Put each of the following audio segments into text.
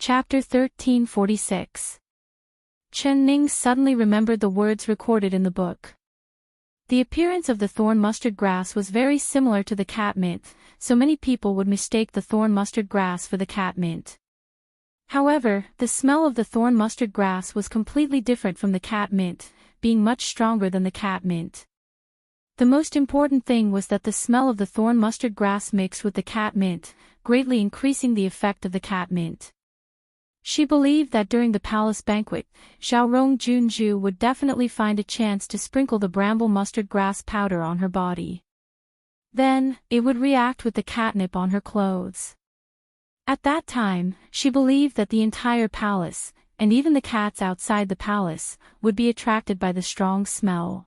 Chapter 1346. Chen Ning suddenly remembered the words recorded in the book. The appearance of the thorn mustard grass was very similar to the catmint, so many people would mistake the thorn mustard grass for the catmint. However, the smell of the thorn mustard grass was completely different from the catmint, being much stronger than the catmint. The most important thing was that the smell of the thorn mustard grass mixed with the catmint, greatly increasing the effect of the catmint. She believed that during the palace banquet, Xiaorong Junju would definitely find a chance to sprinkle the bramble mustard grass powder on her body. Then, it would react with the catnip on her clothes. At that time, she believed that the entire palace, and even the cats outside the palace, would be attracted by the strong smell.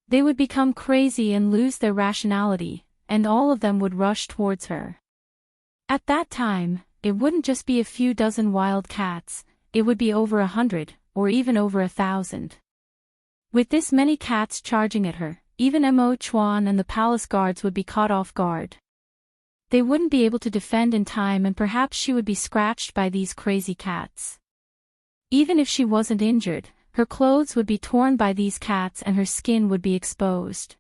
They would become crazy and lose their rationality, and all of them would rush towards her. At that time, it wouldn't just be a few dozen wild cats, it would be over 100, or even over 1,000. With this many cats charging at her, even Mo Chuan and the palace guards would be caught off guard. They wouldn't be able to defend in time, and perhaps she would be scratched by these crazy cats. Even if she wasn't injured, her clothes would be torn by these cats and her skin would be exposed.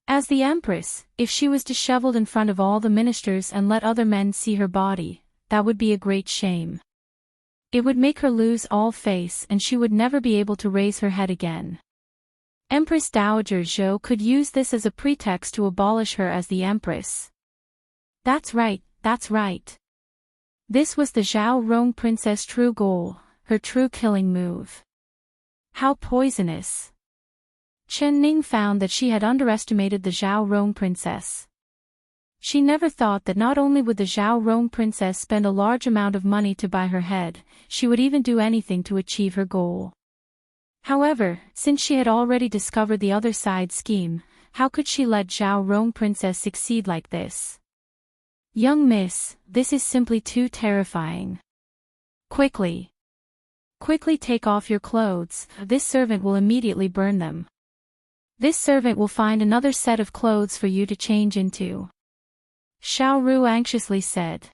As the Empress, if she was disheveled in front of all the ministers and let other men see her body, that would be a great shame. It would make her lose all face and she would never be able to raise her head again. Empress Dowager Zhou could use this as a pretext to abolish her as the Empress. That's right, that's right. This was the Xiaorong princess' true goal, her true killing move. How poisonous! Chen Ning found that she had underestimated the Xiaorong princess. She never thought that not only would the Xiaorong princess spend a large amount of money to buy her head, she would even do anything to achieve her goal. However, since she had already discovered the other side scheme, how could she let Xiaorong princess succeed like this? Young miss, this is simply too terrifying. Quickly take off your clothes, this servant will immediately burn them. This servant will find another set of clothes for you to change into. Xiao Ru anxiously said.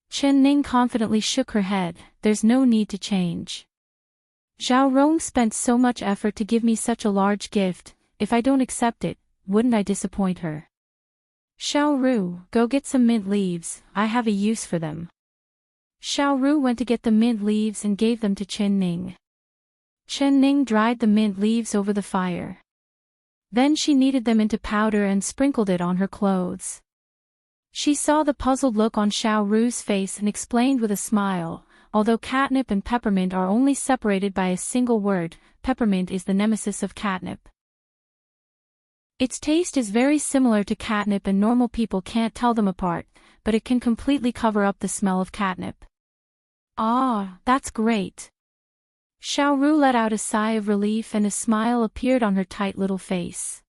Chen Ning confidently shook her head, there's no need to change. Xiaorong spent so much effort to give me such a large gift, if I don't accept it, wouldn't I disappoint her? Xiao Ru, go get some mint leaves, I have a use for them. Xiao Ru went to get the mint leaves and gave them to Chen Ning. Chen Ning dried the mint leaves over the fire. Then she kneaded them into powder and sprinkled it on her clothes. She saw the puzzled look on Xiao Ru's face and explained with a smile, although catnip and peppermint are only separated by a single word, peppermint is the nemesis of catnip. Its taste is very similar to catnip and normal people can't tell them apart, but it can completely cover up the smell of catnip. Ah, that's great. Xiao Ru let out a sigh of relief and a smile appeared on her tight little face.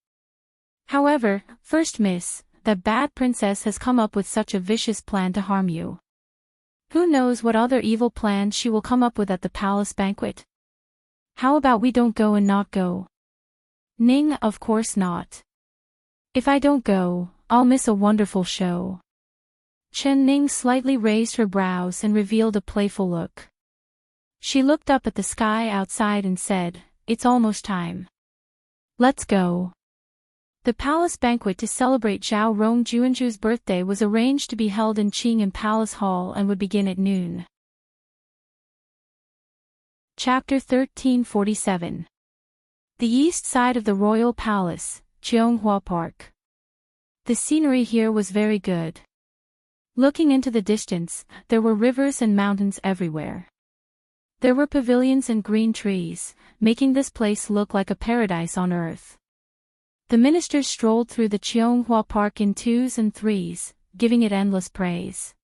However, first miss, that bad princess has come up with such a vicious plan to harm you. Who knows what other evil plans she will come up with at the palace banquet? How about we don't go and not go? Ning, of course not. If I don't go, I'll miss a wonderful show. Chen Ning slightly raised her brows and revealed a playful look. She looked up at the sky outside and said, it's almost time. Let's go. The palace banquet to celebrate Xiaorong Junju's birthday was arranged to be held in Qing'an Palace Hall and would begin at noon. Chapter 1347. The east side of the royal palace, Cheonghua Park. The scenery here was very good. Looking into the distance, there were rivers and mountains everywhere. There were pavilions and green trees, making this place look like a paradise on earth. The ministers strolled through the Cheonghua Park in twos and threes, giving it endless praise.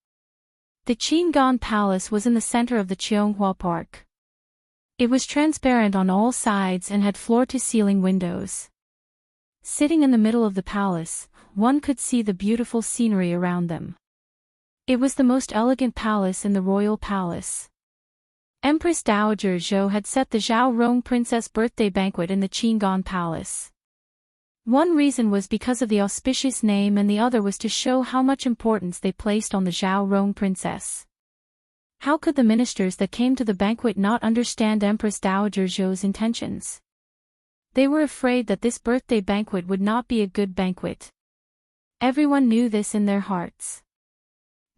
The Qing'an Palace was in the center of the Cheonghua Park. It was transparent on all sides and had floor-to-ceiling windows. Sitting in the middle of the palace, one could see the beautiful scenery around them. It was the most elegant palace in the royal palace. Empress Dowager Zhou had set the Xiaorong princess birthday banquet in the Qing'an Palace. One reason was because of the auspicious name and the other was to show how much importance they placed on the Xiaorong princess. How could the ministers that came to the banquet not understand Empress Dowager Zhou's intentions? They were afraid that this birthday banquet would not be a good banquet. Everyone knew this in their hearts.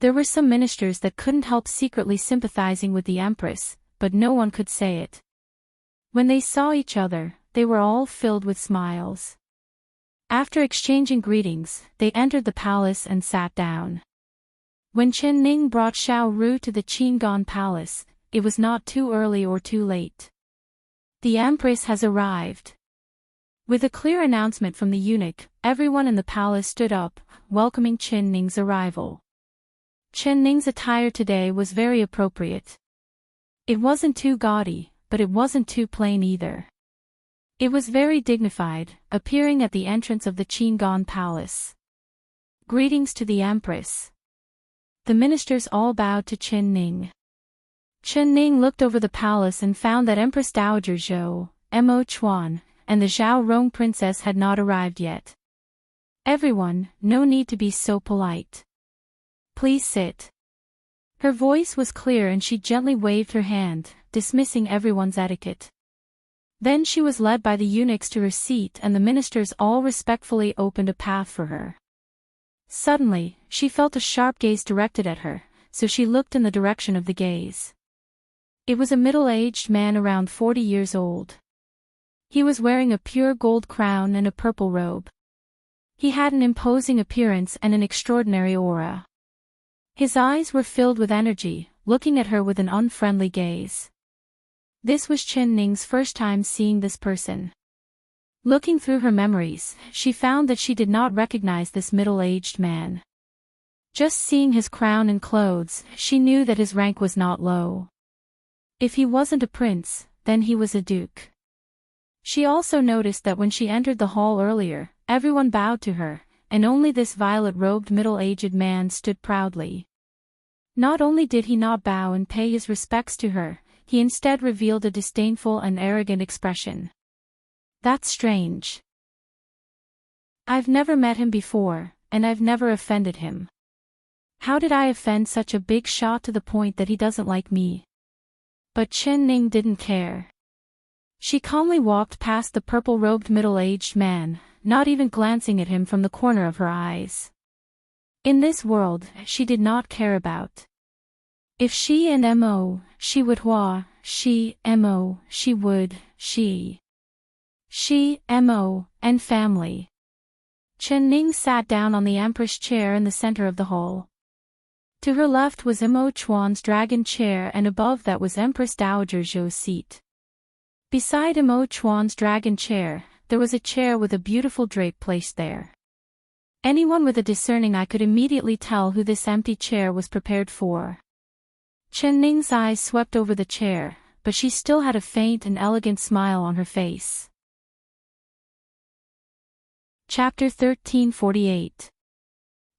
There were some ministers that couldn't help secretly sympathizing with the Empress, but no one could say it. When they saw each other, they were all filled with smiles. After exchanging greetings, they entered the palace and sat down. When Chen Ning brought Xiao Ru to the Qinggan Palace, it was not too early or too late. The Empress has arrived. With a clear announcement from the eunuch, everyone in the palace stood up, welcoming Chen Ning's arrival. Chen Ning's attire today was very appropriate. It wasn't too gaudy, but it wasn't too plain either. It was very dignified, appearing at the entrance of the Qinggan Palace. Greetings to the Empress. The ministers all bowed to Chen Ning. Chen Ning looked over the palace and found that Empress Dowager Zhou, Mo Chuan, and the Zhao Rong princess had not arrived yet. Everyone, no need to be so polite. Please sit. Her voice was clear and she gently waved her hand, dismissing everyone's etiquette. Then she was led by the eunuchs to her seat and the ministers all respectfully opened a path for her. Suddenly, she felt a sharp gaze directed at her, so she looked in the direction of the gaze. It was a middle-aged man around 40 years old. He was wearing a pure gold crown and a purple robe. He had an imposing appearance and an extraordinary aura. His eyes were filled with energy, looking at her with an unfriendly gaze. This was Chen Ning's first time seeing this person. Looking through her memories, she found that she did not recognize this middle-aged man. Just seeing his crown and clothes, she knew that his rank was not low. If he wasn't a prince, then he was a duke. She also noticed that when she entered the hall earlier, everyone bowed to her, and only this violet-robed middle-aged man stood proudly. Not only did he not bow and pay his respects to her, he instead revealed a disdainful and arrogant expression. That's strange. I've never met him before, and I've never offended him. How did I offend such a big shot to the point that he doesn't like me? But Chen Ning didn't care. She calmly walked past the purple-robed middle-aged man, not even glancing at him from the corner of her eyes. In this world, she did not care about. If she and Mo, she would Hua, she, Mo, she would, she, Mo, and family. Chen Ning sat down on the Empress chair in the center of the hall. To her left was Mo Chuan's dragon chair and above that was Empress Dowager Zhou's seat. Beside Mo Chuan's dragon chair, there was a chair with a beautiful drape placed there. Anyone with a discerning eye could immediately tell who this empty chair was prepared for. Chen Ning's eyes swept over the chair, but she still had a faint and elegant smile on her face. Chapter 1348.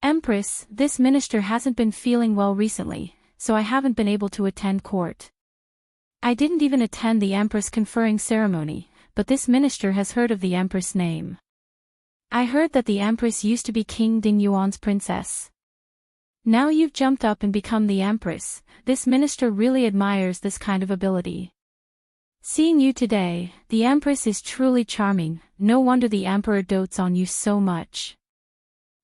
Empress, this minister hasn't been feeling well recently, so I haven't been able to attend court. I didn't even attend the Empress conferring ceremony, but this minister has heard of the Empress name. I heard that the Empress used to be King Ding Yuan's princess. Now you've jumped up and become the Empress. This minister really admires this kind of ability. Seeing you today, the Empress is truly charming, no wonder the Emperor dotes on you so much.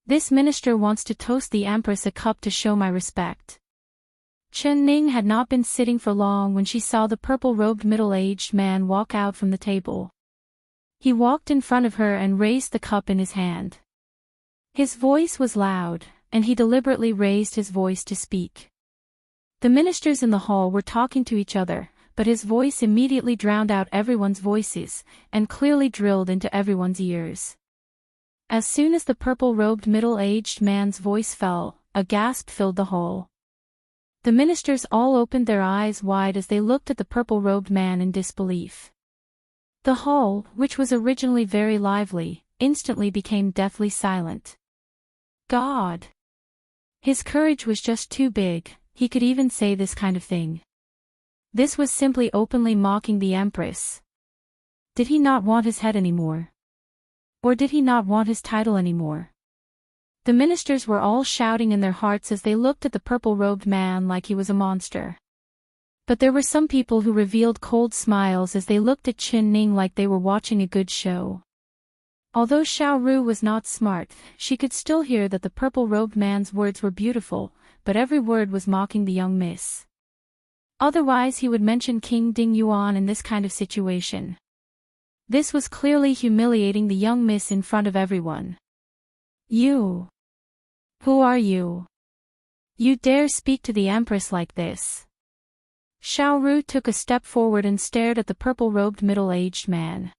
This minister wants to toast the Empress a cup to show my respect. Chen Ning had not been sitting for long when she saw the purple-robed middle-aged man walk out from the table. He walked in front of her and raised the cup in his hand. His voice was loud, and he deliberately raised his voice to speak. The ministers in the hall were talking to each other, but his voice immediately drowned out everyone's voices, and clearly drilled into everyone's ears. As soon as the purple-robed middle-aged man's voice fell, a gasp filled the hall. The ministers all opened their eyes wide as they looked at the purple-robed man in disbelief. The hall, which was originally very lively, instantly became deathly silent. God! His courage was just too big, he could even say this kind of thing. This was simply openly mocking the Empress. Did he not want his head anymore? Or did he not want his title anymore? The ministers were all shouting in their hearts as they looked at the purple-robed man like he was a monster. But there were some people who revealed cold smiles as they looked at Qin Ning like they were watching a good show. Although Xiao Ru was not smart, she could still hear that the purple-robed man's words were beautiful, but every word was mocking the young miss. Otherwise he would mention King Ding Yuan in this kind of situation. This was clearly humiliating the young miss in front of everyone. You. Who are you? You dare speak to the Empress like this? Xiao Ru took a step forward and stared at the purple-robed middle-aged man.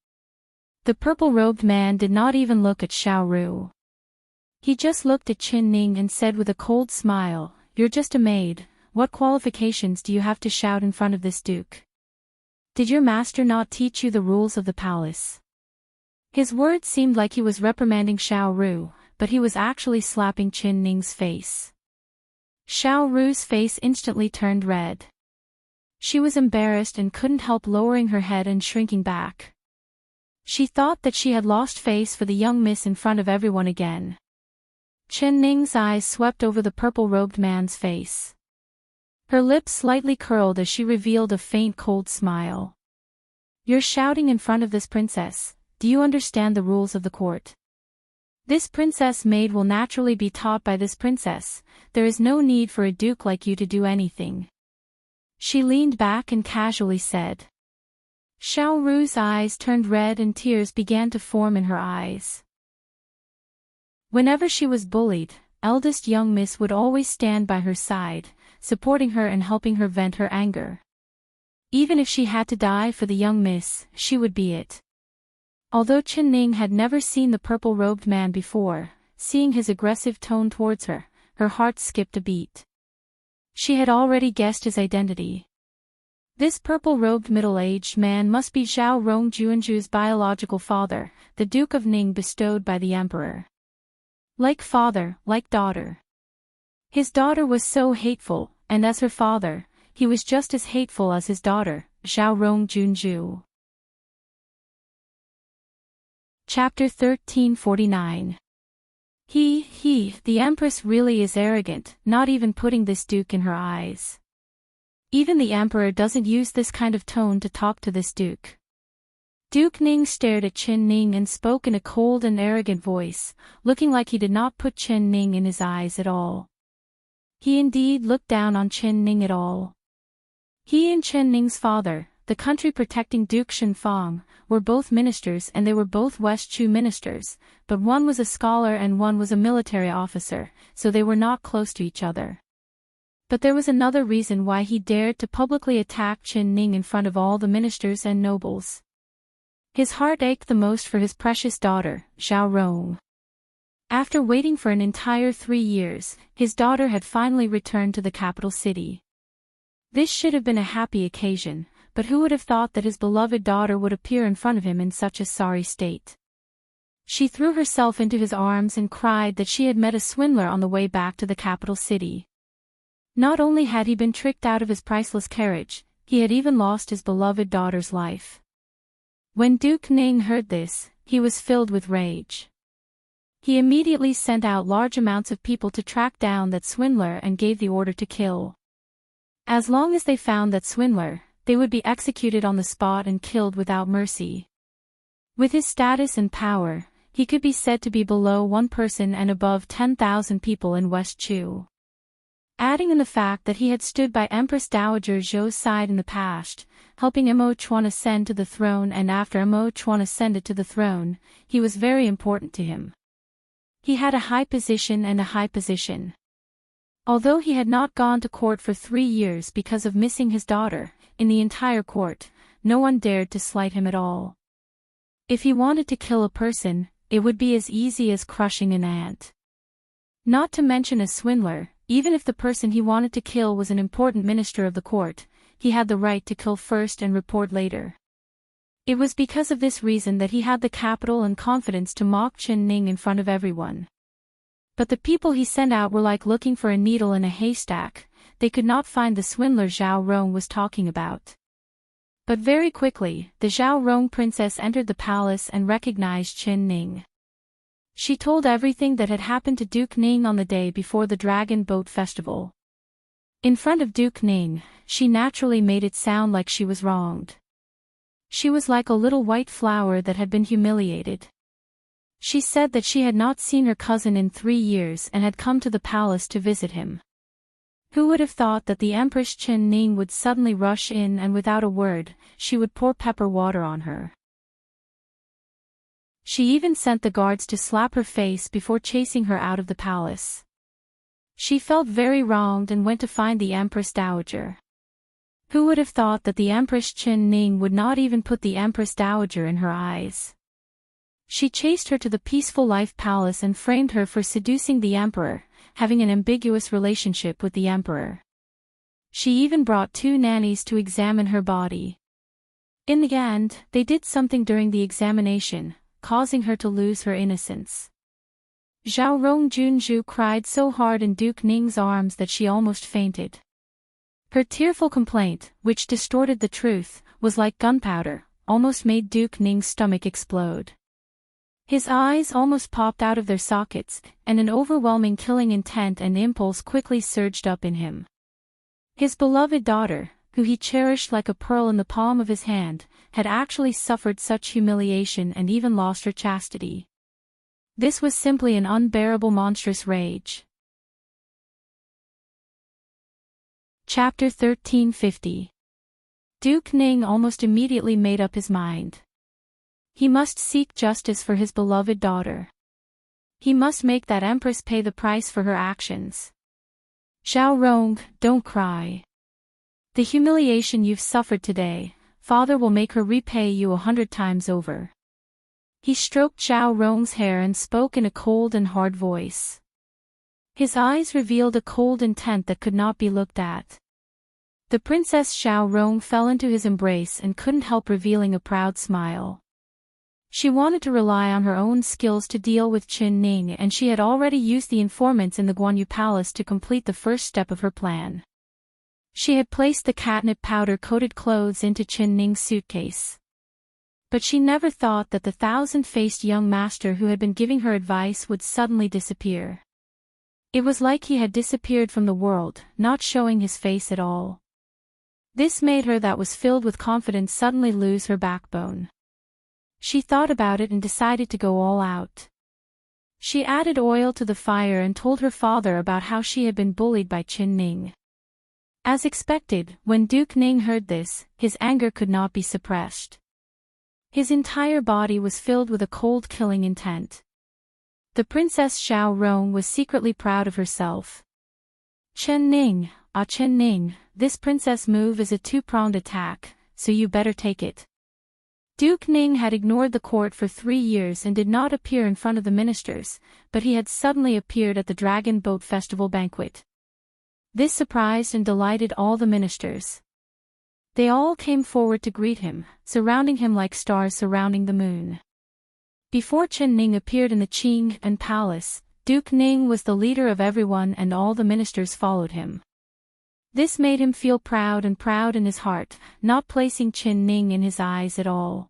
The purple-robed man did not even look at Xiao Ru. He just looked at Qin Ning and said with a cold smile, "You're just a maid, what qualifications do you have to shout in front of this duke? Did your master not teach you the rules of the palace?" His words seemed like he was reprimanding Xiao Ru, but he was actually slapping Qin Ning's face. Xiao Ru's face instantly turned red. She was embarrassed and couldn't help lowering her head and shrinking back. She thought that she had lost face for the young miss in front of everyone again. Qin Ning's eyes swept over the purple-robed man's face. Her lips slightly curled as she revealed a faint cold smile. "You're shouting in front of this princess, do you understand the rules of the court? This princess maid will naturally be taught by this princess, there is no need for a duke like you to do anything." She leaned back and casually said. Xiao Ru's eyes turned red and tears began to form in her eyes. Whenever she was bullied, eldest young miss would always stand by her side, supporting her and helping her vent her anger. Even if she had to die for the young miss, she would be it. Although Qin Ning had never seen the purple-robed man before, seeing his aggressive tone towards her, her heart skipped a beat. She had already guessed his identity. This purple-robed middle-aged man must be Zhao Rong Juanju's biological father, the Duke of Ning bestowed by the Emperor. Like father, like daughter. His daughter was so hateful, and as her father, he was just as hateful as his daughter, Zhao Rong Juanju. Chapter 1349. The Empress really is arrogant, not even putting this duke in her eyes. Even the Emperor doesn't use this kind of tone to talk to this duke. Duke Ning stared at Qin Ning and spoke in a cold and arrogant voice, looking like he did not put Qin Ning in his eyes at all. He indeed looked down on Qin Ning at all. He and Qin Ning's father, the country-protecting Duke Shenfang, were both ministers and they were both West Chu ministers, but one was a scholar and one was a military officer, so they were not close to each other. But there was another reason why he dared to publicly attack Qin Ning in front of all the ministers and nobles. His heart ached the most for his precious daughter, Zhao Rong. After waiting for an entire 3 years, his daughter had finally returned to the capital city. This should have been a happy occasion, but who would have thought that his beloved daughter would appear in front of him in such a sorry state? She threw herself into his arms and cried that she had met a swindler on the way back to the capital city. Not only had he been tricked out of his priceless carriage, he had even lost his beloved daughter's life. When Duke Ning heard this, he was filled with rage. He immediately sent out large amounts of people to track down that swindler and gave the order to kill. As long as they found that swindler, they would be executed on the spot and killed without mercy. With his status and power, he could be said to be below one person and above 10,000 people in West Chu. Adding in the fact that he had stood by Empress Dowager Zhou's side in the past, helping Mo Chuan ascend to the throne, and after Mo Chuan ascended to the throne, he was very important to him. He had a high position and a high position. Although he had not gone to court for 3 years because of missing his daughter, in the entire court, no one dared to slight him at all. If he wanted to kill a person, it would be as easy as crushing an ant. Not to mention a swindler, even if the person he wanted to kill was an important minister of the court, he had the right to kill first and report later. It was because of this reason that he had the capital and confidence to mock Qin Ning in front of everyone. But the people he sent out were like looking for a needle in a haystack, they could not find the swindler Zhao Rong was talking about. But very quickly, the Zhao Rong princess entered the palace and recognized Qin Ning. She told everything that had happened to Duke Ning on the day before the Dragon Boat Festival. In front of Duke Ning, she naturally made it sound like she was wronged. She was like a little white flower that had been humiliated. She said that she had not seen her cousin in 3 years and had come to the palace to visit him. Who would have thought that the Empress Chen Ning would suddenly rush in and without a word, she would pour pepper water on her. She even sent the guards to slap her face before chasing her out of the palace. She felt very wronged and went to find the Empress Dowager. Who would have thought that the Empress Chen Ning would not even put the Empress Dowager in her eyes? She chased her to the Peaceful Life Palace and framed her for seducing the emperor, having an ambiguous relationship with the emperor. She even brought 2 nannies to examine her body. In the end, they did something during the examination, causing her to lose her innocence. Zhao Rong Junzhu cried so hard in Duke Ning's arms that she almost fainted. Her tearful complaint, which distorted the truth, was like gunpowder, almost made Duke Ning's stomach explode. His eyes almost popped out of their sockets, and an overwhelming killing intent and impulse quickly surged up in him. His beloved daughter, who he cherished like a pearl in the palm of his hand, had actually suffered such humiliation and even lost her chastity. This was simply an unbearable monstrous rage. Chapter 1350. Duke Ning almost immediately made up his mind. He must seek justice for his beloved daughter. He must make that empress pay the price for her actions. Zhao Rong, don't cry. The humiliation you've suffered today, father will make her repay you 100 times over. He stroked Zhao Rong's hair and spoke in a cold and hard voice. His eyes revealed a cold intent that could not be looked at. The Princess Zhao Rong fell into his embrace and couldn't help revealing a proud smile. She wanted to rely on her own skills to deal with Chen Ning, and she had already used the informants in the Guanyu Palace to complete the first step of her plan. She had placed the catnip powder-coated clothes into Chen Ning's suitcase. But she never thought that the 1,000-faced young master who had been giving her advice would suddenly disappear. It was like he had disappeared from the world, not showing his face at all. This made her that was filled with confidence suddenly lose her backbone. She thought about it and decided to go all out. She added oil to the fire and told her father about how she had been bullied by Chen Ning. As expected, when Duke Ning heard this, his anger could not be suppressed. His entire body was filled with a cold killing intent. The Princess Zhao Rong was secretly proud of herself. Chen Ning, Chen Ning, this princess move is a 2-pronged attack, so you better take it. Duke Ning had ignored the court for 3 years and did not appear in front of the ministers, but he had suddenly appeared at the Dragon Boat Festival banquet. This surprised and delighted all the ministers. They all came forward to greet him, surrounding him like stars surrounding the moon. Before Chen Ning appeared in the Qing and Palace, Duke Ning was the leader of everyone and all the ministers followed him. This made him feel proud in his heart, not placing Chen Ning in his eyes at all.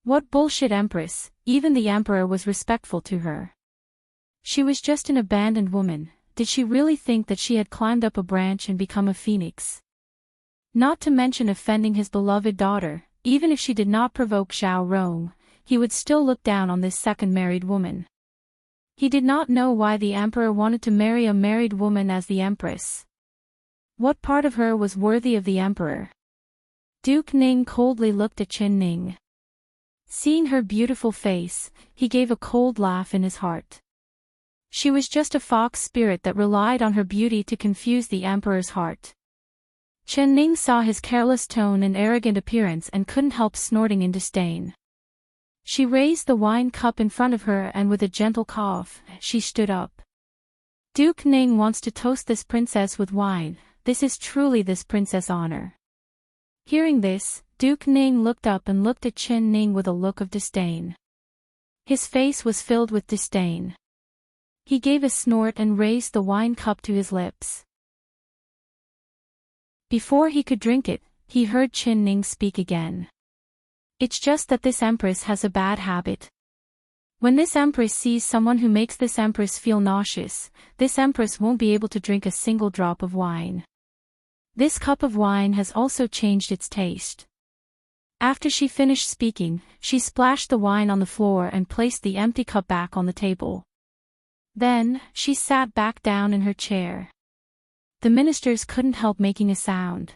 What bullshit empress, even the emperor was respectful to her. She was just an abandoned woman. Did she really think that she had climbed up a branch and become a phoenix? Not to mention offending his beloved daughter, even if she did not provoke Zhao Rong, he would still look down on this second married woman. He did not know why the emperor wanted to marry a married woman as the empress. What part of her was worthy of the emperor? Duke Ning coldly looked at Chen Ning. Seeing her beautiful face, he gave a cold laugh in his heart. She was just a fox spirit that relied on her beauty to confuse the emperor's heart. Chen Ning saw his careless tone and arrogant appearance and couldn't help snorting in disdain. She raised the wine cup in front of her and with a gentle cough, she stood up. Duke Ning wants to toast this princess with wine. This is truly this princess' honor. Hearing this, Duke Ning looked up and looked at Chen Ning with a look of disdain. His face was filled with disdain. He gave a snort and raised the wine cup to his lips. Before he could drink it, he heard Chen Ning speak again. It's just that this empress has a bad habit. When this empress sees someone who makes this empress feel nauseous, this empress won't be able to drink a single drop of wine. This cup of wine has also changed its taste." After she finished speaking, she splashed the wine on the floor and placed the empty cup back on the table. Then, she sat back down in her chair. The ministers couldn't help making a sound.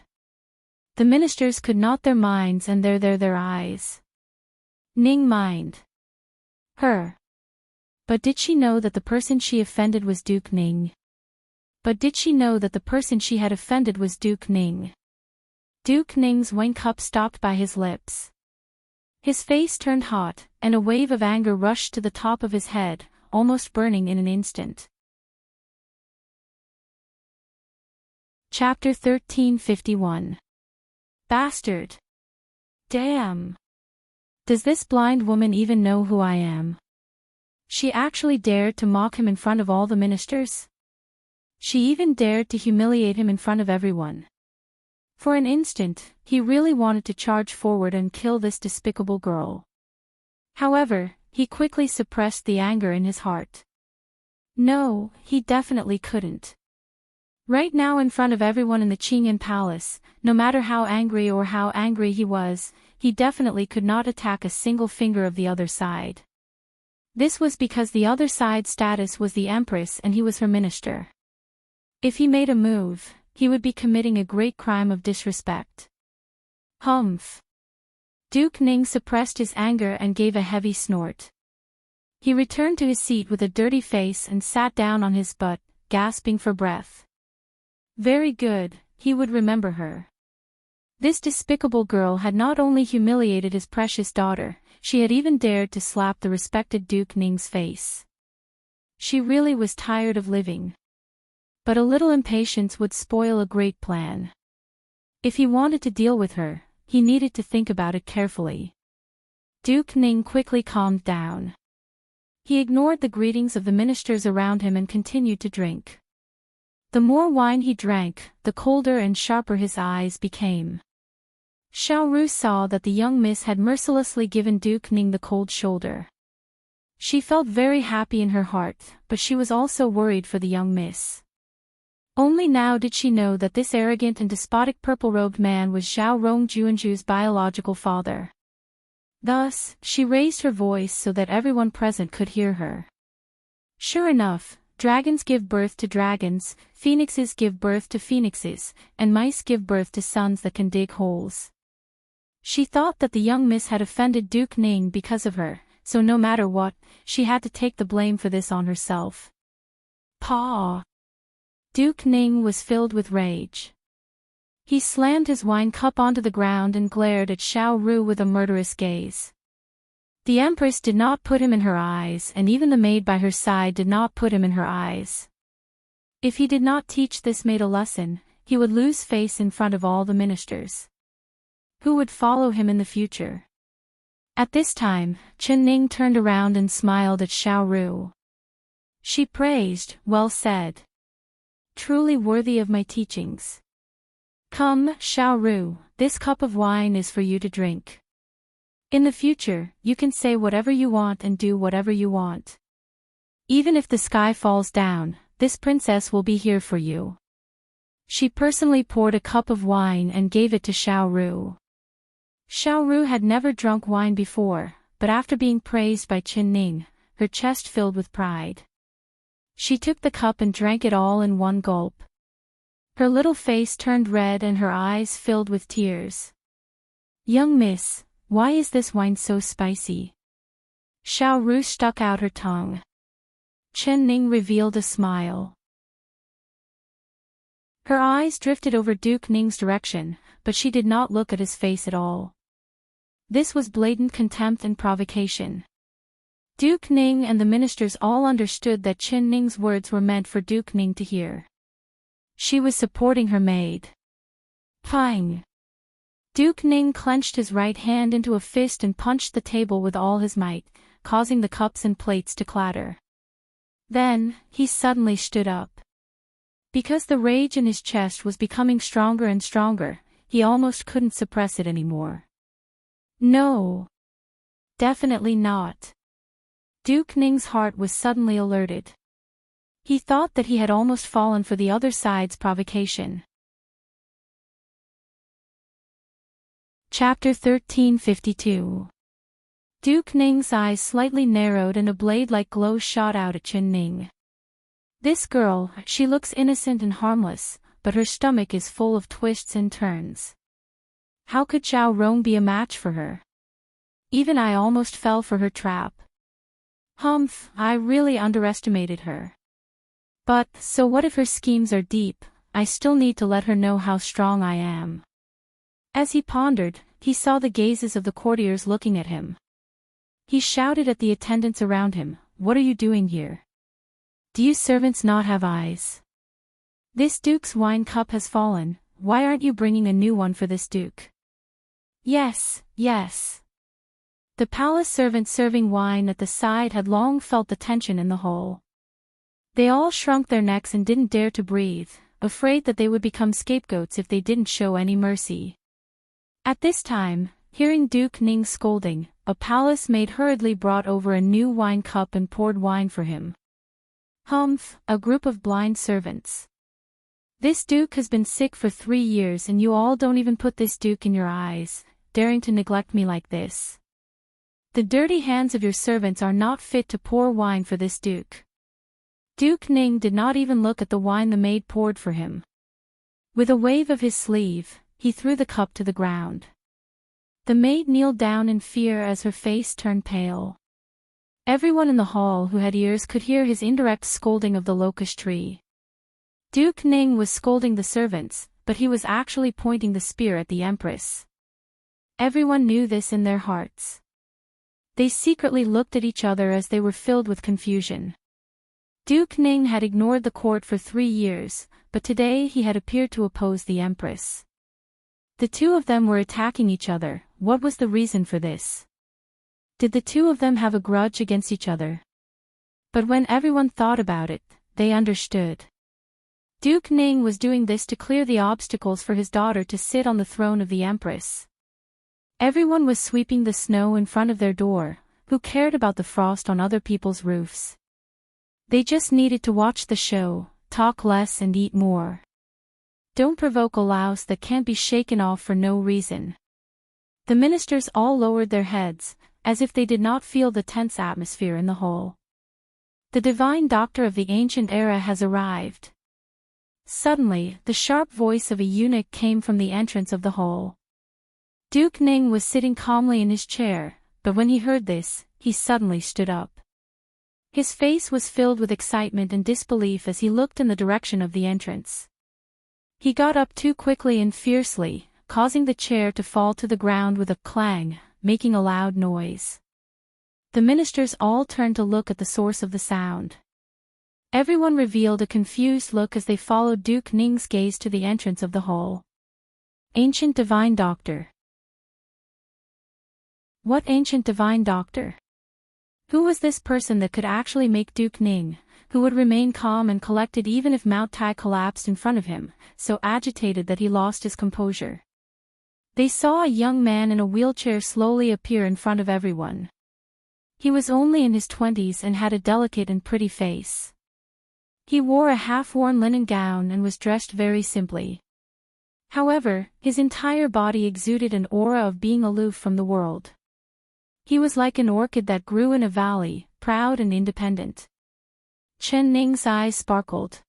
The ministers could not their minds and their eyes. Ning mind her. But did she know that the person she offended was Duke Ning? But did she know that the person she had offended was Duke Ning? Duke Ning's wine cup stopped by his lips. His face turned hot, and a wave of anger rushed to the top of his head, almost burning in an instant. Chapter 1351. Bastard! Damn! Does this blind woman even know who I am? She actually dared to mock him in front of all the ministers? She even dared to humiliate him in front of everyone. For an instant, he really wanted to charge forward and kill this despicable girl. However, he quickly suppressed the anger in his heart. No, he definitely couldn't. Right now in front of everyone in the Qingyan Palace, no matter how angry he was, he definitely could not attack a single finger of the other side. This was because the other side's status was the Empress and he was her minister. If he made a move, he would be committing a great crime of disrespect. Humph! Duke Ning suppressed his anger and gave a heavy snort. He returned to his seat with a dirty face and sat down on his butt, gasping for breath. Very good, he would remember her. This despicable girl had not only humiliated his precious daughter, she had even dared to slap the respected Duke Ning's face. She really was tired of living. But a little impatience would spoil a great plan. If he wanted to deal with her, he needed to think about it carefully. Duke Ning quickly calmed down. He ignored the greetings of the ministers around him and continued to drink. The more wine he drank, the colder and sharper his eyes became. Xiao Ru saw that the young miss had mercilessly given Duke Ning the cold shoulder. She felt very happy in her heart, but she was also worried for the young miss. Only now did she know that this arrogant and despotic purple-robed man was Zhao Rongjuanju's biological father. Thus, she raised her voice so that everyone present could hear her. Sure enough, dragons give birth to dragons, phoenixes give birth to phoenixes, and mice give birth to sons that can dig holes. She thought that the young miss had offended Duke Ning because of her, so no matter what, she had to take the blame for this on herself. Paw! Duke Ning was filled with rage. He slammed his wine cup onto the ground and glared at Xiao Ru with a murderous gaze. The Empress did not put him in her eyes, and even the maid by her side did not put him in her eyes. If he did not teach this maid a lesson, he would lose face in front of all the ministers. Who would follow him in the future? At this time, Chen Ning turned around and smiled at Xiao Ru. She praised, "Well said. Truly worthy of my teachings. Come, Xiao Ru, this cup of wine is for you to drink. In the future, you can say whatever you want and do whatever you want. Even if the sky falls down, this princess will be here for you." She personally poured a cup of wine and gave it to Xiao Ru. Xiao Ru had never drunk wine before, but after being praised by Chen Ning, her chest filled with pride. She took the cup and drank it all in one gulp. Her little face turned red and her eyes filled with tears. "Young miss, why is this wine so spicy?" Xiao Ru stuck out her tongue. Chen Ning revealed a smile. Her eyes drifted over Duke Ning's direction, but she did not look at his face at all. This was blatant contempt and provocation. Duke Ning and the ministers all understood that Chen Ning's words were meant for Duke Ning to hear. She was supporting her maid. Pang! Duke Ning clenched his right hand into a fist and punched the table with all his might, causing the cups and plates to clatter. Then, he suddenly stood up. Because the rage in his chest was becoming stronger and stronger, he almost couldn't suppress it anymore. No! Definitely not. Duke Ning's heart was suddenly alerted. He thought that he had almost fallen for the other side's provocation. Chapter 1352. Duke Ning's eyes slightly narrowed and a blade-like glow shot out at Chen Ning. This girl, she looks innocent and harmless, but her stomach is full of twists and turns. How could Zhao Rong be a match for her? Even I almost fell for her trap. Humph, I really underestimated her. But, so what if her schemes are deep? I still need to let her know how strong I am. As he pondered, he saw the gazes of the courtiers looking at him. He shouted at the attendants around him, "What are you doing here? Do you servants not have eyes? This duke's wine cup has fallen, why aren't you bringing a new one for this duke?" Yes, yes. The palace servant serving wine at the side had long felt the tension in the hall. They all shrunk their necks and didn't dare to breathe, afraid that they would become scapegoats if they didn't show any mercy. At this time, hearing Duke Ning's scolding, a palace maid hurriedly brought over a new wine cup and poured wine for him. Humph, a group of blind servants. This duke has been sick for 3 years and you all don't even put this duke in your eyes, daring to neglect me like this. The dirty hands of your servants are not fit to pour wine for this duke. Duke Ning did not even look at the wine the maid poured for him. With a wave of his sleeve, he threw the cup to the ground. The maid kneeled down in fear as her face turned pale. Everyone in the hall who had ears could hear his indirect scolding of the locust tree. Duke Ning was scolding the servants, but he was actually pointing the spear at the Empress. Everyone knew this in their hearts. They secretly looked at each other as they were filled with confusion. Duke Ning had ignored the court for 3 years, but today he had appeared to oppose the Empress. The two of them were attacking each other. What was the reason for this? Did the two of them have a grudge against each other? But when everyone thought about it, they understood. Duke Ning was doing this to clear the obstacles for his daughter to sit on the throne of the Empress. Everyone was sweeping the snow in front of their door. Who cared about the frost on other people's roofs? They just needed to watch the show, talk less and eat more. Don't provoke a louse that can't be shaken off for no reason. The ministers all lowered their heads, as if they did not feel the tense atmosphere in the hall. The divine doctor of the ancient era has arrived. Suddenly, the sharp voice of a eunuch came from the entrance of the hall. Duke Ning was sitting calmly in his chair, but when he heard this, he suddenly stood up. His face was filled with excitement and disbelief as he looked in the direction of the entrance. He got up too quickly and fiercely, causing the chair to fall to the ground with a clang, making a loud noise. The ministers all turned to look at the source of the sound. Everyone revealed a confused look as they followed Duke Ning's gaze to the entrance of the hall. Ancient Divine Doctor. What ancient divine doctor? Who was this person that could actually make Duke Ning, who would remain calm and collected even if Mount Tai collapsed in front of him, so agitated that he lost his composure? They saw a young man in a wheelchair slowly appear in front of everyone. He was only in his 20s and had a delicate and pretty face. He wore a half-worn linen gown and was dressed very simply. However, his entire body exuded an aura of being aloof from the world. He was like an orchid that grew in a valley, proud and independent. Chen Ning's eyes sparkled.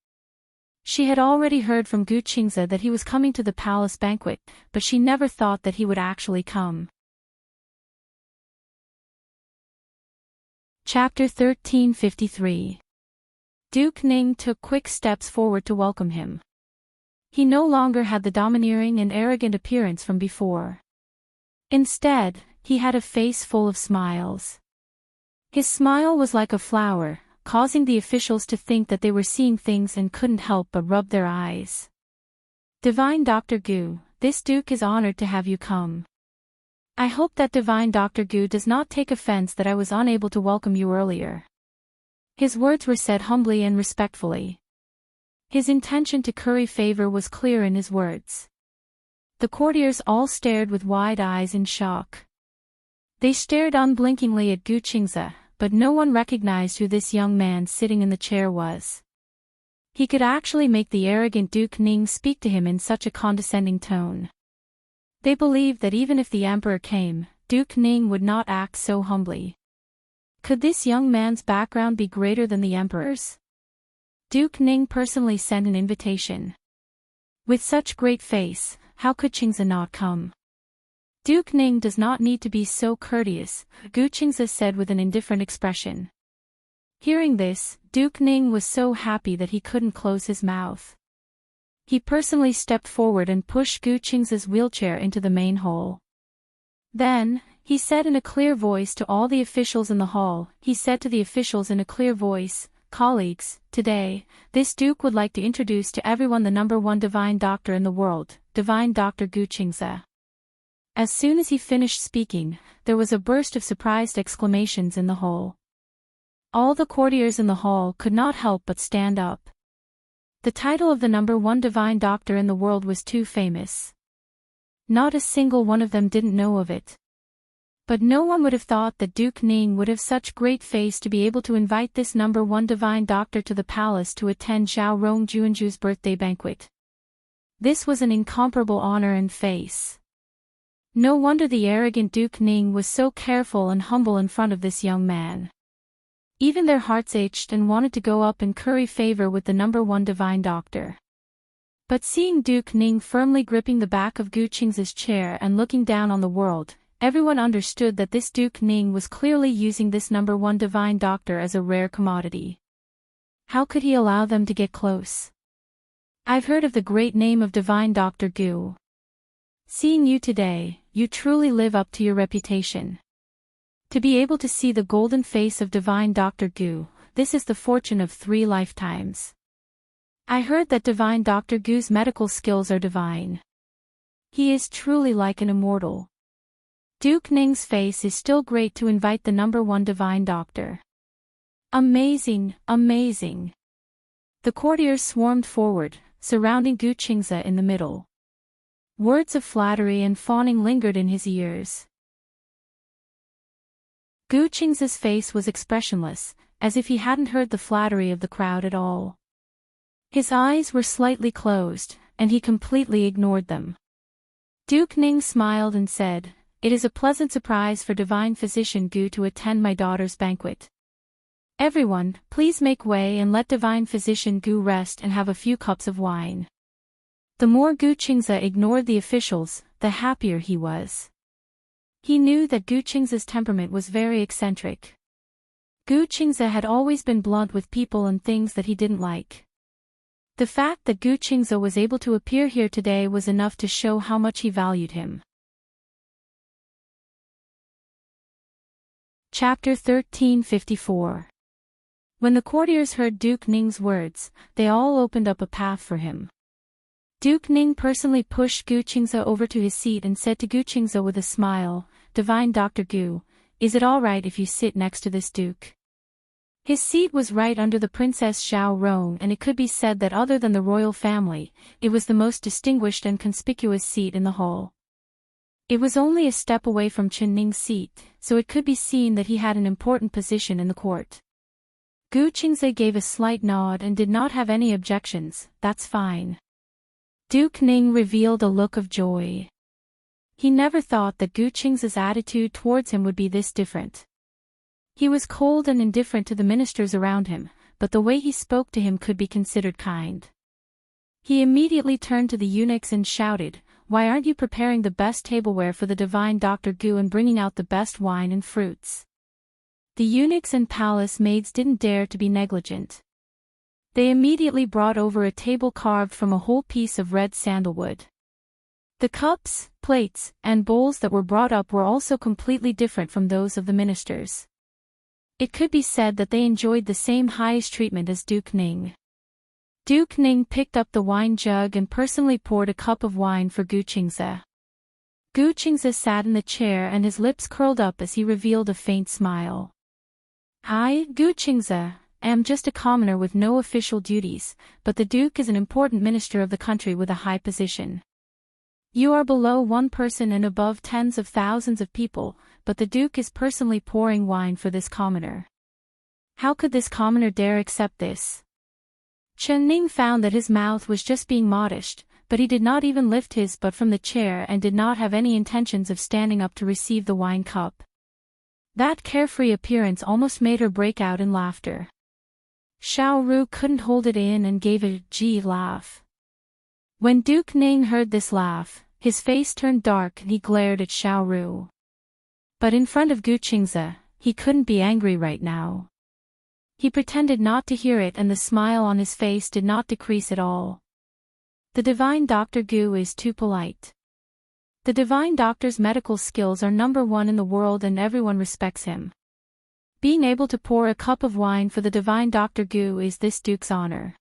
She had already heard from Gu Qingze that he was coming to the palace banquet, but she never thought that he would actually come. Chapter 1353. Duke Ning took quick steps forward to welcome him. He no longer had the domineering and arrogant appearance from before. Instead, he had a face full of smiles. His smile was like a flower, causing the officials to think that they were seeing things and couldn't help but rub their eyes. Divine Dr. Gu, this duke is honored to have you come. I hope that Divine Dr. Gu does not take offense that I was unable to welcome you earlier. His words were said humbly and respectfully. His intention to curry favor was clear in his words. The courtiers all stared with wide eyes in shock. They stared unblinkingly at Gu Qingze, but no one recognized who this young man sitting in the chair was. He could actually make the arrogant Duke Ning speak to him in such a condescending tone. They believed that even if the emperor came, Duke Ning would not act so humbly. Could this young man's background be greater than the emperor's? Duke Ning personally sent an invitation. With such great face, how could Qingze not come? Duke Ning does not need to be so courteous, Gu Qingze said with an indifferent expression. Hearing this, Duke Ning was so happy that he couldn't close his mouth. He personally stepped forward and pushed Gu Qingze's wheelchair into the main hall. Then, he said in a clear voice to all the officials in the hall, "Colleagues, today, this Duke would like to introduce to everyone the #1 divine doctor in the world, Divine Dr. Gu Qingze." As soon as he finished speaking, there was a burst of surprised exclamations in the hall. All the courtiers in the hall could not help but stand up. The title of the #1 divine doctor in the world was too famous. Not a single one of them didn't know of it. But no one would have thought that Duke Ning would have such great face to be able to invite this #1 divine doctor to the palace to attend Zhao Rong Juanju's birthday banquet. This was an incomparable honor and face. No wonder the arrogant Duke Ning was so careful and humble in front of this young man. Even their hearts ached and wanted to go up and curry favor with the #1 divine doctor. But seeing Duke Ning firmly gripping the back of Gu Qingze's chair and looking down on the world, everyone understood that this Duke Ning was clearly using this #1 divine doctor as a rare commodity. How could he allow them to get close? "I've heard of the great name of divine Dr. Gu. Seeing you today, you truly live up to your reputation. To be able to see the golden face of divine Dr. Gu, this is the fortune of 3 lifetimes. I heard that divine Dr. Gu's medical skills are divine. He is truly like an immortal. Duke Ning's face is still great to invite the #1 divine doctor. Amazing, amazing." The courtiers swarmed forward, surrounding Gu Qingze in the middle. Words of flattery and fawning lingered in his ears. Gu Qingze's face was expressionless, as if he hadn't heard the flattery of the crowd at all. His eyes were slightly closed, and he completely ignored them. Duke Ning smiled and said, "It is a pleasant surprise for divine physician Gu to attend my daughter's banquet. Everyone, please make way and let divine physician Gu rest and have a few cups of wine." The more Gu Qingze ignored the officials, the happier he was. He knew that Gu Qingze's temperament was very eccentric. Gu Qingze had always been blunt with people and things that he didn't like. The fact that Gu Qingze was able to appear here today was enough to show how much he valued him. Chapter 1354. When the courtiers heard Duke Ning's words, they all opened up a path for him. Duke Ning personally pushed Gu Qingze over to his seat and said to Gu Qingze with a smile, "Divine Dr. Gu, is it all right if you sit next to this duke?" His seat was right under the Princess Zhao Rong, and it could be said that other than the royal family, it was the most distinguished and conspicuous seat in the hall. It was only a step away from Chen Ning's seat, so it could be seen that he had an important position in the court. Gu Qingze gave a slight nod and did not have any objections. "That's fine." Duke Ning revealed a look of joy. He never thought that Gu Qingze's attitude towards him would be this different. He was cold and indifferent to the ministers around him, but the way he spoke to him could be considered kind. He immediately turned to the eunuchs and shouted, "Why aren't you preparing the best tableware for the divine Dr. Gu and bringing out the best wine and fruits?" The eunuchs and palace maids didn't dare to be negligent. They immediately brought over a table carved from a whole piece of red sandalwood. The cups, plates, and bowls that were brought up were also completely different from those of the ministers. It could be said that they enjoyed the same highest treatment as Duke Ning. Duke Ning picked up the wine jug and personally poured a cup of wine for Gu Qingze. Gu Qingze sat in the chair and his lips curled up as he revealed a faint smile. "I, Gu Qingze, am just a commoner with no official duties, but the Duke is an important minister of the country with a high position. You are below one person and above tens of thousands of people, but the Duke is personally pouring wine for this commoner. How could this commoner dare accept this?" Chen Ning found that his mouth was just being modest, but he did not even lift his butt from the chair and did not have any intentions of standing up to receive the wine cup. That carefree appearance almost made her break out in laughter. Xiao Ru couldn't hold it in and gave a gee laugh. When Duke Ning heard this laugh, his face turned dark and he glared at Xiao Ru. But in front of Gu Qingze, he couldn't be angry right now. He pretended not to hear it and the smile on his face did not decrease at all. The divine Dr. Gu is too polite. The divine doctor's medical skills are #1 in the world and everyone respects him. Being able to pour a cup of wine for the divine Dr. Gu is this duke's honor.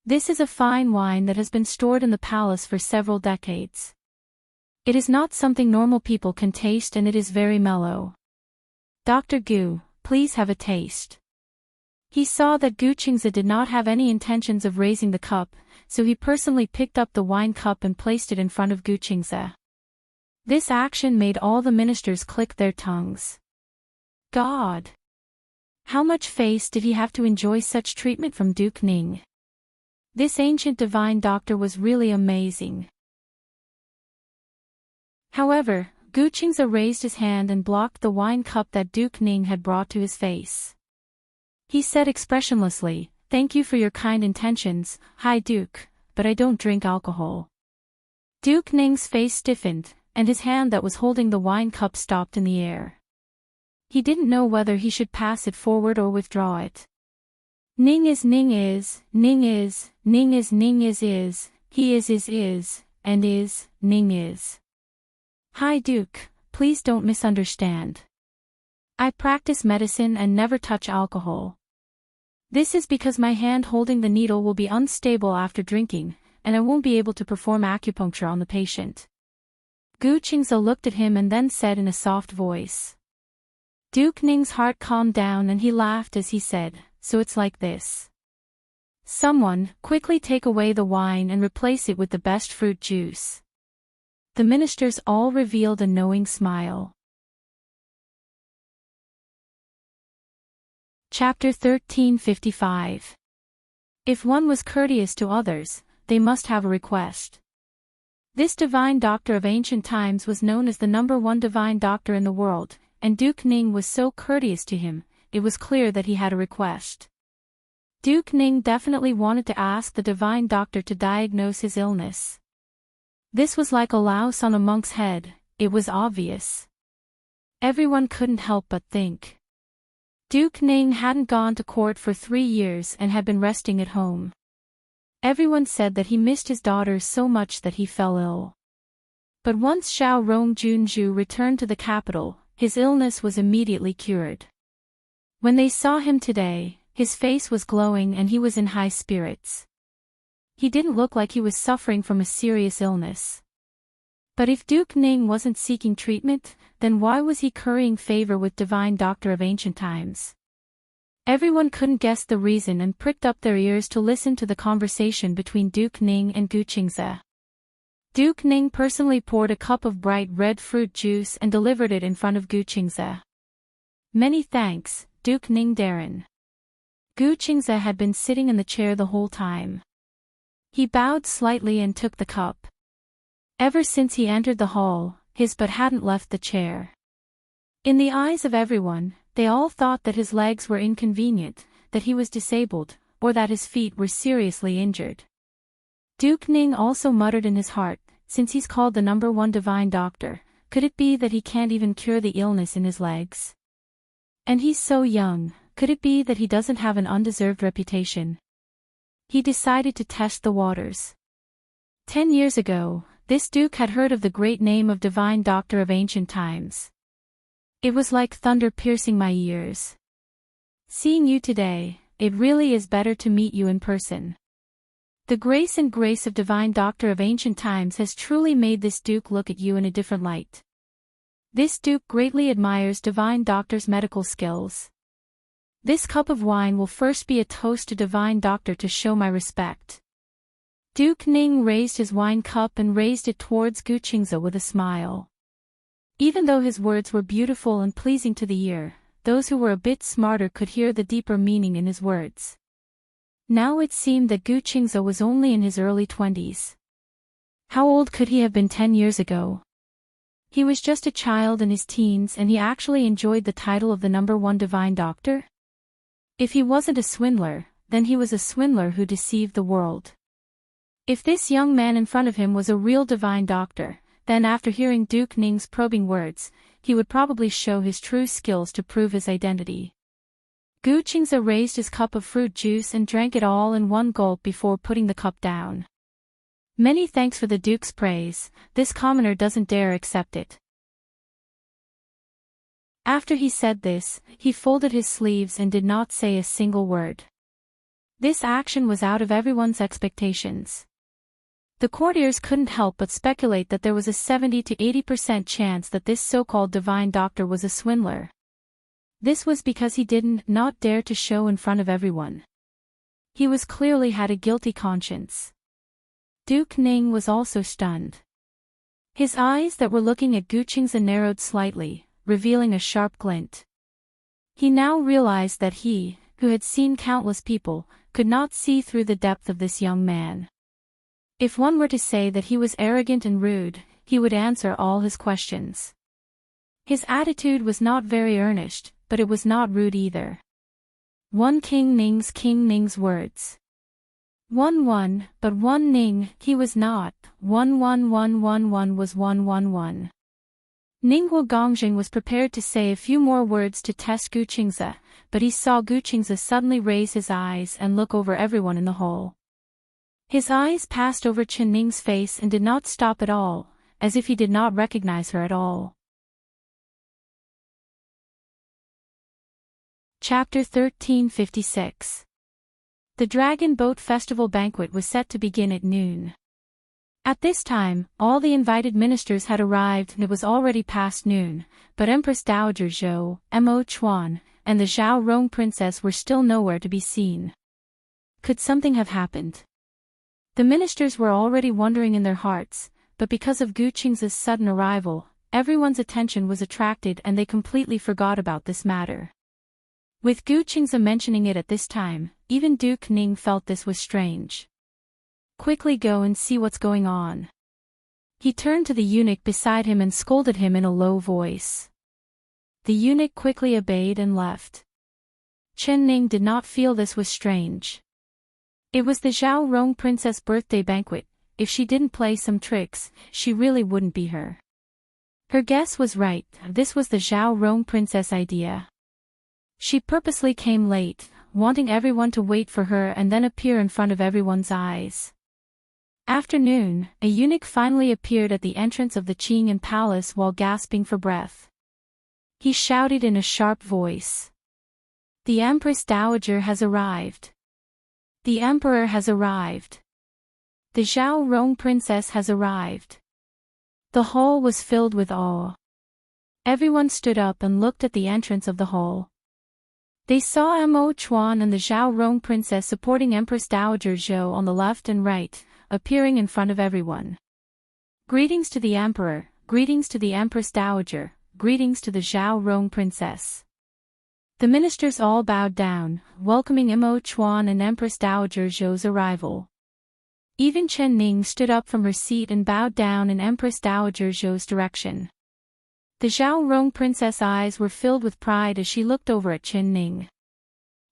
This is a fine wine that has been stored in the palace for several decades. It is not something normal people can taste and it is very mellow. Dr. Gu, please have a taste. He saw that Gu Qingze did not have any intentions of raising the cup, so he personally picked up the wine cup and placed it in front of Gu Qingze. This action made all the ministers click their tongues. God! How much face did he have to enjoy such treatment from Duke Ning? This ancient divine doctor was really amazing. However, Gu Qingze raised his hand and blocked the wine cup that Duke Ning had brought to his face. He said expressionlessly, "Thank you for your kind intentions, High Duke, but I don't drink alcohol." Duke Ning's face stiffened, and his hand that was holding the wine cup stopped in the air. He didn't know whether he should pass it forward or withdraw it. Ning is, Ning is, Ning is, Ning is, Ning is, he is, and is, Ning is. High Duke, please don't misunderstand. I practice medicine and never touch alcohol. This is because my hand holding the needle will be unstable after drinking, and I won't be able to perform acupuncture on the patient. Gu Qingze looked at him and then said in a soft voice. Duke Ning's heart calmed down and he laughed as he said, "So it's like this. Someone, quickly take away the wine and replace it with the best fruit juice." The ministers all revealed a knowing smile. Chapter 1355. If one was courteous to others, they must have a request. This divine doctor of ancient times was known as the #1 divine doctor in the world, and Duke Ning was so courteous to him, it was clear that he had a request. Duke Ning definitely wanted to ask the divine doctor to diagnose his illness. This was like a louse on a monk's head, it was obvious. Everyone couldn't help but think. Duke Ning hadn't gone to court for 3 years and had been resting at home. Everyone said that he missed his daughters so much that he fell ill. But once Xiao Rongjunju returned to the capital, his illness was immediately cured. When they saw him today, his face was glowing and he was in high spirits. He didn't look like he was suffering from a serious illness. But if Duke Ning wasn't seeking treatment, then why was he currying favor with divine doctor of ancient times? Everyone couldn't guess the reason and pricked up their ears to listen to the conversation between Duke Ning and Gu Qingze. Duke Ning personally poured a cup of bright red fruit juice and delivered it in front of Gu Qingze. Many thanks, Duke Ning Darren. Gu Qingze had been sitting in the chair the whole time. He bowed slightly and took the cup. Ever since he entered the hall, his butt hadn't left the chair. In the eyes of everyone, they all thought that his legs were inconvenient, that he was disabled, or that his feet were seriously injured. Duke Ning also muttered in his heart, since he's called the #1 divine doctor, could it be that he can't even cure the illness in his legs? And he's so young, could it be that he doesn't have an undeserved reputation? He decided to test the waters. 10 years ago, this duke had heard of the great name of divine doctor of ancient times. It was like thunder piercing my ears. Seeing you today, it really is better to meet you in person. The grace of divine doctor of ancient times has truly made this duke look at you in a different light. This duke greatly admires divine doctor's medical skills. This cup of wine will first be a toast to divine doctor to show my respect. Duke Ning raised his wine cup and raised it towards Gu Qingze with a smile. Even though his words were beautiful and pleasing to the ear, those who were a bit smarter could hear the deeper meaning in his words. Now it seemed that Gu Qingze was only in his early 20s. How old could he have been 10 years ago? He was just a child in his teens and he actually enjoyed the title of the #1 divine doctor? If he wasn't a swindler, then he was a swindler who deceived the world. If this young man in front of him was a real divine doctor, then after hearing Duke Ning's probing words, he would probably show his true skills to prove his identity. Gu Qingze raised his cup of fruit juice and drank it all in one gulp before putting the cup down. Many thanks for the Duke's praise, this commoner doesn't dare accept it. After he said this, he folded his sleeves and did not say a single word. This action was out of everyone's expectations. The courtiers couldn't help but speculate that there was a 70 to 80% chance that this so-called divine doctor was a swindler. This was because he not dare to show in front of everyone. He was clearly had a guilty conscience. Duke Ning was also stunned. His eyes that were looking at Gu Qingze narrowed slightly, revealing a sharp glint. He now realized that he, who had seen countless people, could not see through the depth of this young man. If one were to say that he was arrogant and rude, he would answer all his questions. His attitude was not very earnest, but it was not rude either. King Ning's words. But one Ning, he was not. 11111 was 111. Ningguo Gongjing was prepared to say a few more words to test Gu Qingze, but he saw Gu Qingze suddenly raise his eyes and look over everyone in the hall. His eyes passed over Chen Ning's face and did not stop at all, as if he did not recognize her at all. Chapter 1356. The Dragon Boat Festival banquet was set to begin at noon. At this time, all the invited ministers had arrived and it was already past noon, but Empress Dowager Zhou, Mo Chuan, and the Zhao Rong princess were still nowhere to be seen. Could something have happened? The ministers were already wondering in their hearts, but because of Gu Qingze's sudden arrival, everyone's attention was attracted and they completely forgot about this matter. With Gu Qingze mentioning it at this time, even Duke Ning felt this was strange. Quickly go and see what's going on. He turned to the eunuch beside him and scolded him in a low voice. The eunuch quickly obeyed and left. Chen Ning did not feel this was strange. It was the Zhao Rong princess' birthday banquet. If she didn't play some tricks, she really wouldn't be her. Her guess was right, this was the Zhao Rong princess' idea. She purposely came late, wanting everyone to wait for her and then appear in front of everyone's eyes. After noon, a eunuch finally appeared at the entrance of the Qingyan palace while gasping for breath. He shouted in a sharp voice. The Empress Dowager has arrived. The Emperor has arrived. The Zhao Rong princess has arrived. The hall was filled with awe. Everyone stood up and looked at the entrance of the hall. They saw Mo Chuan and the Zhao Rong princess supporting Empress Dowager Zhou on the left and right, appearing in front of everyone. Greetings to the Emperor, greetings to the Empress Dowager, greetings to the Zhao Rong princess. The ministers all bowed down, welcoming Mo Chuan and Empress Dowager Zhou's arrival. Even Chen Ning stood up from her seat and bowed down in Empress Dowager Zhou's direction. The Zhao Rong princess' eyes were filled with pride as she looked over at Chen Ning.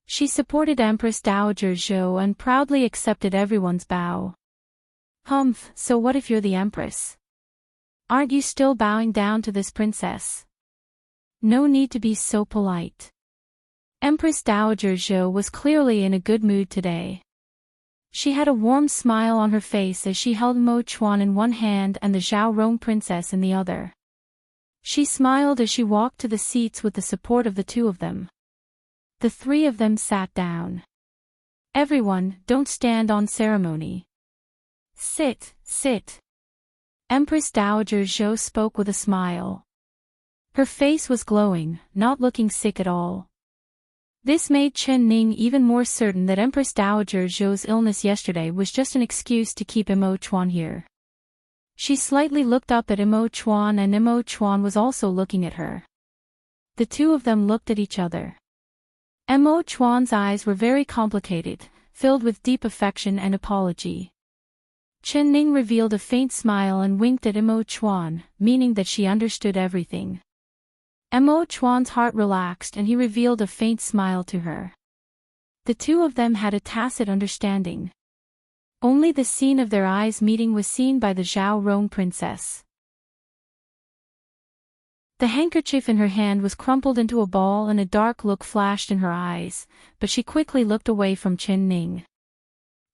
She supported Empress Dowager Zhou and proudly accepted everyone's bow. Humph, so what if you're the Empress? Aren't you still bowing down to this princess? No need to be so polite. Empress Dowager Zhou was clearly in a good mood today. She had a warm smile on her face as she held Mo Chuan in one hand and the Zhao Rong princess in the other. She smiled as she walked to the seats with the support of the two of them. The three of them sat down. Everyone, don't stand on ceremony. Sit, sit. Empress Dowager Zhou spoke with a smile. Her face was glowing, not looking sick at all. This made Chen Ning even more certain that Empress Dowager Zhou's illness yesterday was just an excuse to keep Mo Chuan here. She slightly looked up at Mo Chuan and Mo Chuan was also looking at her. The two of them looked at each other. Mo Chuan's eyes were very complicated, filled with deep affection and apology. Chen Ning revealed a faint smile and winked at Mo Chuan, meaning that she understood everything. Mo Chuan's heart relaxed and he revealed a faint smile to her. The two of them had a tacit understanding. Only the scene of their eyes meeting was seen by the Zhao Rong princess. The handkerchief in her hand was crumpled into a ball and a dark look flashed in her eyes, but she quickly looked away from Chen Ning.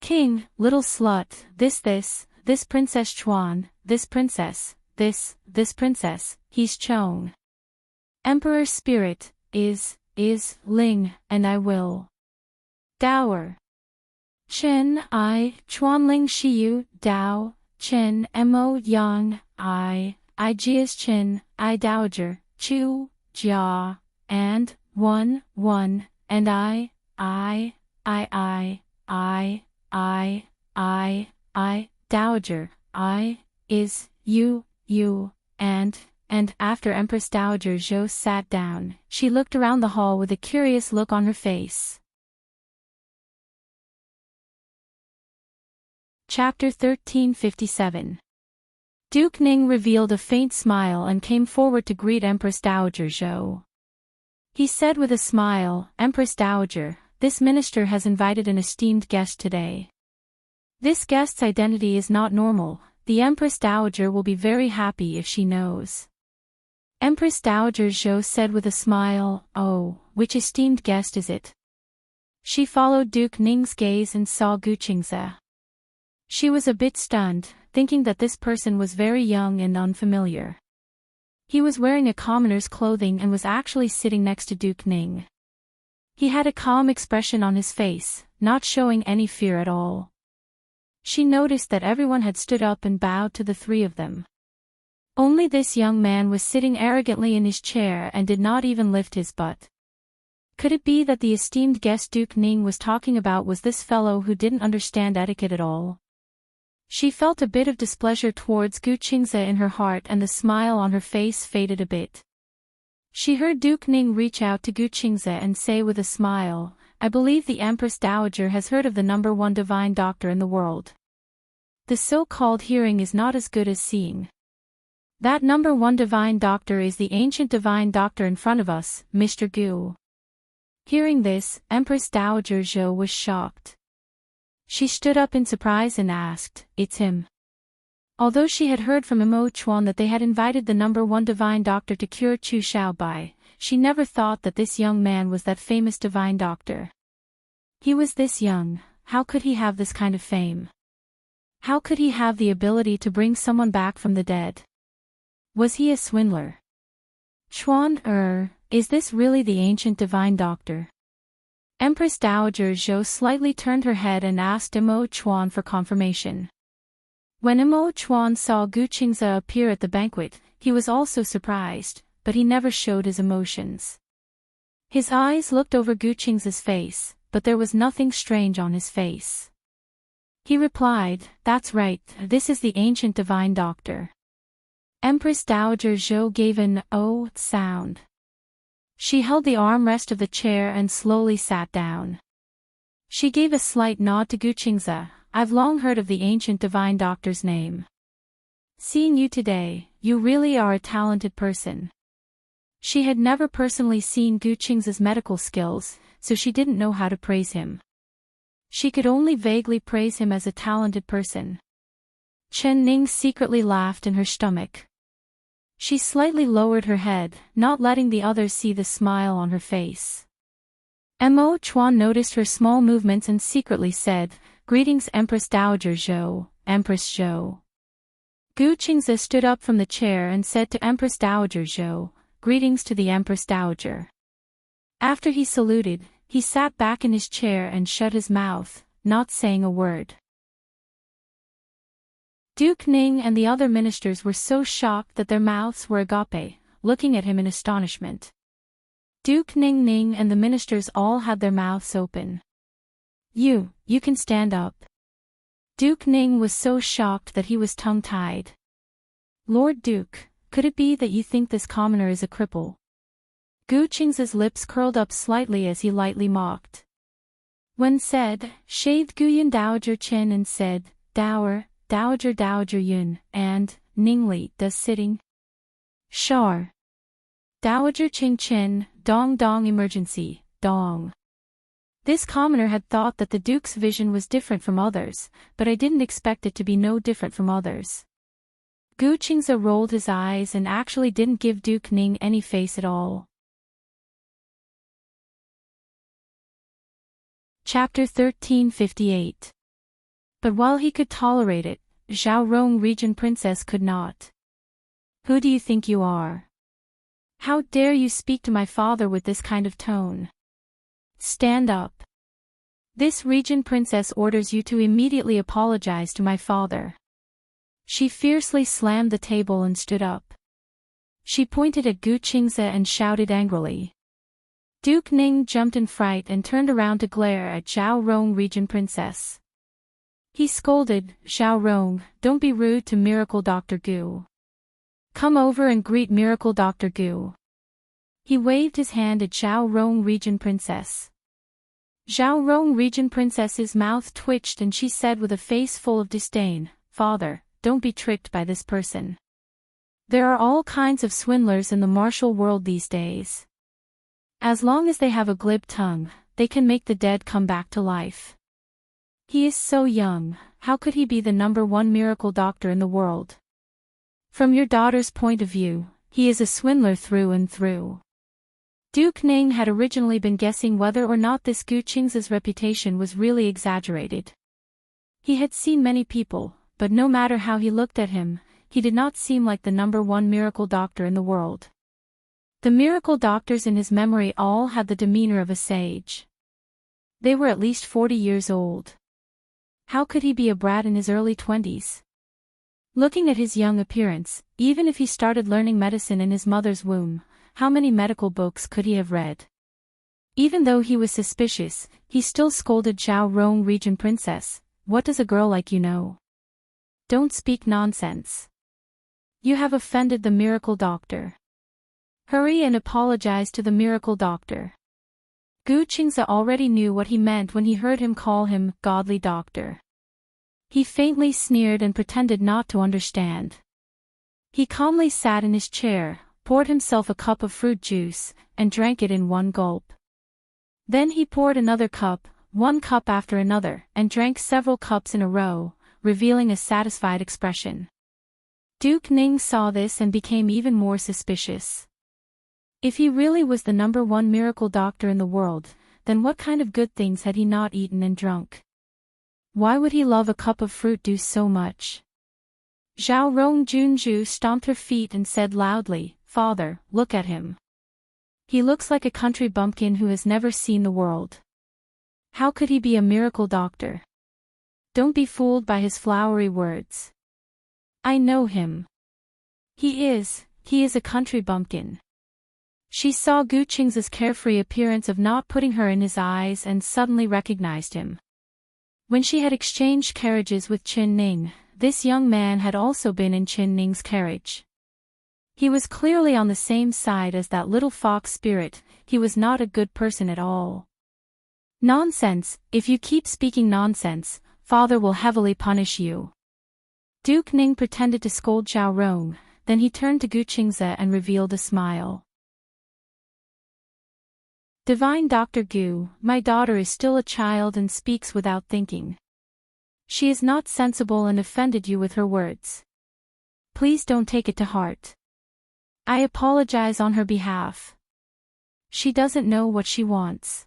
King, little slut, this Princess Chuan, this princess, this princess, he's Chong. Emperor's spirit, is Ling, and I will dower. Chen, Chuan Ling Shiyu, Dao, Chen, Mo Yang, I Jia's Chen, I Dowager, Chu, Jia, and, 1, and I, Dowager, is, you, and after Empress Dowager Zhou sat down, she looked around the hall with a curious look on her face. Chapter 1357. Duke Ning revealed a faint smile and came forward to greet Empress Dowager Zhou. He said with a smile, Empress Dowager, this minister has invited an esteemed guest today. This guest's identity is not normal, the Empress Dowager will be very happy if she knows. Empress Dowager Zhou said with a smile, oh, which esteemed guest is it? She followed Duke Ning's gaze and saw Gu Qingze. She was a bit stunned, thinking that this person was very young and unfamiliar. He was wearing a commoner's clothing and was actually sitting next to Duke Ning. He had a calm expression on his face, not showing any fear at all. She noticed that everyone had stood up and bowed to the three of them. Only this young man was sitting arrogantly in his chair and did not even lift his butt. Could it be that the esteemed guest Duke Ning was talking about was this fellow who didn't understand etiquette at all? She felt a bit of displeasure towards Gu Qingze in her heart and the smile on her face faded a bit. She heard Duke Ning reach out to Gu Qingze and say with a smile, I believe the Empress Dowager has heard of the #1 divine doctor in the world. The so-called hearing is not as good as seeing. That #1 divine doctor is the ancient divine doctor in front of us, Mr. Gu. Hearing this, Empress Dowager Zhou was shocked. She stood up in surprise and asked, it's him. Although she had heard from Mo Chuan that they had invited the #1 divine doctor to cure Chu Xiaobai, she never thought that this young man was that famous divine doctor. He was this young, how could he have this kind of fame? How could he have the ability to bring someone back from the dead? Was he a swindler? Chuan, is this really the ancient divine doctor? Empress Dowager Zhou slightly turned her head and asked Mo Chuan for confirmation. When Mo Chuan saw Gu Qingze appear at the banquet, he was also surprised, but he never showed his emotions. His eyes looked over Gu Qingze's face, but there was nothing strange on his face. He replied, that's right, this is the ancient divine doctor. Empress Dowager Zhou gave an "oh" sound. She held the armrest of the chair and slowly sat down. She gave a slight nod to Gu Qingze, I've long heard of the ancient divine doctor's name. Seeing you today, you really are a talented person. She had never personally seen Gu Qingze's medical skills, so she didn't know how to praise him. She could only vaguely praise him as a talented person. Chen Ning secretly laughed in her stomach. She slightly lowered her head, not letting the others see the smile on her face. Mo Chuan noticed her small movements and secretly said, Greetings Empress Dowager Zhou, Empress Zhou. Gu Qingze stood up from the chair and said to Empress Dowager Zhou, Greetings to the Empress Dowager. After he saluted, he sat back in his chair and shut his mouth, not saying a word. Duke Ning and the other ministers were so shocked that their mouths were agape, looking at him in astonishment. Duke Ning and the ministers all had their mouths open. You can stand up. Duke Ning was so shocked that he was tongue-tied. Lord Duke, could it be that you think this commoner is a cripple? Gu Qingze's lips curled up slightly as he lightly mocked. When said, shaved Guyan Dowager Chen and said, Dowager Yun, and, Ningli, does sitting. Shar. Dowager Ching Chin, Dong Dong emergency, Dong. This commoner had thought that the Duke's vision was different from others, but I didn't expect it to be no different from others. Gu Qingze rolled his eyes and actually didn't give Duke Ning any face at all. Chapter 1358. But while he could tolerate it, Zhao Rong Regent Princess could not. Who do you think you are? How dare you speak to my father with this kind of tone? Stand up. This Regent Princess orders you to immediately apologize to my father. She fiercely slammed the table and stood up. She pointed at Gu Qingze and shouted angrily. Duke Ning jumped in fright and turned around to glare at Zhao Rong Regent Princess. He scolded, Zhao Rong, don't be rude to Miracle Dr. Gu. Come over and greet Miracle Dr. Gu. He waved his hand at Zhao Rong Regent Princess. Zhao Rong Regent Princess's mouth twitched and she said with a face full of disdain, Father, don't be tricked by this person. There are all kinds of swindlers in the martial world these days. As long as they have a glib tongue, they can make the dead come back to life. He is so young, how could he be the #1 miracle doctor in the world? From your daughter's point of view, he is a swindler through and through. Duke Ning had originally been guessing whether or not this Gu Qingze's reputation was really exaggerated. He had seen many people, but no matter how he looked at him, he did not seem like the #1 miracle doctor in the world. The miracle doctors in his memory all had the demeanor of a sage. They were at least 40 years old. How could he be a brat in his early 20s? Looking at his young appearance, even if he started learning medicine in his mother's womb, how many medical books could he have read? Even though he was suspicious, he still scolded Zhao Rong Regent Princess, what does a girl like you know? Don't speak nonsense. You have offended the miracle doctor. Hurry and apologize to the miracle doctor. Gu Qingze already knew what he meant when he heard him call him godly doctor. He faintly sneered and pretended not to understand. He calmly sat in his chair, poured himself a cup of fruit juice, and drank it in one gulp. Then he poured another cup, one cup after another, and drank several cups in a row, revealing a satisfied expression. Duke Ning saw this and became even more suspicious. If he really was the #1 miracle doctor in the world, then what kind of good things had he not eaten and drunk? Why would he love a cup of fruit juice so much? Zhao Rong Junju stomped her feet and said loudly, Father, look at him. He looks like a country bumpkin who has never seen the world. How could he be a miracle doctor? Don't be fooled by his flowery words. I know him. He is a country bumpkin. She saw Gu Qingze's carefree appearance of not putting her in his eyes and suddenly recognized him. When she had exchanged carriages with Qin Ning, this young man had also been in Qin Ning's carriage. He was clearly on the same side as that little fox spirit, he was not a good person at all. Nonsense, if you keep speaking nonsense, Father will heavily punish you. Duke Ning pretended to scold Zhao Rong, then he turned to Gu Qingze and revealed a smile. Divine Dr. Gu, my daughter is still a child and speaks without thinking. She is not sensible and offended you with her words. Please don't take it to heart. I apologize on her behalf. She doesn't know what she wants.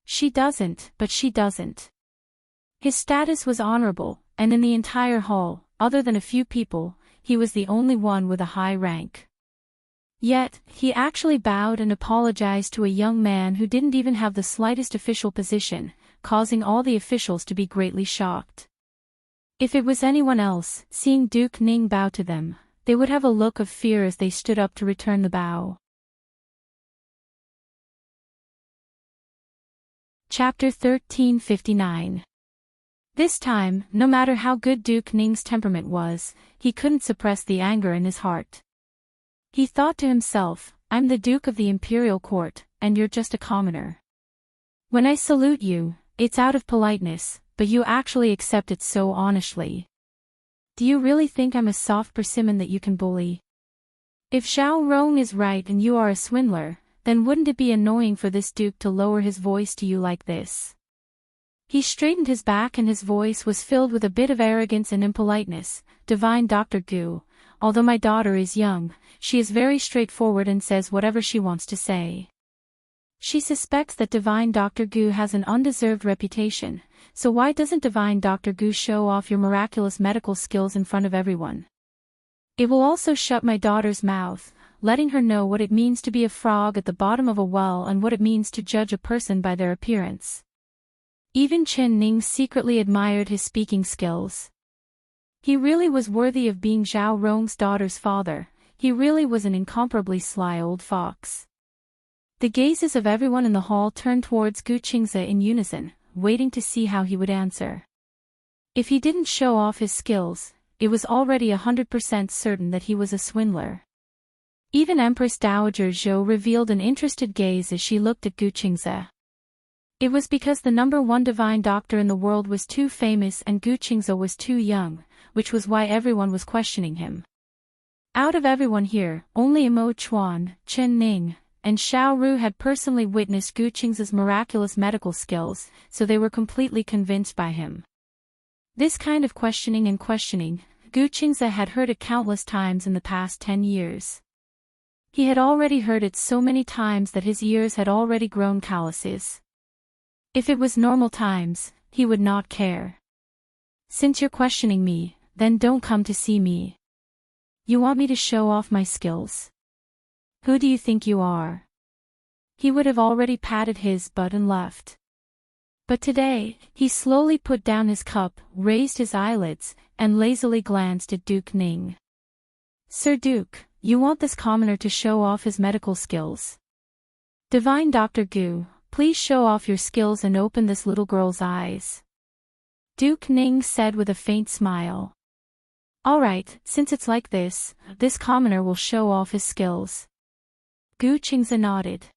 She doesn't, but she doesn't. His status was honorable, and in the entire hall, other than a few people, he was the only one with a high rank. Yet, he actually bowed and apologized to a young man who didn't even have the slightest official position, causing all the officials to be greatly shocked. If it was anyone else, seeing Duke Ning bow to them, they would have a look of fear as they stood up to return the bow. Chapter 1359. This time, no matter how good Duke Ning's temperament was, he couldn't suppress the anger in his heart. He thought to himself, I'm the Duke of the Imperial Court, and you're just a commoner. When I salute you, it's out of politeness, but you actually accept it so honestly. Do you really think I'm a soft persimmon that you can bully? If Zhao Rong is right and you are a swindler, then wouldn't it be annoying for this duke to lower his voice to you like this? He straightened his back and his voice was filled with a bit of arrogance and impoliteness. Divine Dr. Gu, although my daughter is young, she is very straightforward and says whatever she wants to say. She suspects that Divine Dr. Gu has an undeserved reputation, so why doesn't Divine Dr. Gu show off your miraculous medical skills in front of everyone? It will also shut my daughter's mouth, letting her know what it means to be a frog at the bottom of a well and what it means to judge a person by their appearance. Even Chen Ning secretly admired his speaking skills. He really was worthy of being Zhao Rong's daughter's father. He really was an incomparably sly old fox. The gazes of everyone in the hall turned towards Gu Qingze in unison, waiting to see how he would answer. If he didn't show off his skills, it was already 100% certain that he was a swindler. Even Empress Dowager Zhou revealed an interested gaze as she looked at Gu Qingze. It was because the #1 divine doctor in the world was too famous and Gu Qingze was too young, which was why everyone was questioning him. Out of everyone here, only Mo Chuan, Chen Ning, and Xiao Ru had personally witnessed Gu Qingze's miraculous medical skills, so they were completely convinced by him. This kind of questioning, Gu Qingze had heard it countless times in the past 10 years. He had already heard it so many times that his ears had already grown calluses. If it was normal times, he would not care. Since you're questioning me, then don't come to see me. You want me to show off my skills? Who do you think you are? He would have already patted his butt and left. But today, he slowly put down his cup, raised his eyelids, and lazily glanced at Duke Ning. Sir Duke, you want this commoner to show off his medical skills? Divine Dr. Gu, please show off your skills and open this little girl's eyes. Duke Ning said with a faint smile. All right, since it's like this commoner will show off his skills. Gu Qingze nodded.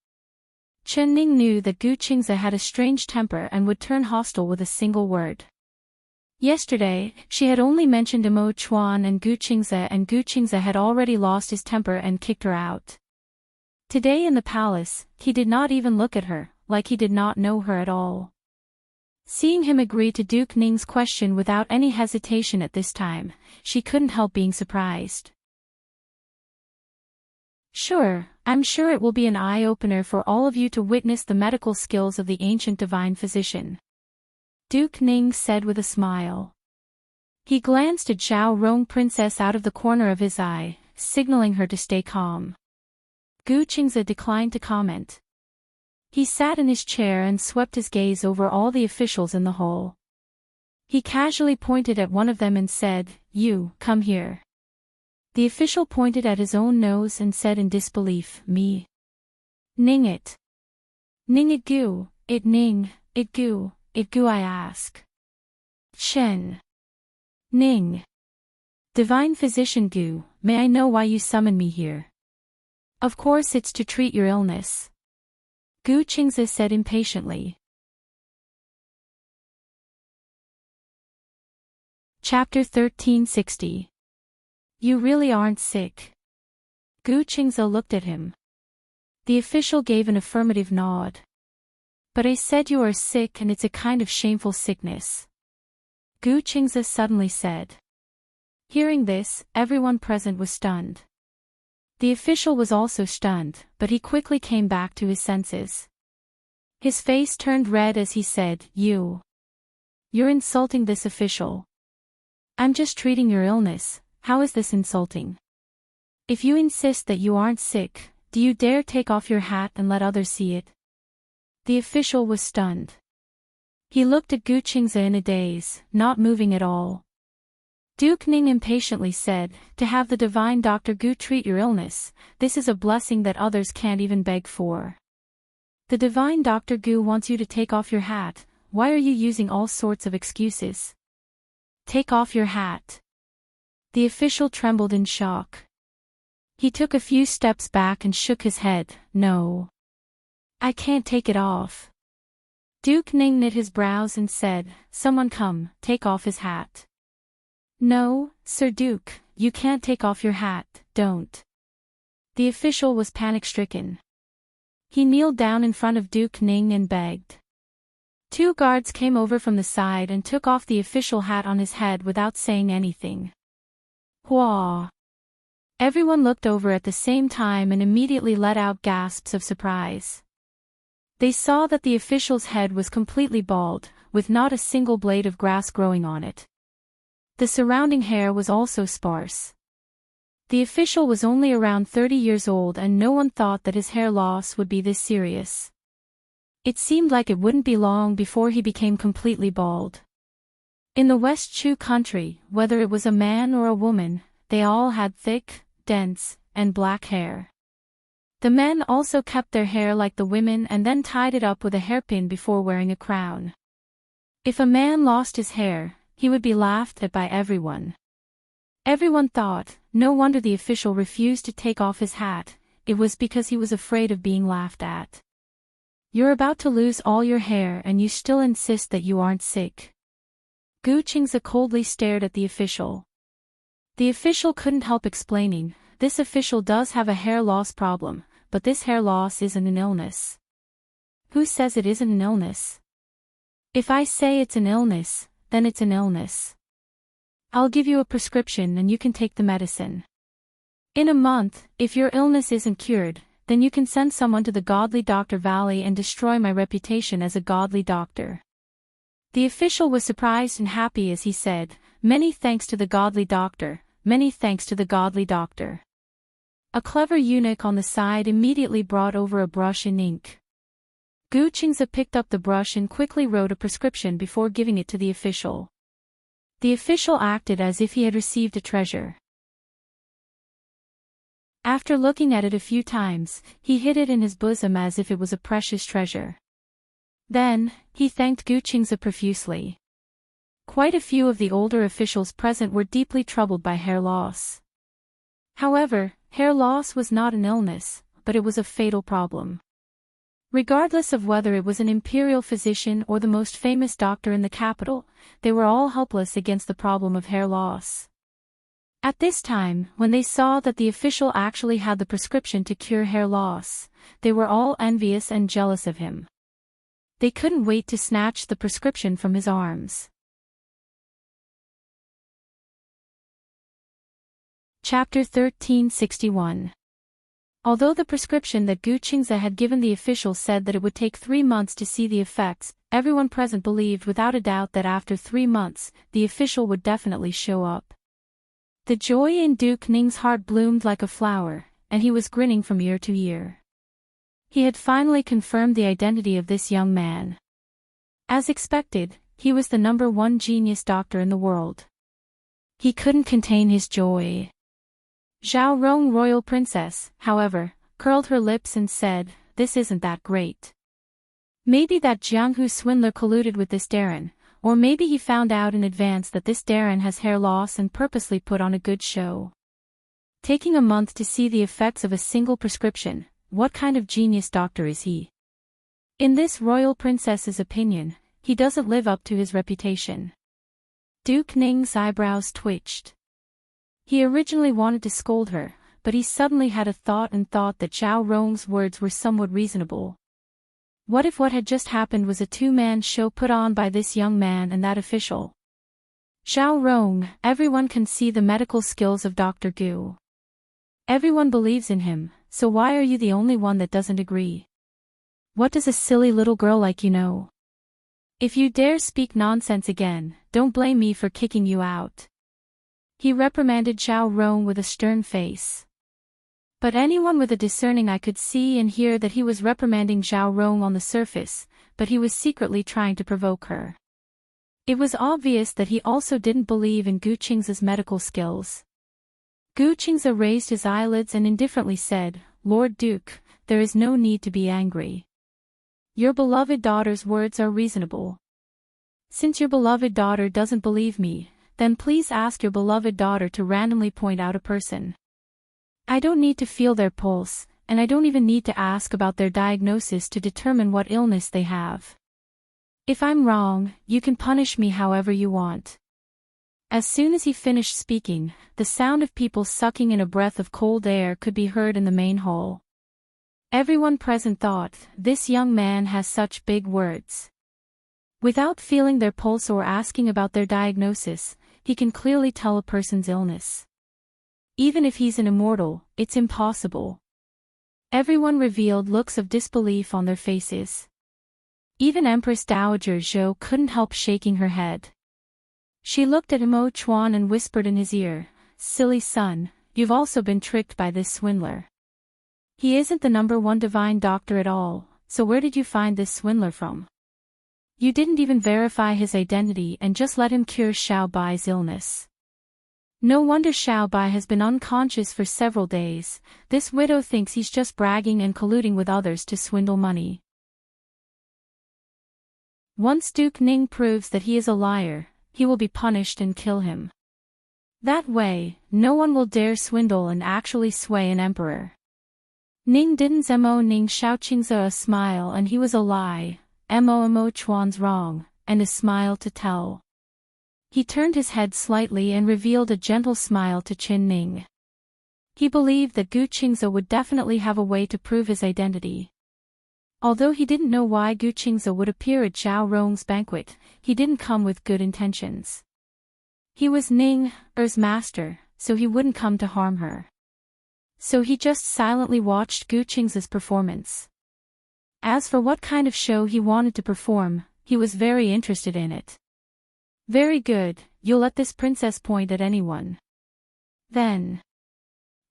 Chen Ning knew that Gu Qingze had a strange temper and would turn hostile with a single word. Yesterday, she had only mentioned Mo Chuan and Gu Qingze had already lost his temper and kicked her out. Today in the palace, he did not even look at her, like he did not know her at all. Seeing him agree to Duke Ning's question without any hesitation at this time, she couldn't help being surprised. Sure, I'm sure it will be an eye-opener for all of you to witness the medical skills of the ancient divine physician. Duke Ning said with a smile. He glanced at Zhao Rong Princess out of the corner of his eye, signaling her to stay calm. Gu Qingze declined to comment. He sat in his chair and swept his gaze over all the officials in the hall. He casually pointed at one of them and said, "You, come here." The official pointed at his own nose and said in disbelief, "Me? Ning it. Ning it Gu, it Ning, it Gu, I ask. Chen. Ning. Divine Physician Gu, may I know why you summoned me here?" "Of course it's to treat your illness," Gu Qingze said impatiently. Chapter 1360. You really aren't sick. Gu Qingze looked at him. The official gave an affirmative nod. But I said you are sick and it's a kind of shameful sickness, Gu Qingze suddenly said. Hearing this, everyone present was stunned. The official was also stunned, but he quickly came back to his senses. His face turned red as he said, You're insulting this official. I'm just treating your illness, how is this insulting? If you insist that you aren't sick, do you dare take off your hat and let others see it? The official was stunned. He looked at Gu Qingze in a daze, not moving at all. Duke Ning impatiently said, To have the divine Dr. Gu treat your illness, this is a blessing that others can't even beg for. The divine Dr. Gu wants you to take off your hat, why are you using all sorts of excuses? Take off your hat. The official trembled in shock. He took a few steps back and shook his head, No. I can't take it off. Duke Ning knit his brows and said, Someone come, take off his hat. No, Sir Duke, you can't take off your hat, don't. The official was panic-stricken. He kneeled down in front of Duke Ning and begged. 2 guards came over from the side and took off the official hat on his head without saying anything. Hua! Everyone looked over at the same time and immediately let out gasps of surprise. They saw that the official's head was completely bald, with not a single blade of grass growing on it. The surrounding hair was also sparse. The official was only around 30 years old and no one thought that his hair loss would be this serious. It seemed like it wouldn't be long before he became completely bald. In the West Chu country, whether it was a man or a woman, they all had thick, dense, and black hair. The men also kept their hair like the women and then tied it up with a hairpin before wearing a crown. If a man lost his hair, he would be laughed at by everyone. Everyone thought, no wonder the official refused to take off his hat, it was because he was afraid of being laughed at. You're about to lose all your hair and you still insist that you aren't sick. Gu Qingze coldly stared at the official. The official couldn't help explaining, this official does have a hair loss problem, but this hair loss isn't an illness. Who says it isn't an illness? If I say it's an illness, then it's an illness. I'll give you a prescription and you can take the medicine. In a month, if your illness isn't cured, then you can send someone to the Godly Doctor Valley and destroy my reputation as a godly doctor. The official was surprised and happy as he said, many thanks to the Godly Doctor, many thanks to the Godly Doctor. A clever eunuch on the side immediately brought over a brush and ink. Gu Qingze picked up the brush and quickly wrote a prescription before giving it to the official. The official acted as if he had received a treasure. After looking at it a few times, he hid it in his bosom as if it was a precious treasure. Then, he thanked Gu Qingze profusely. Quite a few of the older officials present were deeply troubled by hair loss. However, hair loss was not an illness, but it was a fatal problem. Regardless of whether it was an imperial physician or the most famous doctor in the capital, they were all helpless against the problem of hair loss. At this time, when they saw that the official actually had the prescription to cure hair loss, they were all envious and jealous of him. They couldn't wait to snatch the prescription from his arms. Chapter 1361. Although the prescription that Gu Qingze had given the official said that it would take 3 months to see the effects, everyone present believed without a doubt that after 3 months, the official would definitely show up. The joy in Duke Ning's heart bloomed like a flower, and he was grinning from ear to ear. He had finally confirmed the identity of this young man. As expected, he was the #1 genius doctor in the world. He couldn't contain his joy. Zhao Rong, royal princess, however, curled her lips and said, this isn't that great. Maybe that Jianghu swindler colluded with this Darren, or maybe he found out in advance that this Darren has hair loss and purposely put on a good show. Taking a month to see the effects of a single prescription, what kind of genius doctor is he? In this royal princess's opinion, he doesn't live up to his reputation. Duke Ning's eyebrows twitched. He originally wanted to scold her, but he suddenly had a thought that Zhao Rong's words were somewhat reasonable. What if what had just happened was a two-man show put on by this young man and that official? Zhao Rong, everyone can see the medical skills of Dr. Gu. Everyone believes in him, so why are you the only one that doesn't agree? What does a silly little girl like you know? If you dare speak nonsense again, don't blame me for kicking you out. He reprimanded Zhao Rong with a stern face. But anyone with a discerning eye could see and hear that he was reprimanding Zhao Rong on the surface, but he was secretly trying to provoke her. It was obvious that he also didn't believe in Gu Qingze's medical skills. Gu Qingze raised his eyelids and indifferently said, Lord Duke, there is no need to be angry. Your beloved daughter's words are reasonable. Since your beloved daughter doesn't believe me, then please ask your beloved daughter to randomly point out a person. I don't need to feel their pulse, and I don't even need to ask about their diagnosis to determine what illness they have. If I'm wrong, you can punish me however you want. As soon as he finished speaking, the sound of people sucking in a breath of cold air could be heard in the main hall. Everyone present thought, this young man has such big words. Without feeling their pulse or asking about their diagnosis, he can clearly tell a person's illness. Even if he's an immortal, it's impossible. Everyone revealed looks of disbelief on their faces. Even Empress Dowager Zhou couldn't help shaking her head. She looked at Mo Chuan and whispered in his ear, "Silly son, you've also been tricked by this swindler. He isn't the #1 divine doctor at all, so where did you find this swindler from? You didn't even verify his identity and just let him cure Xiao Bai's illness. No wonder Xiao Bai has been unconscious for several days. This widow thinks he's just bragging and colluding with others to swindle money. Once Duke Ning proves that he is a liar, he will be punished and kill him. That way, no one will dare swindle and actually sway an emperor." Ning didn't Mo Ning Xiaoqingza a smile and he was a lie, Mo Chuan's wrong, and a smile to tell. He turned his head slightly and revealed a gentle smile to Qin Ning. He believed that Gu Qingze would definitely have a way to prove his identity. Although he didn't know why Gu Qingze would appear at Zhao Rong's banquet, he didn't come with good intentions. He was Ning Er's master, so he wouldn't come to harm her. So he just silently watched Gu Qingze's performance. As for what kind of show he wanted to perform, he was very interested in it. "Very good, you'll let this princess point at anyone. Then,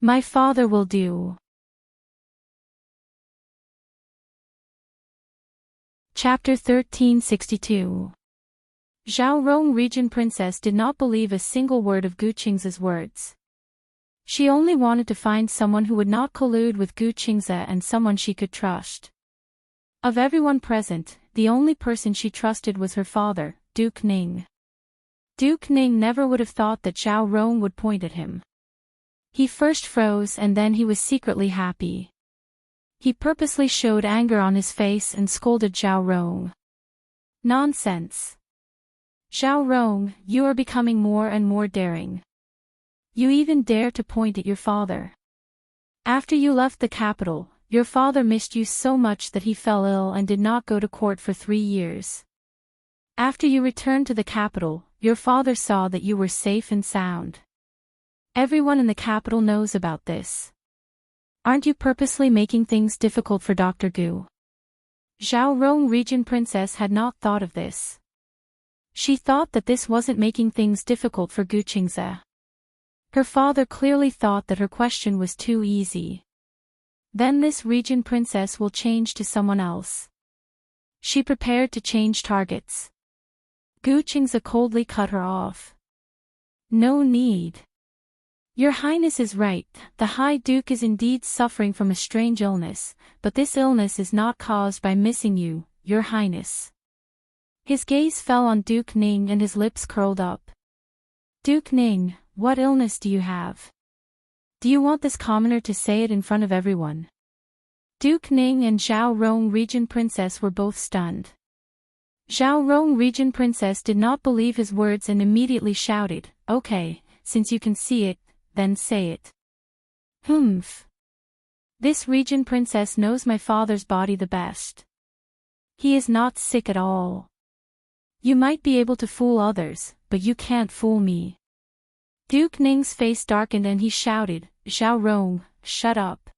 my father will do." Chapter 1362. Zhao Rong Region Princess did not believe a single word of Gu Qingze's words. She only wanted to find someone who would not collude with Gu Qingze and someone she could trust. Of everyone present, the only person she trusted was her father, Duke Ning. Duke Ning never would have thought that Zhao Rong would point at him. He first froze and then he was secretly happy. He purposely showed anger on his face and scolded Zhao Rong. "Nonsense. Zhao Rong, you are becoming more and more daring. You even dare to point at your father. After you left the capital, your father missed you so much that he fell ill and did not go to court for 3 years. After you returned to the capital, your father saw that you were safe and sound. Everyone in the capital knows about this. Aren't you purposely making things difficult for Dr. Gu?" Zhao Rong Region Princess had not thought of this. She thought that this wasn't making things difficult for Gu Qingze. Her father clearly thought that her question was too easy. Then this Region Princess will change to someone else. She prepared to change targets. Gu Qingze coldly cut her off. "No need. Your Highness is right, the High Duke is indeed suffering from a strange illness, but this illness is not caused by missing you, Your Highness." His gaze fell on Duke Ning and his lips curled up. "Duke Ning, what illness do you have? Do you want this commoner to say it in front of everyone?" Duke Ning and Zhao Rong Region Princess were both stunned. Zhao Rong Region Princess did not believe his words and immediately shouted, "Okay, since you can see it, then say it." "Humph. This Region Princess knows my father's body the best. He is not sick at all. You might be able to fool others, but you can't fool me." Duke Ning's face darkened and he shouted, "Zhao Rong, shut up."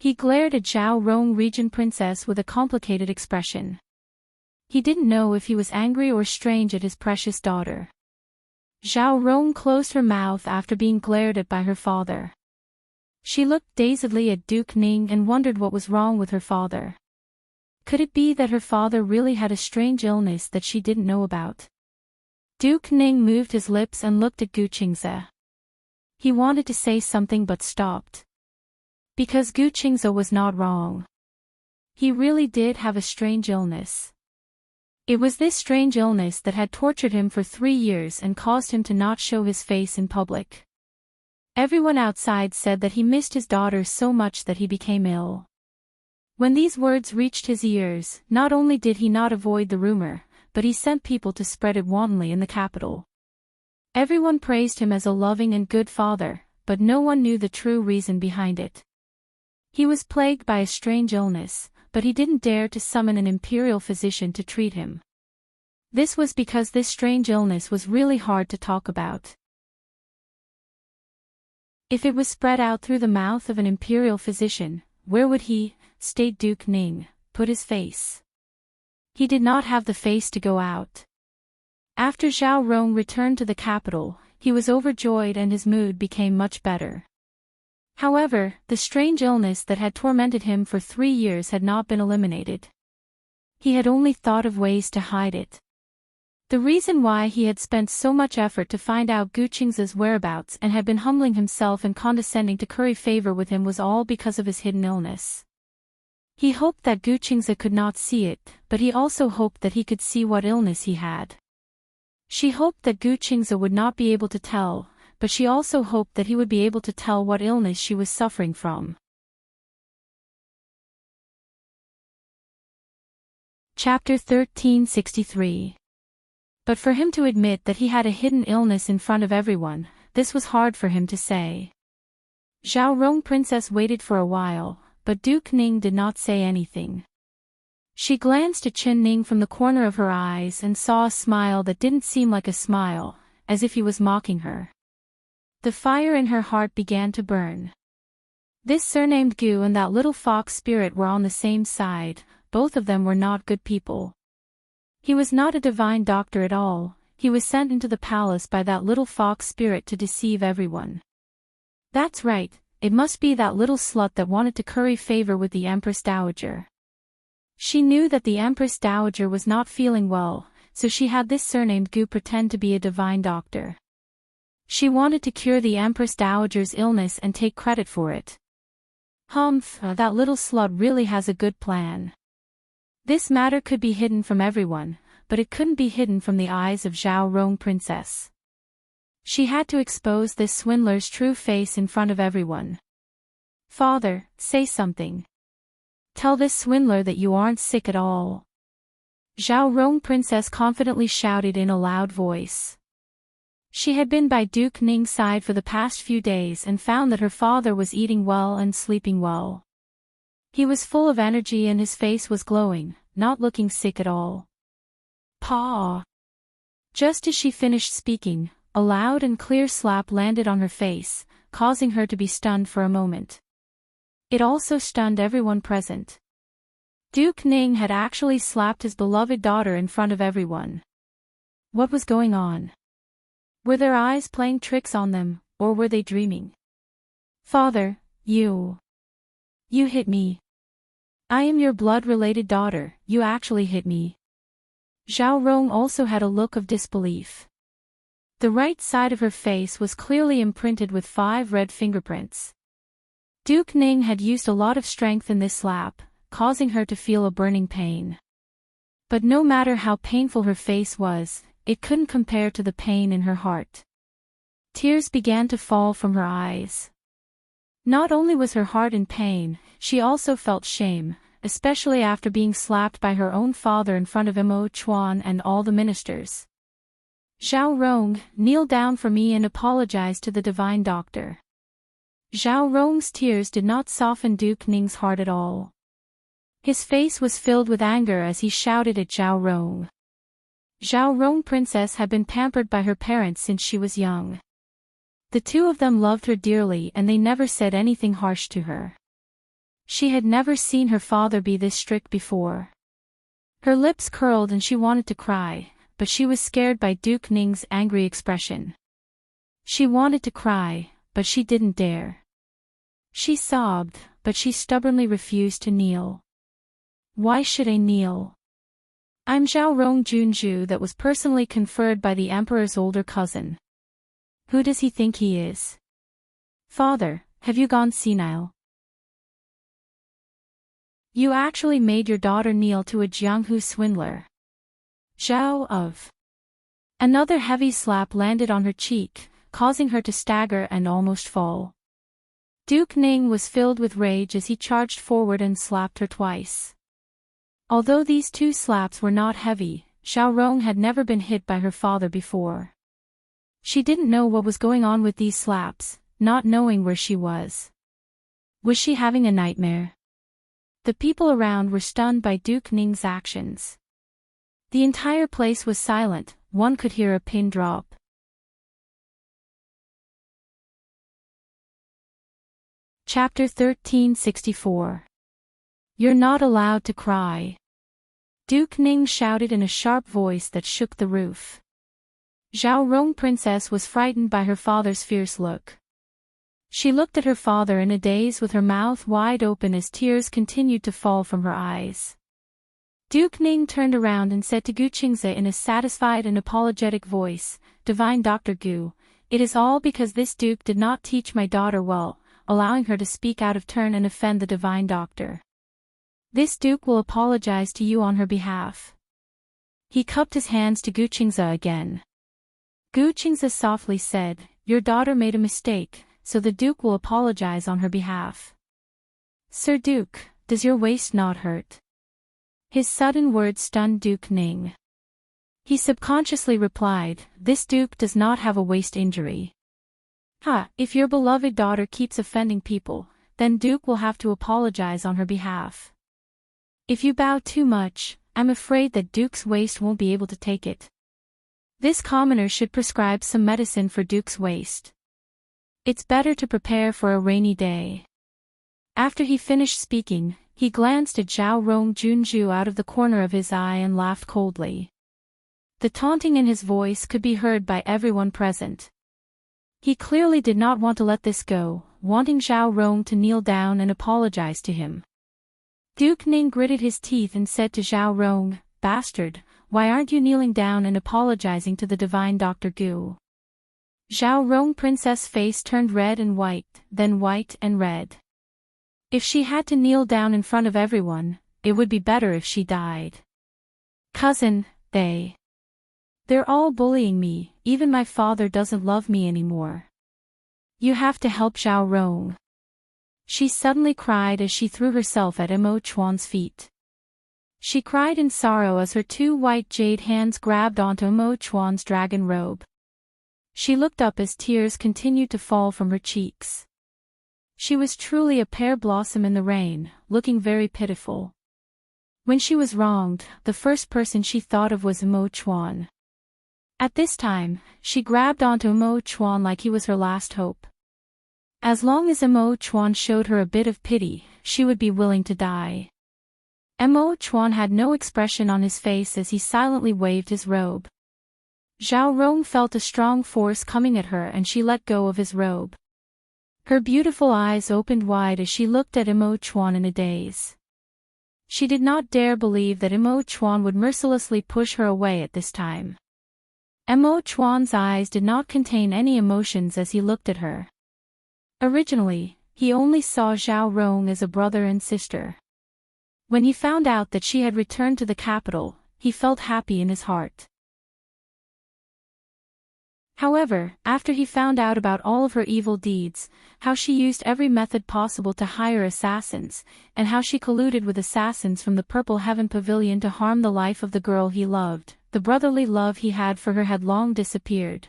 He glared at Zhao Rong Region Princess with a complicated expression. He didn't know if he was angry or strange at his precious daughter. Zhao Rong closed her mouth after being glared at by her father. She looked dazedly at Duke Ning and wondered what was wrong with her father. Could it be that her father really had a strange illness that she didn't know about? Duke Ning moved his lips and looked at Gu Qingze. He wanted to say something but stopped. Because Gu Qingze was not wrong. He really did have a strange illness. It was this strange illness that had tortured him for 3 years and caused him to not show his face in public. Everyone outside said that he missed his daughter so much that he became ill. When these words reached his ears, not only did he not avoid the rumor, but he sent people to spread it wantonly in the capital. Everyone praised him as a loving and good father, but no one knew the true reason behind it. He was plagued by a strange illness, but he didn't dare to summon an imperial physician to treat him. This was because this strange illness was really hard to talk about. If it was spread out through the mouth of an imperial physician, where would he, state Duke Ning, put his face? He did not have the face to go out. After Zhao Rong returned to the capital, he was overjoyed and his mood became much better. However, the strange illness that had tormented him for 3 years had not been eliminated. He had only thought of ways to hide it. The reason why he had spent so much effort to find out Gu Qing's whereabouts and had been humbling himself and condescending to curry favor with him was all because of his hidden illness. He hoped that Gu Qing's could not see it, but he also hoped that he could see what illness he had. She hoped that Gu Qing's would not be able to tell, but she also hoped that he would be able to tell what illness she was suffering from. Chapter 1363. But for him to admit that he had a hidden illness in front of everyone, this was hard for him to say. Zhao Rong Princess waited for a while, but Duke Ning did not say anything. She glanced at Chen Ning from the corner of her eyes and saw a smile that didn't seem like a smile, as if he was mocking her. The fire in her heart began to burn. This surnamed Gu and that little fox spirit were on the same side, both of them were not good people. He was not a divine doctor at all, he was sent into the palace by that little fox spirit to deceive everyone. That's right, it must be that little slut that wanted to curry favor with the Empress Dowager. She knew that the Empress Dowager was not feeling well, so she had this surnamed Gu pretend to be a divine doctor. She wanted to cure the Empress Dowager's illness and take credit for it. That little slut really has a good plan. This matter could be hidden from everyone, but it couldn't be hidden from the eyes of Zhao Rong Princess. She had to expose this swindler's true face in front of everyone. Father, say something. Tell this swindler that you aren't sick at all. Zhao Rong Princess confidently shouted in a loud voice. She had been by Duke Ning's side for the past few days and found that her father was eating well and sleeping well. He was full of energy and his face was glowing, not looking sick at all. Pa! Just as she finished speaking, a loud and clear slap landed on her face, causing her to be stunned for a moment. It also stunned everyone present. Duke Ning had actually slapped his beloved daughter in front of everyone. What was going on? Were their eyes playing tricks on them, or were they dreaming? Father, you hit me. I am your blood-related daughter, you actually hit me. Zhao Rong also had a look of disbelief. The right side of her face was clearly imprinted with 5 red fingerprints. Duke Ning had used a lot of strength in this slap, causing her to feel a burning pain. But no matter how painful her face was, it couldn't compare to the pain in her heart. Tears began to fall from her eyes. Not only was her heart in pain, she also felt shame, especially after being slapped by her own father in front of Mo Chuan and all the ministers. Zhao Rong, kneel down for me and apologize to the divine doctor. Zhao Rong's tears did not soften Duke Ning's heart at all. His face was filled with anger as he shouted at Zhao Rong. Zhao Rong Princess had been pampered by her parents since she was young. The two of them loved her dearly and they never said anything harsh to her. She had never seen her father be this strict before. Her lips curled and she wanted to cry, but she was scared by Duke Ning's angry expression. She wanted to cry, but she didn't dare. She sobbed, but she stubbornly refused to kneel. Why should I kneel? I'm Zhao Rong Junju that was personally conferred by the emperor's older cousin. Who does he think he is? Father, have you gone senile? You actually made your daughter kneel to a Jianghu swindler. Zhao of. Another heavy slap landed on her cheek, causing her to stagger and almost fall. Duke Ning was filled with rage as he charged forward and slapped her twice. Although these 2 slaps were not heavy, Zhao Rong had never been hit by her father before. She didn't know what was going on with these slaps, not knowing where she was. Was she having a nightmare? The people around were stunned by Duke Ning's actions. The entire place was silent, one could hear a pin drop. Chapter 1364. You're not allowed to cry. Duke Ning shouted in a sharp voice that shook the roof. Zhao Rong Princess was frightened by her father's fierce look. She looked at her father in a daze with her mouth wide open as tears continued to fall from her eyes. Duke Ning turned around and said to Gu Qingze in a satisfied and apologetic voice, "Divine Dr. Gu, it is all because this duke did not teach my daughter well, allowing her to speak out of turn and offend the divine doctor. This duke will apologize to you on her behalf." He cupped his hands to Gu Qingze again. Gu Qingze softly said, "Your daughter made a mistake, so the duke will apologize on her behalf." "Sir Duke, does your waist not hurt?" His sudden words stunned Duke Ning. He subconsciously replied, "This duke does not have a waist injury." If your beloved daughter keeps offending people, then Duke will have to apologize on her behalf. If you bow too much, I'm afraid that Duke's waist won't be able to take it. This commoner should prescribe some medicine for Duke's waist. It's better to prepare for a rainy day. After he finished speaking, he glanced at Zhao Rong Junju out of the corner of his eye and laughed coldly. The taunting in his voice could be heard by everyone present. He clearly did not want to let this go, wanting Zhao Rong to kneel down and apologize to him. Duke Ning gritted his teeth and said to Zhao Rong, "Bastard, why aren't you kneeling down and apologizing to the divine Dr. Gu?" Zhao Rong Princess' face turned red and white, then white and red. If she had to kneel down in front of everyone, it would be better if she died. "Cousin, they're all bullying me, even my father doesn't love me anymore. You have to help Zhao Rong." She suddenly cried as she threw herself at Mo Chuan's feet. She cried in sorrow as her two white jade hands grabbed onto Mo Chuan's dragon robe. She looked up as tears continued to fall from her cheeks. She was truly a pear blossom in the rain, looking very pitiful. When she was wronged, the first person she thought of was Mo Chuan. At this time, she grabbed onto Mo Chuan like he was her last hope. As long as Mo Chuan showed her a bit of pity, she would be willing to die. Mo Chuan had no expression on his face as he silently waved his robe. Zhao Rong felt a strong force coming at her and she let go of his robe. Her beautiful eyes opened wide as she looked at Mo Chuan in a daze. She did not dare believe that Mo Chuan would mercilessly push her away at this time. Mo Chuan's eyes did not contain any emotions as he looked at her. Originally, he only saw Zhao Rong as a brother and sister. When he found out that she had returned to the capital, he felt happy in his heart. However, after he found out about all of her evil deeds, how she used every method possible to hire assassins, and how she colluded with assassins from the Purple Heaven Pavilion to harm the life of the girl he loved, the brotherly love he had for her had long disappeared.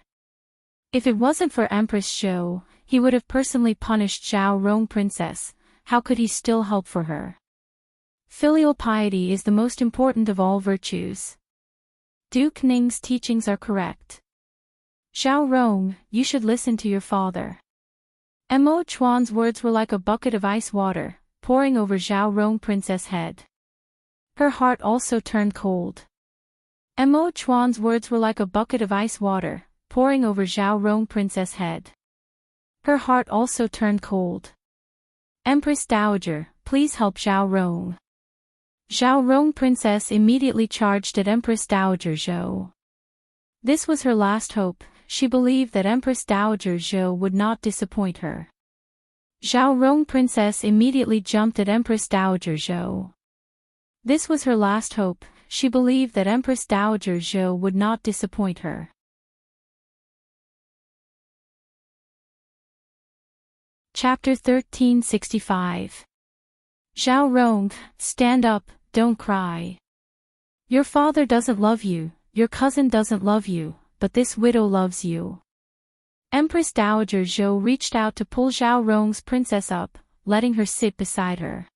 If it wasn't for Empress Zhou, he would have personally punished Zhao Rong Princess. How could he still help for her? Filial piety is the most important of all virtues. Duke Ning's teachings are correct. Zhao Rong, you should listen to your father. Mo Chuan's words were like a bucket of ice water, pouring over Zhao Rong Princess' head. Her heart also turned cold. Mo Chuan's words were like a bucket of ice water, pouring over Zhao Rong Princess' head. Her heart also turned cold. Empress Dowager, please help Zhao Rong. Zhao Rong Princess immediately charged at Empress Dowager Zhou. This was her last hope. She believed that Empress Dowager Zhou would not disappoint her. Zhao Rong Princess immediately jumped at Empress Dowager Zhou. This was her last hope. She believed that Empress Dowager Zhou would not disappoint her. Chapter 1365. Zhao Rong, stand up, don't cry. Your father doesn't love you, your cousin doesn't love you, but this widow loves you. Empress Dowager Zhou reached out to pull Zhao Rong's princess up, letting her sit beside her.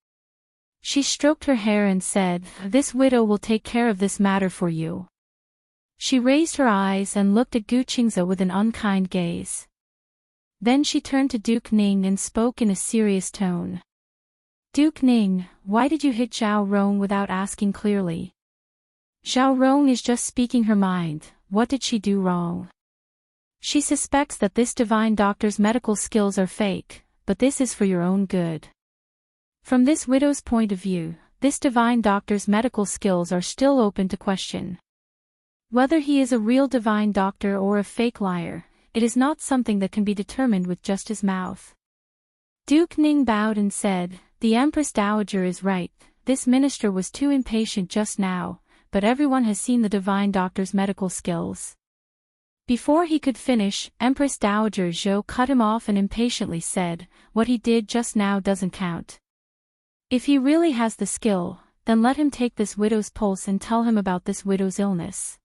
She stroked her hair and said, "This widow will take care of this matter for you." She raised her eyes and looked at Gu Qingze with an unkind gaze. Then she turned to Duke Ning and spoke in a serious tone. "Duke Ning, why did you hit Zhao Rong without asking clearly? Zhao Rong is just speaking her mind. What did she do wrong? She suspects that this divine doctor's medical skills are fake, but this is for your own good. From this widow's point of view, this divine doctor's medical skills are still open to question. Whether he is a real divine doctor or a fake liar, it is not something that can be determined with just his mouth." Duke Ning bowed and said, "The Empress Dowager is right, this minister was too impatient just now, but everyone has seen the divine doctor's medical skills." Before he could finish, Empress Dowager Zhou cut him off and impatiently said, "What he did just now doesn't count. If he really has the skill, then let him take this widow's pulse and tell him about this widow's illness.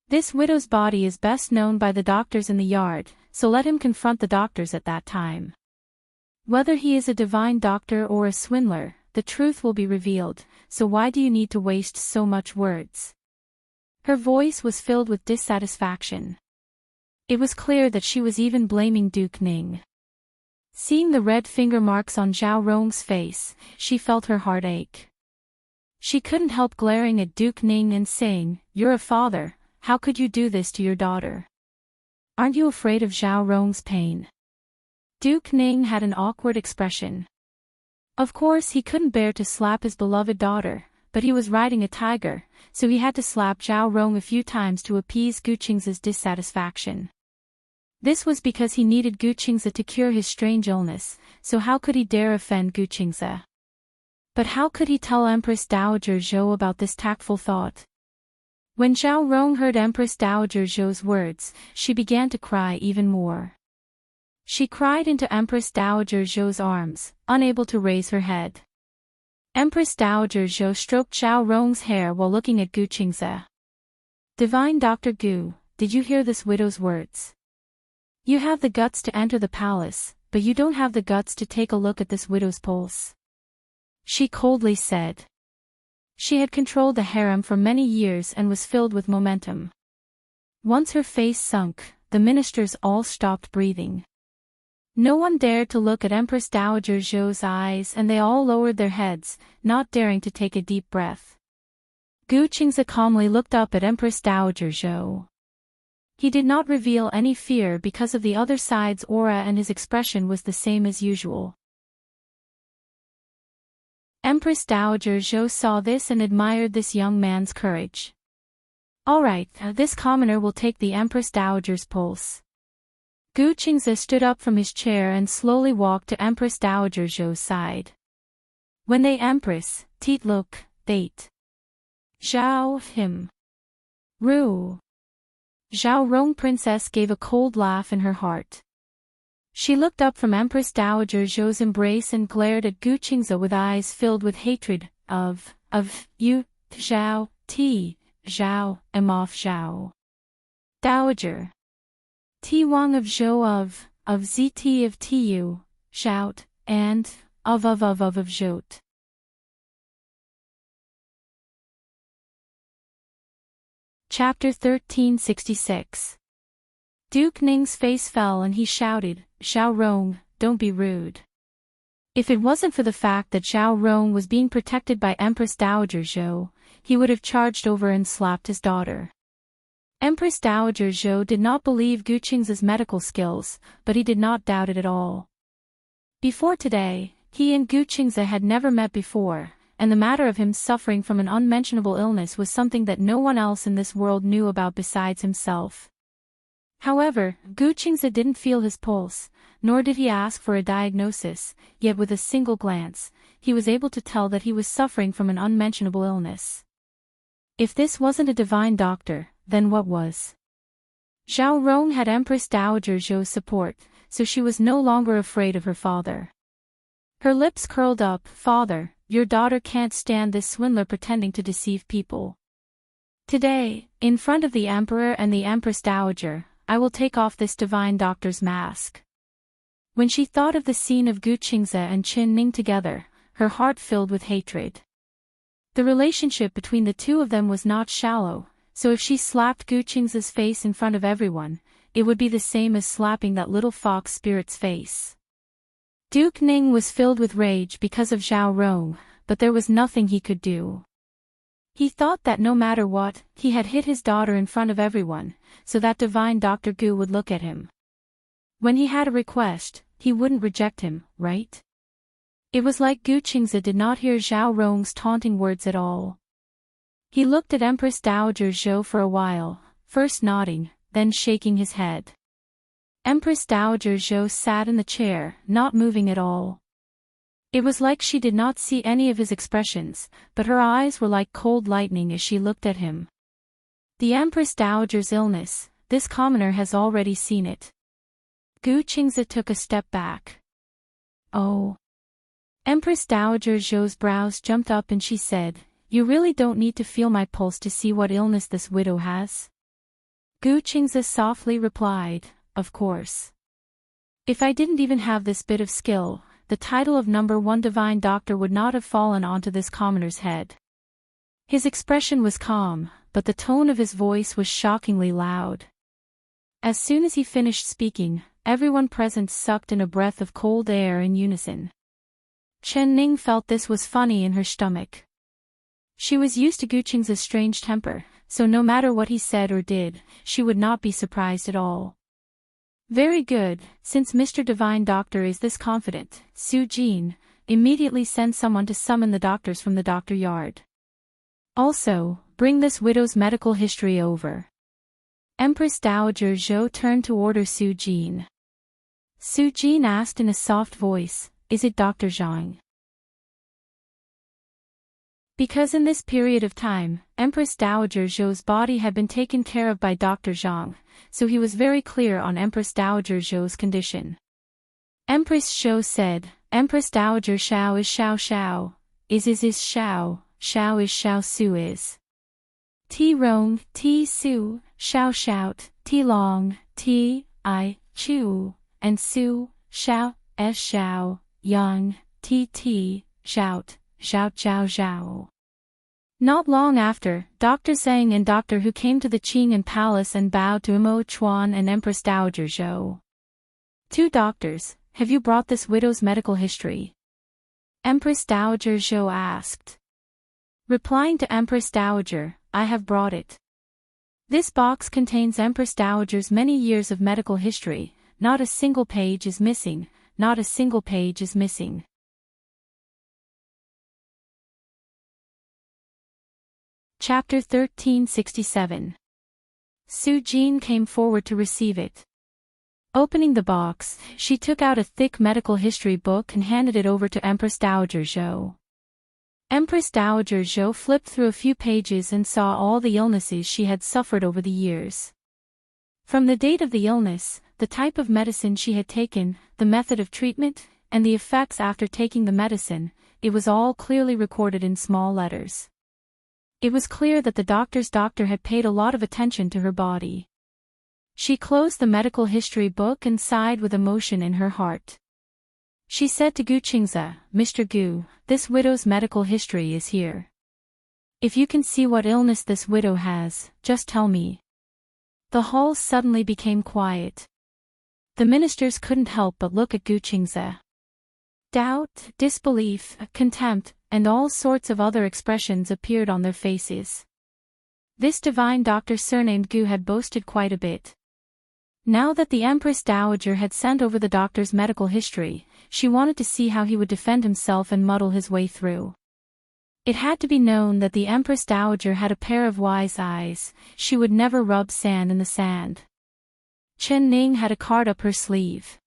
This widow's body is best known by the doctors in the yard, so let him confront the doctors at that time. Whether he is a divine doctor or a swindler, the truth will be revealed, so why do you need to waste so much words?" Her voice was filled with dissatisfaction. It was clear that she was even blaming Duke Ning. Seeing the red finger marks on Zhao Rong's face, she felt her heart ache. She couldn't help glaring at Duke Ning and saying, "You're a father, how could you do this to your daughter? Aren't you afraid of Zhao Rong's pain?" Duke Ning had an awkward expression. Of course he couldn't bear to slap his beloved daughter, but he was riding a tiger, so he had to slap Zhao Rong a few times to appease Gu Qingze's dissatisfaction. This was because he needed Gu Qingze to cure his strange illness, so how could he dare offend Gu Qingze? But how could he tell Empress Dowager Zhou about this tactful thought? When Zhao Rong heard Empress Dowager Zhou's words, she began to cry even more. She cried into Empress Dowager Zhou's arms, unable to raise her head. Empress Dowager Zhou stroked Zhao Rong's hair while looking at Gu Qingze. "Divine Dr. Gu, did you hear this widow's words? You have the guts to enter the palace, but you don't have the guts to take a look at this widow's pulse," she coldly said. She had controlled the harem for many years and was filled with momentum. Once her face sunk, the ministers all stopped breathing. No one dared to look at Empress Dowager Zhou's eyes and they all lowered their heads, not daring to take a deep breath. Gu Qingze calmly looked up at Empress Dowager Zhou. He did not reveal any fear because of the other side's aura and his expression was the same as usual. Empress Dowager Zhou saw this and admired this young man's courage. "All right, this commoner will take the Empress Dowager's pulse." Gu Qingze stood up from his chair and slowly walked to Empress Dowager Zhou's side. "When they Empress, Teet look, date. Zhao, him. Ru." Zhao Rong Princess gave a cold laugh in her heart. She looked up from Empress Dowager Zhou's embrace and glared at Gu Qingze with eyes filled with hatred, of you, Zhao, T, Zhao, am off Zhao. Dowager. T Wang of Zhou of ZT of Tu, shout, and, of Zhot. Chapter 1366. Duke Ning's face fell and he shouted, "Zhao Rong, don't be rude." If it wasn't for the fact that Zhao Rong was being protected by Empress Dowager Zhou, he would have charged over and slapped his daughter. Empress Dowager Zhou did not believe Gu Qingze's medical skills, but he did not doubt it at all. Before today, he and Gu Qingze had never met before, and the matter of him suffering from an unmentionable illness was something that no one else in this world knew about besides himself. However, Gu Qingze didn't feel his pulse, nor did he ask for a diagnosis, yet with a single glance, he was able to tell that he was suffering from an unmentionable illness. If this wasn't a divine doctor, then what was? Zhao Rong had Empress Dowager Zhou's support, so she was no longer afraid of her father. Her lips curled up. "Father, your daughter can't stand this swindler pretending to deceive people. Today, in front of the Emperor and the Empress Dowager, I will take off this divine doctor's mask. When she thought of the scene of Gu Qingze and Qin Ning together, her heart filled with hatred. The relationship between the two of them was not shallow, so if she slapped Gu Qingze's face in front of everyone, it would be the same as slapping that little fox spirit's face. Duke Ning was filled with rage because of Zhao Rong, but there was nothing he could do. He thought that no matter what, he had hit his daughter in front of everyone, so that divine Dr. Gu would look at him. When he had a request, he wouldn't reject him, right? It was like Gu Qingze did not hear Zhao Rong's taunting words at all. He looked at Empress Dowager Zhou for a while, first nodding, then shaking his head. Empress Dowager Zhou sat in the chair, not moving at all. It was like she did not see any of his expressions, but her eyes were like cold lightning as she looked at him. The Empress Dowager's illness, this commoner has already seen it. Gu Qingze took a step back. Oh. Empress Dowager Zhou's brows jumped up and she said, "You really don't need to feel my pulse to see what illness this widow has?" Gu Qingze softly replied, "Of course. If I didn't even have this bit of skill, the title of #1 divine doctor would not have fallen onto this commoner's head." His expression was calm, but the tone of his voice was shockingly loud. As soon as he finished speaking, everyone present sucked in a breath of cold air in unison. Chen Ning felt this was funny in her stomach. She was used to Gu Qingze's strange temper, so no matter what he said or did, she would not be surprised at all. "Very good, since Mr. Divine Doctor is this confident, Su Jin, immediately send someone to summon the doctors from the doctor yard. Also, bring this widow's medical history over." Empress Dowager Zhou turned to order Su Jin. Su Jin asked in a soft voice, "Is it Dr. Zhang?" Because in this period of time, Empress Dowager Zhou's body had been taken care of by Dr. Zhang, so he was very clear on Empress Dowager Zhou's condition. Empress Zhou said, "Empress Dowager Xiao is Xiao Xiao, is Xiao, Xiao is Xiao Su is. Ti Rong, Ti Su, Xiao Shout, Ti Long, Ti, I, Chu, and Su, Xiao, S Xiao, Yang, Ti, Shout, Xiao Zhao Zhao." Not long after, Dr. Zhang and Dr. Hu came to the Qing'an Palace and bowed to Imo Chuan and Empress Dowager Zhou. "Two doctors, have you brought this widow's medical history?" Empress Dowager Zhou asked. Replying to Empress Dowager, "I have brought it. This box contains Empress Dowager's many years of medical history, not a single page is missing, not a single page is missing." Chapter 1367. Su Jin came forward to receive it. Opening the box, she took out a thick medical history book and handed it over to Empress Dowager Zhou. Empress Dowager Zhou flipped through a few pages and saw all the illnesses she had suffered over the years. From the date of the illness, the type of medicine she had taken, the method of treatment, and the effects after taking the medicine, it was all clearly recorded in small letters. It was clear that the doctor's doctor had paid a lot of attention to her body. She closed the medical history book and sighed with emotion in her heart. She said to Gu Qingze, "Mr. Gu, this widow's medical history is here. If you can see what illness this widow has, just tell me." The hall suddenly became quiet. The ministers couldn't help but look at Gu Qingze. Doubt, disbelief, contempt, and all sorts of other expressions appeared on their faces. This divine doctor surnamed Gu had boasted quite a bit. Now that the Empress Dowager had sent over the doctor's medical history, she wanted to see how he would defend himself and muddle his way through. It had to be known that the Empress Dowager had a pair of wise eyes, she would never rub sand in the sand. Chen Ning had a card up her sleeve.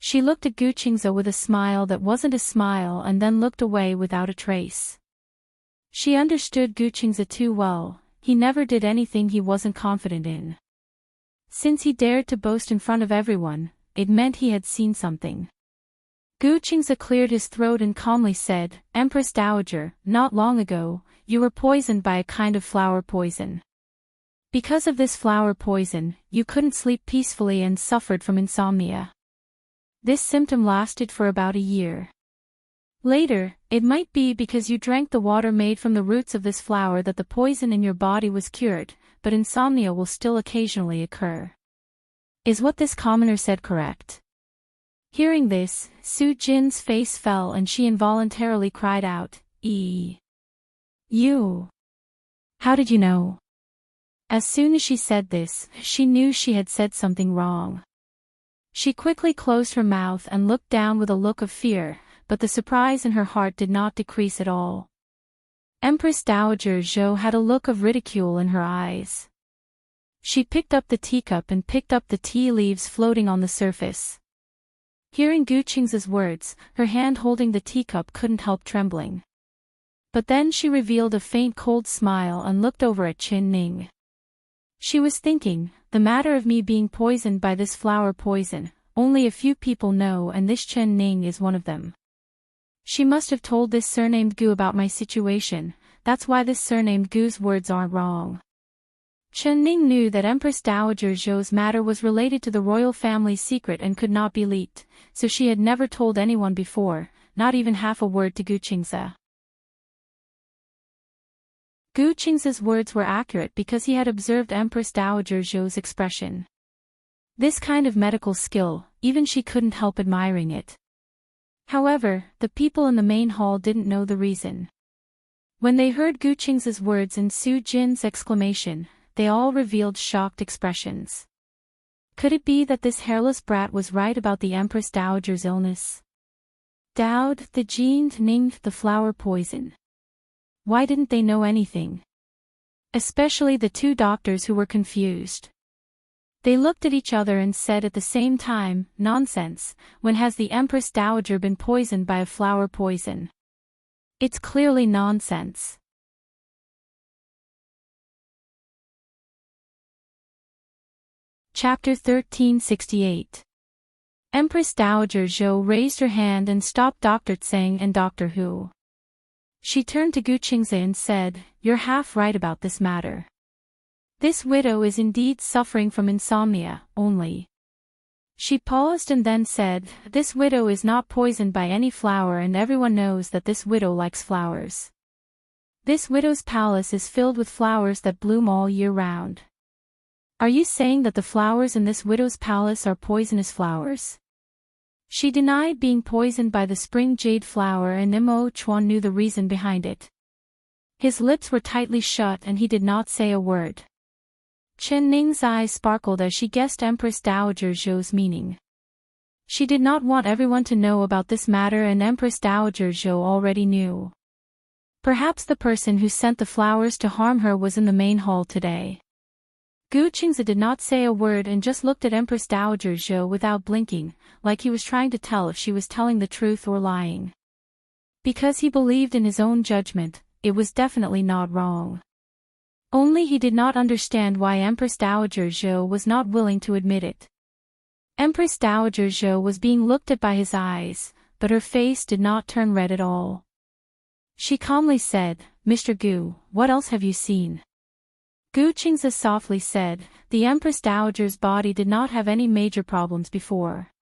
She looked at Gu Qingze with a smile that wasn't a smile and then looked away without a trace. She understood Gu Qingze too well, he never did anything he wasn't confident in. Since he dared to boast in front of everyone, it meant he had seen something. Gu Qingze cleared his throat and calmly said, "Empress Dowager, not long ago, you were poisoned by a kind of flower poison. Because of this flower poison, you couldn't sleep peacefully and suffered from insomnia. This symptom lasted for about a year. Later, it might be because you drank the water made from the roots of this flower that the poison in your body was cured, but insomnia will still occasionally occur. Is what this commoner said correct? Hearing this, Su Jin's face fell and she involuntarily cried out, You! How did you know? As soon as she said this, she knew she had said something wrong. She quickly closed her mouth and looked down with a look of fear, but the surprise in her heart did not decrease at all. Empress Dowager Zhou had a look of ridicule in her eyes. She picked up the teacup and picked up the tea leaves floating on the surface. Hearing Gu Qing's words, her hand holding the teacup couldn't help trembling. But then she revealed a faint cold smile and looked over at Qin Ning. She was thinking, the matter of me being poisoned by this flower poison, only a few people know and this Qin Ning is one of them. She must have told this surnamed Gu about my situation, that's why this surnamed Gu's words aren't wrong. Qin Ning knew that Empress Dowager Zhou's matter was related to the royal family's secret and could not be leaked, so she had never told anyone before, not even half a word to Gu Qingze. Gu Qingze's words were accurate because he had observed Empress Dowager Zhou's expression. This kind of medical skill, even she couldn't help admiring it. However, the people in the main hall didn't know the reason. When they heard Gu Qingze's words and Su Jin's exclamation, they all revealed shocked expressions. Could it be that this hairless brat was right about the Empress Dowager's illness? Dowd, the Jin, Ning, the flower poison. Why didn't they know anything? Especially the two doctors who were confused. They looked at each other and said at the same time, nonsense, when has the Empress Dowager been poisoned by a flower poison? It's clearly nonsense. Chapter 1368. Empress Dowager Zhou raised her hand and stopped Dr. Tseng and Dr. Hu. She turned to Gu Qingze and said, You're half right about this matter. This widow is indeed suffering from insomnia, only. She paused and then said, This widow is not poisoned by any flower and everyone knows that this widow likes flowers. This widow's palace is filled with flowers that bloom all year round. Are you saying that the flowers in this widow's palace are poisonous flowers? She denied being poisoned by the spring jade flower and Mo Chuan knew the reason behind it. His lips were tightly shut and he did not say a word. Qin Ning's eyes sparkled as she guessed Empress Dowager Zhou's meaning. She did not want everyone to know about this matter and Empress Dowager Zhou already knew. Perhaps the person who sent the flowers to harm her was in the main hall today. Gu Qingze did not say a word and just looked at Empress Dowager Zhou without blinking, like he was trying to tell if she was telling the truth or lying. Because he believed in his own judgment, it was definitely not wrong. Only he did not understand why Empress Dowager Zhou was not willing to admit it. Empress Dowager Zhou was being looked at by his eyes, but her face did not turn red at all. She calmly said, Mr. Gu, what else have you seen? Gu Qingze softly said, the Empress Dowager's body did not have any major problems before.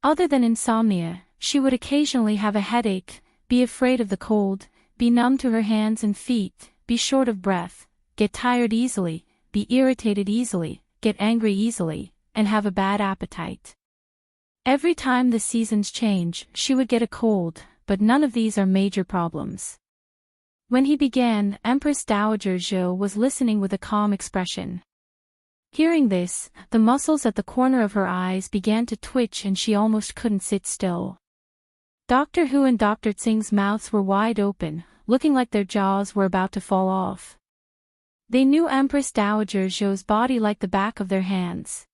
Other than insomnia, she would occasionally have a headache, be afraid of the cold, be numb to her hands and feet, be short of breath, get tired easily, be irritated easily, get angry easily, and have a bad appetite. Every time the seasons change, she would get a cold, but none of these are major problems. When he began, Empress Dowager Zhou was listening with a calm expression. Hearing this, the muscles at the corner of her eyes began to twitch and she almost couldn't sit still. Dr. Hu and Dr. Tsing's mouths were wide open, looking like their jaws were about to fall off. They knew Empress Dowager Zhou's body like the back of their hands.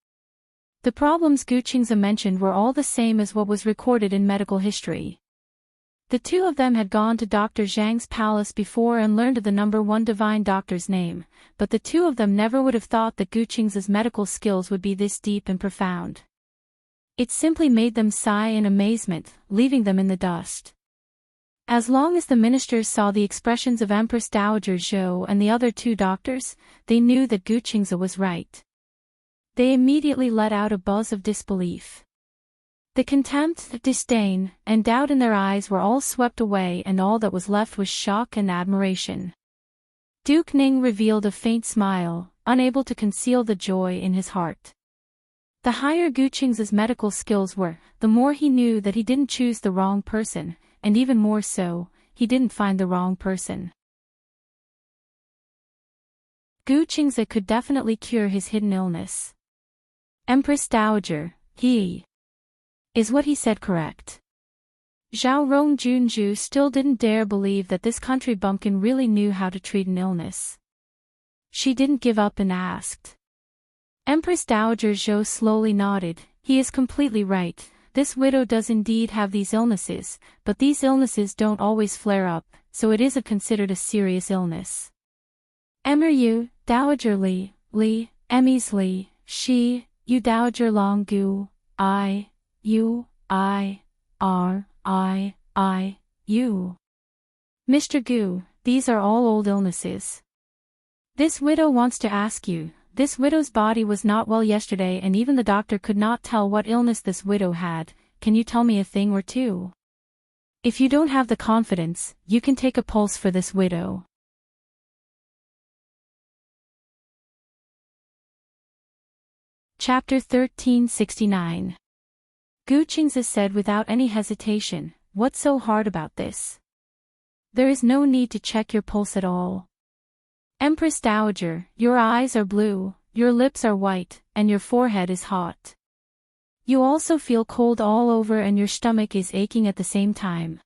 The problems Gu Qingze mentioned were all the same as what was recorded in medical history. The two of them had gone to Dr. Zhang's palace before and learned the number one divine doctor's name, but the two of them never would have thought that Gu Qingze's medical skills would be this deep and profound. It simply made them sigh in amazement, leaving them in the dust. As long as the ministers saw the expressions of Empress Dowager Zhou and the other two doctors, they knew that Gu Qingze was right. They immediately let out a buzz of disbelief. The contempt, disdain, and doubt in their eyes were all swept away, and all that was left was shock and admiration. Duke Ning revealed a faint smile, unable to conceal the joy in his heart. The higher Gu Qingze's medical skills were, the more he knew that he didn't choose the wrong person, and even more so, he didn't find the wrong person. Gu Qingze could definitely cure his hidden illness. Empress Dowager, is what he said correct? Zhao Rong Junju still didn't dare believe that this country bumpkin really knew how to treat an illness. She didn't give up and asked. Empress Dowager Zhou slowly nodded. He is completely right. This widow does indeed have these illnesses, but these illnesses don't always flare up, so it isn't considered a serious illness. Emmer Yu, Dowager Li, Emmys Li, Shi, Yu Dowager Long Gu, I, U, I, R, I, U. Mr. Gu, these are all old illnesses. This widow wants to ask you. This widow's body was not well yesterday, and even the doctor could not tell what illness this widow had. Can you tell me a thing or two? If you don't have the confidence, you can take a pulse for this widow. Chapter 1369. Gu Qingze said without any hesitation, "What's so hard about this? There is no need to check your pulse at all. Empress Dowager, your eyes are blue, your lips are white, and your forehead is hot. You also feel cold all over, and your stomach is aching at the same time."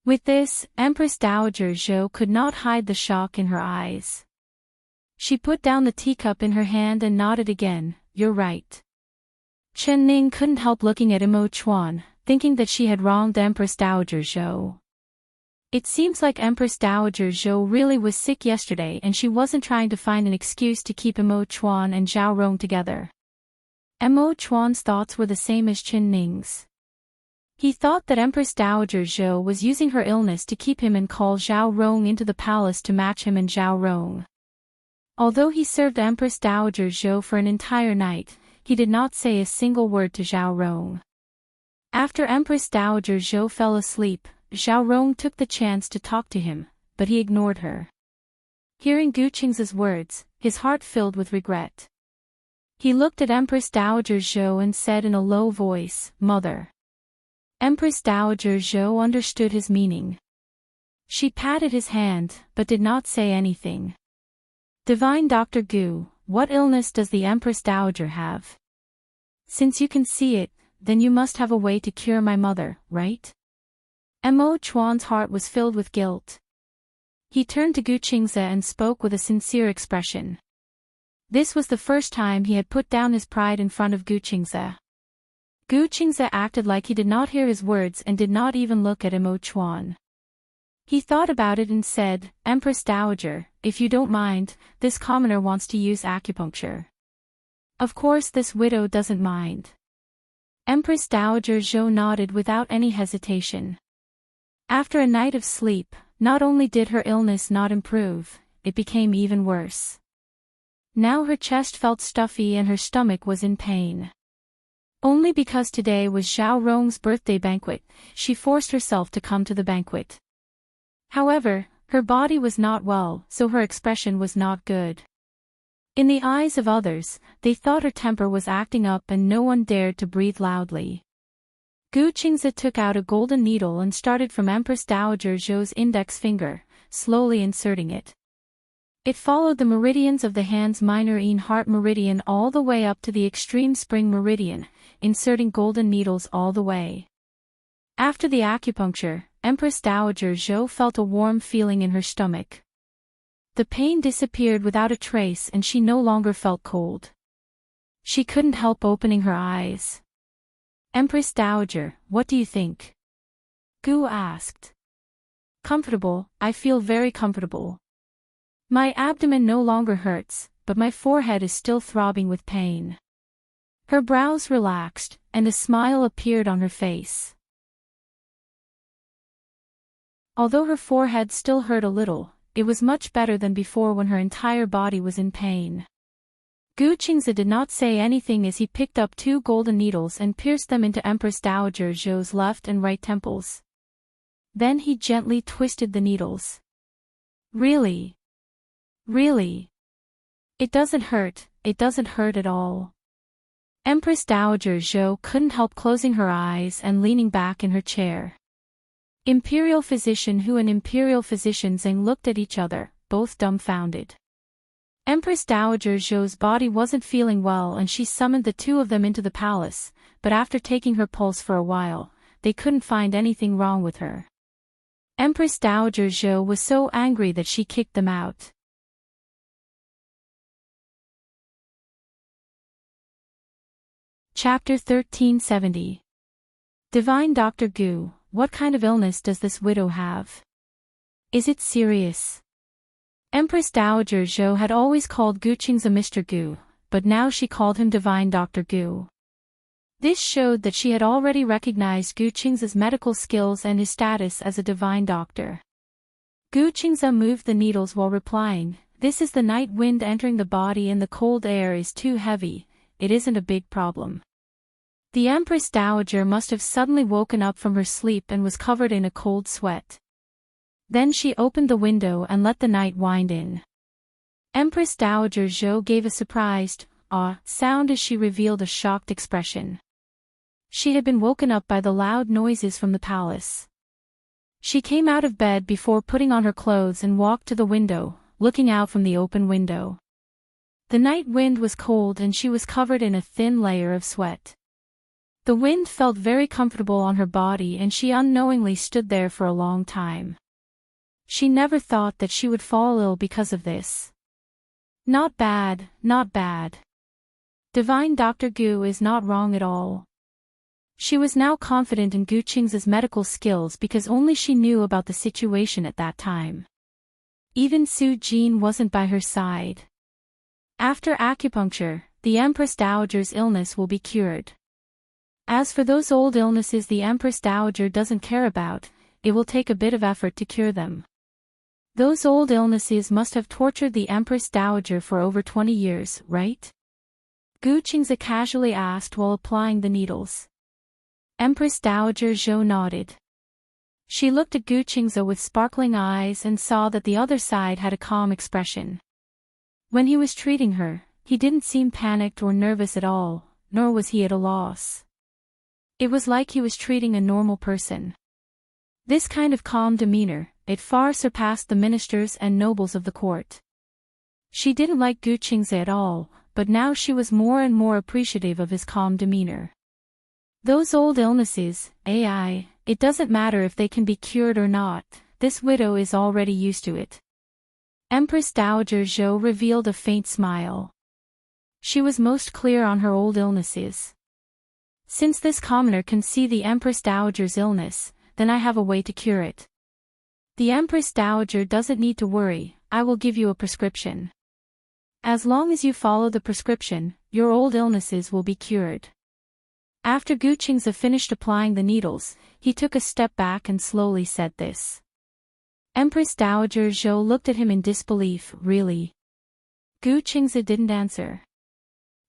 With this, Empress Dowager Zhou could not hide the shock in her eyes. She put down the teacup in her hand and nodded again. "You're right." Chen Ning couldn't help looking at Imo Chuan, thinking that she had wronged Empress Dowager Zhou. It seems like Empress Dowager Zhou really was sick yesterday, and she wasn't trying to find an excuse to keep Imo Chuan and Zhao Rong together. Imo Chuan's thoughts were the same as Chen Ning's. He thought that Empress Dowager Zhou was using her illness to keep him and call Zhao Rong into the palace to match him and Zhao Rong. Although he served Empress Dowager Zhou for an entire night, he did not say a single word to Zhao Rong. After Empress Dowager Zhou fell asleep, Zhao Rong took the chance to talk to him, but he ignored her. Hearing Gu Qingze's words, his heart filled with regret. He looked at Empress Dowager Zhou and said in a low voice, "Mother." Empress Dowager Zhou understood his meaning. She patted his hand, but did not say anything. "Divine Dr. Gu, what illness does the Empress Dowager have? Since you can see it, then you must have a way to cure my mother, right?" Imo Chuan's heart was filled with guilt. He turned to Gu Qingze and spoke with a sincere expression. This was the first time he had put down his pride in front of Gu Qingze. Gu Qingze acted like he did not hear his words and did not even look at Imo Chuan. He thought about it and said, "Empress Dowager, if you don't mind, this commoner wants to use acupuncture." Of course this widow doesn't mind. Empress Dowager Zhou nodded without any hesitation. After a night of sleep, not only did her illness not improve, it became even worse. Now her chest felt stuffy and her stomach was in pain. Only because today was Zhao Rong's birthday banquet, she forced herself to come to the banquet. However, her body was not well, so her expression was not good. In the eyes of others, they thought her temper was acting up and no one dared to breathe loudly. Gu Qingze took out a golden needle and started from Empress Dowager Zhou's index finger, slowly inserting it. It followed the meridians of the hand's minor heart meridian all the way up to the extreme spring meridian, inserting golden needles all the way. After the acupuncture, Empress Dowager Zhou felt a warm feeling in her stomach. The pain disappeared without a trace and she no longer felt cold. She couldn't help opening her eyes. "Empress Dowager, what do you think?" Gu asked. "Comfortable, I feel very comfortable. My abdomen no longer hurts, but my forehead is still throbbing with pain." Her brows relaxed, and a smile appeared on her face. Although her forehead still hurt a little, it was much better than before when her entire body was in pain. Gu Qingze did not say anything as he picked up 2 golden needles and pierced them into Empress Dowager Zhou's left and right temples. Then he gently twisted the needles. Really? Really? It doesn't hurt at all. Empress Dowager Zhou couldn't help closing her eyes and leaning back in her chair. Imperial Physician Hu and Imperial Physician Zheng looked at each other, both dumbfounded. Empress Dowager Zhou's body wasn't feeling well and she summoned the 2 of them into the palace, but after taking her pulse for a while, they couldn't find anything wrong with her. Empress Dowager Zhou was so angry that she kicked them out. Chapter 1370. Divine Dr. Gu, what kind of illness does this widow have? Is it serious? Empress Dowager Zhou had always called Gu Qingze Mr. Gu, but now she called him Divine Dr. Gu. This showed that she had already recognized Gu Qingze's medical skills and his status as a divine doctor. Gu Qingze moved the needles while replying, "This is the night wind entering the body and the cold air is too heavy, it isn't a big problem." The Empress Dowager must have suddenly woken up from her sleep and was covered in a cold sweat. Then she opened the window and let the night wind in. Empress Dowager Zhou gave a surprised, "ah" sound as she revealed a shocked expression. She had been woken up by the loud noises from the palace. She came out of bed before putting on her clothes and walked to the window, looking out from the open window. The night wind was cold and she was covered in a thin layer of sweat. The wind felt very comfortable on her body and she unknowingly stood there for a long time. She never thought that she would fall ill because of this. Not bad, not bad. Divine Dr. Gu is not wrong at all. She was now confident in Gu Qingze's medical skills because only she knew about the situation at that time. Even Su Jin wasn't by her side. After acupuncture, the Empress Dowager's illness will be cured. As for those old illnesses the Empress Dowager doesn't care about, it will take a bit of effort to cure them. Those old illnesses must have tortured the Empress Dowager for over 20 years, right? Gu Qingze casually asked while applying the needles. Empress Dowager Zhou nodded. She looked at Gu Qingze with sparkling eyes and saw that the other side had a calm expression. When he was treating her, he didn't seem panicked or nervous at all, nor was he at a loss. It was like he was treating a normal person. This kind of calm demeanor, it far surpassed the ministers and nobles of the court. She didn't like Gu Qingze at all, but now she was more and more appreciative of his calm demeanor. Those old illnesses, it doesn't matter if they can be cured or not, this widow is already used to it. Empress Dowager Zhou revealed a faint smile. She was most clear on her old illnesses. Since this commoner can see the Empress Dowager's illness, then I have a way to cure it. The Empress Dowager doesn't need to worry, I will give you a prescription. As long as you follow the prescription, your old illnesses will be cured. After Gu Qingze finished applying the needles, he took a step back and slowly said this. Empress Dowager Zhou looked at him in disbelief, really? Gu Qingze didn't answer.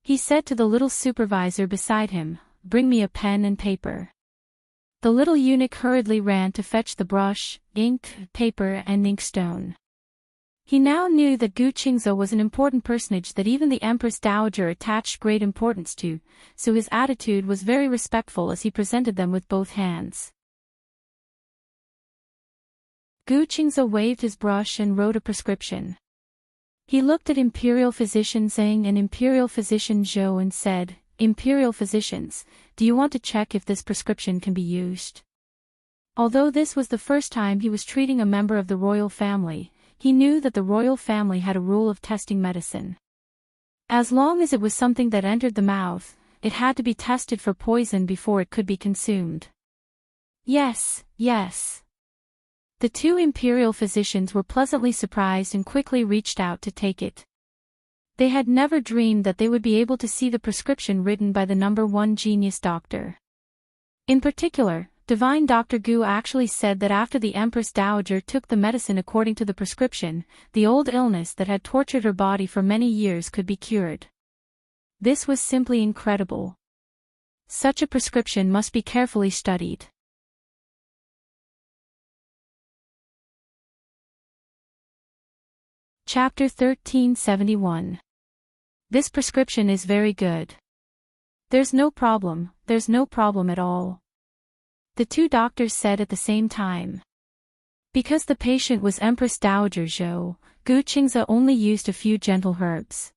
He said to the little supervisor beside him, bring me a pen and paper. The little eunuch hurriedly ran to fetch the brush, ink, paper and inkstone. He now knew that Gu Qingze was an important personage that even the Empress Dowager attached great importance to, so his attitude was very respectful as he presented them with both hands. Gu Qingze waved his brush and wrote a prescription. He looked at Imperial Physician Zheng and Imperial Physician Zhou and said, Imperial Physicians, do you want to check if this prescription can be used? Although this was the first time he was treating a member of the royal family, he knew that the royal family had a rule of testing medicine. As long as it was something that entered the mouth, it had to be tested for poison before it could be consumed. Yes, yes. The 2 imperial physicians were pleasantly surprised and quickly reached out to take it. They had never dreamed that they would be able to see the prescription written by the #1 genius doctor. In particular, Divine Dr. Gu actually said that after the Empress Dowager took the medicine according to the prescription, the old illness that had tortured her body for many years could be cured. This was simply incredible. Such a prescription must be carefully studied. Chapter 1371. This prescription is very good. There's no problem at all. The two doctors said at the same time. Because the patient was Empress Dowager Zhou, Gu Qingze only used a few gentle herbs.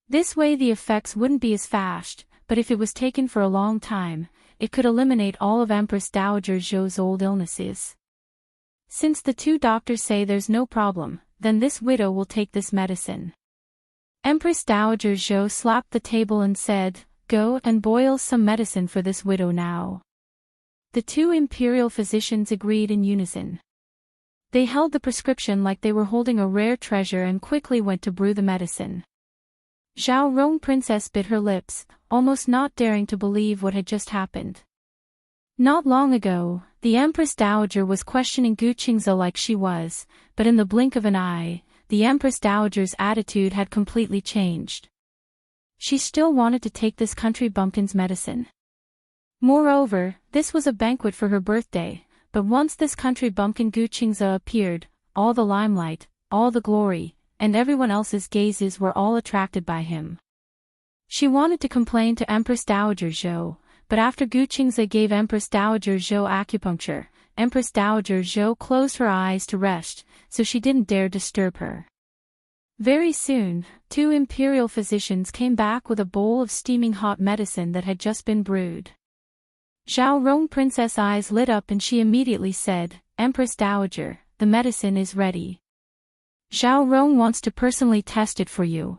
This way the effects wouldn't be as fast, but if it was taken for a long time, it could eliminate all of Empress Dowager Zhou's old illnesses. Since the two doctors say there's no problem, then this widow will take this medicine. Empress Dowager Zhou slapped the table and said, "Go and boil some medicine for this widow now." The two imperial physicians agreed in unison. They held the prescription like they were holding a rare treasure and quickly went to brew the medicine. Zhao Rong Princess bit her lips, almost not daring to believe what had just happened. Not long ago, the Empress Dowager was questioning Gu Qingze like she was, but in the blink of an eye, the Empress Dowager's attitude had completely changed. She still wanted to take this country bumpkin's medicine. Moreover, this was a banquet for her birthday, but once this country bumpkin Gu Qingze appeared, all the limelight, all the glory, and everyone else's gazes were all attracted by him. She wanted to complain to Empress Dowager Zhou, but after Gu Qingze gave Empress Dowager Zhou acupuncture, Empress Dowager Zhou closed her eyes to rest, so she didn't dare disturb her. Very soon, two imperial physicians came back with a bowl of steaming hot medicine that had just been brewed. Zhao Rong Princess' eyes lit up and she immediately said, "Empress Dowager, the medicine is ready. Zhao Rong wants to personally test it for you."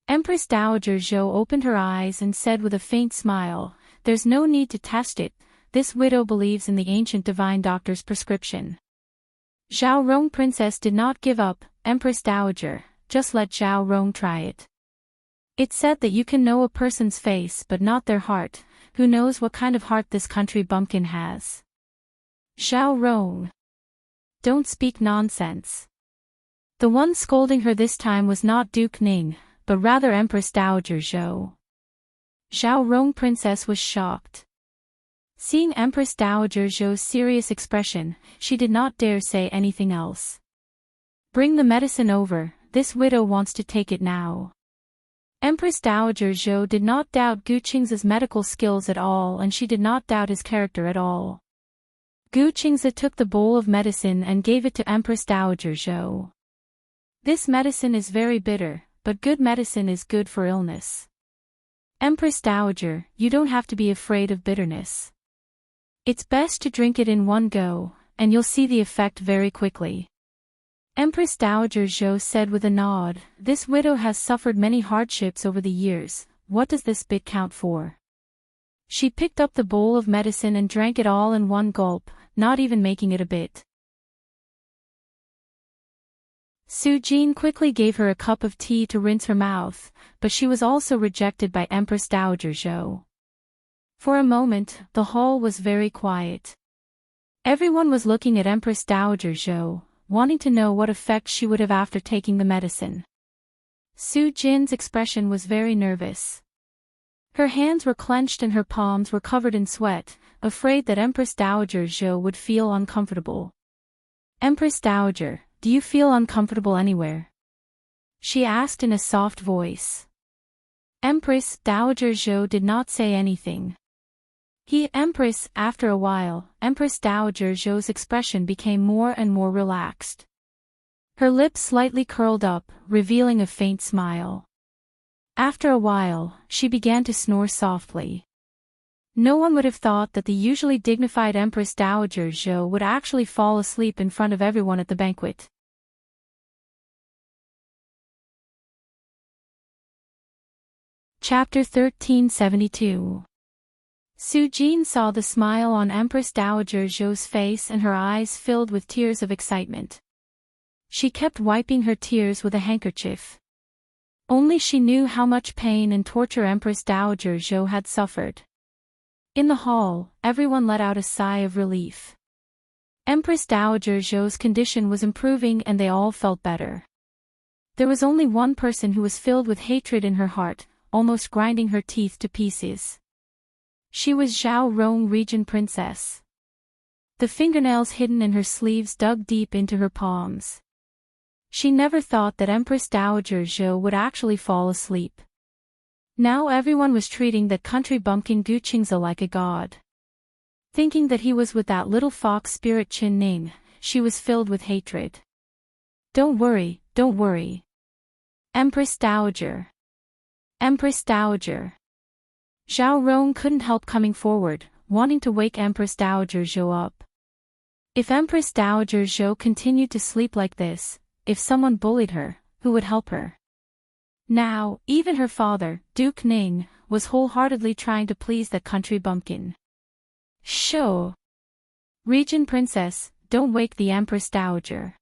Empress Dowager Zhou opened her eyes and said with a faint smile, "There's no need to test it, this widow believes in the ancient divine doctor's prescription." Zhao Rong Princess did not give up, "Empress Dowager, just let Zhao Rong try it. It's said that you can know a person's face but not their heart. Who knows what kind of heart this country bumpkin has?" "Zhao Rong, don't speak nonsense." The one scolding her this time was not Duke Ning, but rather Empress Dowager Zhou. Zhao Rong Princess was shocked. Seeing Empress Dowager Zhou's serious expression, she did not dare say anything else. "Bring the medicine over, this widow wants to take it now." Empress Dowager Zhou did not doubt Gu Qingze's medical skills at all and she did not doubt his character at all. Gu Qingze took the bowl of medicine and gave it to Empress Dowager Zhou. "This medicine is very bitter, but good medicine is good for illness. Empress Dowager, you don't have to be afraid of bitterness. It's best to drink it in one go, and you'll see the effect very quickly." Empress Dowager Zhou said with a nod, "This widow has suffered many hardships over the years, what does this bit count for?" She picked up the bowl of medicine and drank it all in one gulp, not even making it a bit. Su Jin quickly gave her a cup of tea to rinse her mouth, but she was also rejected by Empress Dowager Zhou. For a moment, the hall was very quiet. Everyone was looking at Empress Dowager Zhou, wanting to know what effect she would have after taking the medicine. Su Jin's expression was very nervous. Her hands were clenched and her palms were covered in sweat, afraid that Empress Dowager Zhou would feel uncomfortable. "Empress Dowager, do you feel uncomfortable anywhere?" she asked in a soft voice. Empress Dowager Zhou did not say anything. Empress, after a while, Empress Dowager Zhou's expression became more and more relaxed. Her lips slightly curled up, revealing a faint smile. After a while, she began to snore softly. No one would have thought that the usually dignified Empress Dowager Zhou would actually fall asleep in front of everyone at the banquet. Chapter 1372. Su Jin saw the smile on Empress Dowager Zhou's face and her eyes filled with tears of excitement. She kept wiping her tears with a handkerchief. Only she knew how much pain and torture Empress Dowager Zhou had suffered. In the hall, everyone let out a sigh of relief. Empress Dowager Zhou's condition was improving and they all felt better. There was only one person who was filled with hatred in her heart, almost grinding her teeth to pieces. She was Zhao Rong, Regent Princess. The fingernails hidden in her sleeves dug deep into her palms. She never thought that Empress Dowager Zhou would actually fall asleep. Now everyone was treating that country bumpkin Gu Qingze like a god. Thinking that he was with that little fox spirit Qin Ning, she was filled with hatred. Don't worry, don't worry. Empress Dowager. Empress Dowager. Zhao Rong couldn't help coming forward, wanting to wake Empress Dowager Zhou up. If Empress Dowager Zhou continued to sleep like this, if someone bullied her, who would help her? Now, even her father, Duke Ning, was wholeheartedly trying to please that country bumpkin. Shoo! Regent Princess, don't wake the Empress Dowager.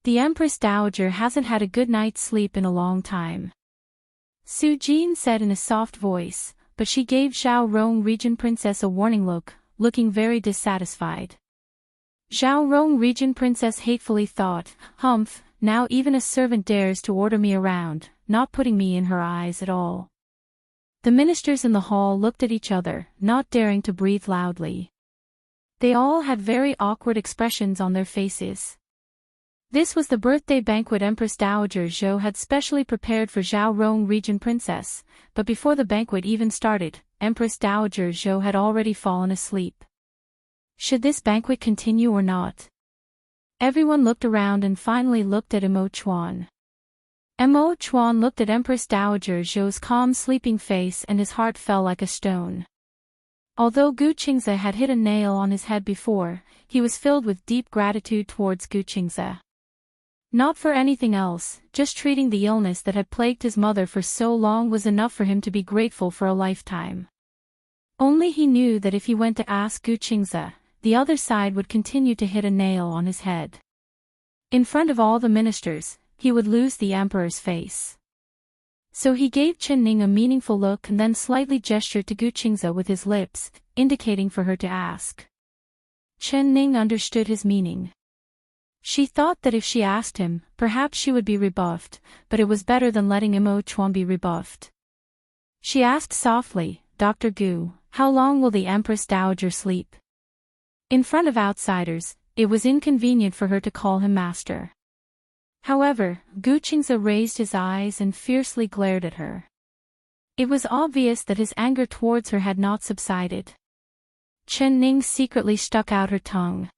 The Empress Dowager hasn't had a good night's sleep in a long time. Su Jin said in a soft voice, but she gave Zhao Rong Regent Princess a warning look, looking very dissatisfied. Zhao Rong Regent Princess hatefully thought, humph, now even a servant dares to order me around, not putting me in her eyes at all. The ministers in the hall looked at each other, not daring to breathe loudly. They all had very awkward expressions on their faces. This was the birthday banquet Empress Dowager Zhou had specially prepared for Zhao Rong Regent Princess, but before the banquet even started, Empress Dowager Zhou had already fallen asleep. Should this banquet continue or not? Everyone looked around and finally looked at Emo Chuan. Emo Chuan looked at Empress Dowager Zhou's calm sleeping face and his heart fell like a stone. Although Gu Qingze had hit a nail on his head before, he was filled with deep gratitude towards Gu Qingze. Not for anything else, just treating the illness that had plagued his mother for so long was enough for him to be grateful for a lifetime. Only he knew that if he went to ask Gu Qingze, the other side would continue to hit a nail on his head. In front of all the ministers, he would lose the emperor's face. So he gave Qin Ning a meaningful look and then slightly gestured to Gu Qingze with his lips, indicating for her to ask. Qin Ning understood his meaning. She thought that if she asked him, perhaps she would be rebuffed, but it was better than letting Emo Chuan be rebuffed. She asked softly, Dr. Gu, how long will the Empress Dowager sleep? In front of outsiders, it was inconvenient for her to call him master. However, Gu Qingze raised his eyes and fiercely glared at her. It was obvious that his anger towards her had not subsided. Qin Ning secretly stuck out her tongue.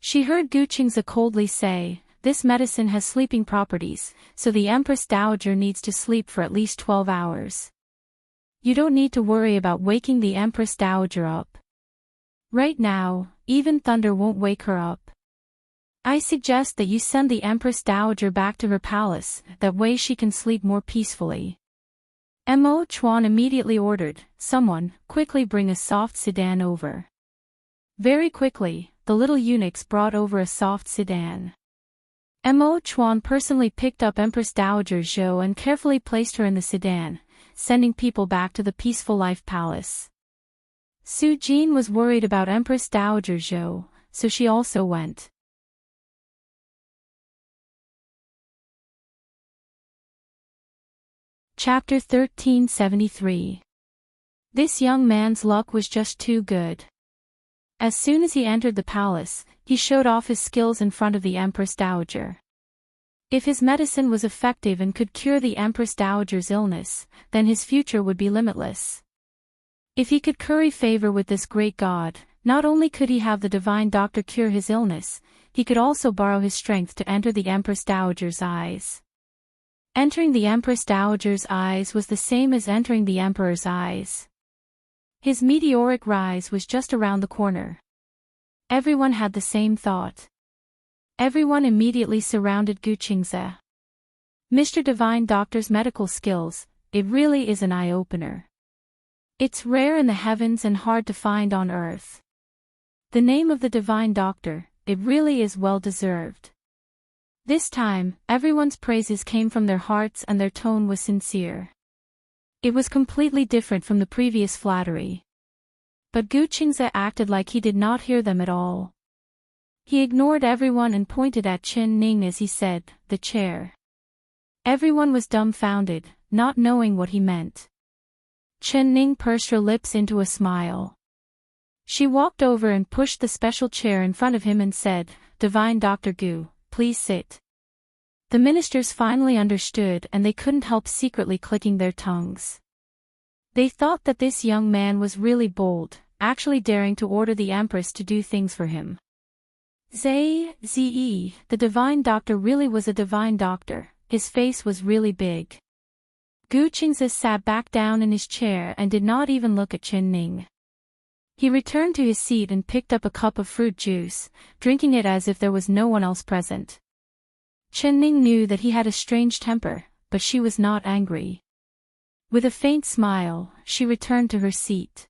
She heard Gu Qingze coldly say, this medicine has sleeping properties, so the Empress Dowager needs to sleep for at least 12 hours. You don't need to worry about waking the Empress Dowager up. Right now, even thunder won't wake her up. I suggest that you send the Empress Dowager back to her palace, that way she can sleep more peacefully. Emo Chuan immediately ordered, someone, quickly bring a soft sedan over. Very quickly, the little eunuchs brought over a soft sedan. Emo Chuan personally picked up Empress Dowager Zhou and carefully placed her in the sedan, sending people back to the peaceful life palace. Su Jin was worried about Empress Dowager Zhou, so she also went. Chapter 1373. This young man's luck was just too good. As soon as he entered the palace, he showed off his skills in front of the Empress Dowager. If his medicine was effective and could cure the Empress Dowager's illness, then his future would be limitless. If he could curry favor with this great god, not only could he have the divine doctor cure his illness, he could also borrow his strength to enter the Empress Dowager's eyes. Entering the Empress Dowager's eyes was the same as entering the Emperor's eyes. His meteoric rise was just around the corner. Everyone had the same thought. Everyone immediately surrounded Gu Qingze. Mr. Divine Doctor's medical skills, it really is an eye-opener. It's rare in the heavens and hard to find on earth. The name of the Divine Doctor, it really is well-deserved. This time, everyone's praises came from their hearts and their tone was sincere. It was completely different from the previous flattery. But Gu Qingze acted like he did not hear them at all. He ignored everyone and pointed at Chen Ning as he said, "The chair." Everyone was dumbfounded, not knowing what he meant. Chen Ning pursed her lips into a smile. She walked over and pushed the special chair in front of him and said, "Divine Dr. Gu, please sit." The ministers finally understood and they couldn't help secretly clicking their tongues. They thought that this young man was really bold, actually daring to order the Empress to do things for him. Ze, the divine doctor really was a divine doctor, his face was really big. Gu Qingze sat back down in his chair and did not even look at Chen Ning. He returned to his seat and picked up a cup of fruit juice, drinking it as if there was no one else present. Chen Ning knew that he had a strange temper, but she was not angry. With a faint smile, she returned to her seat.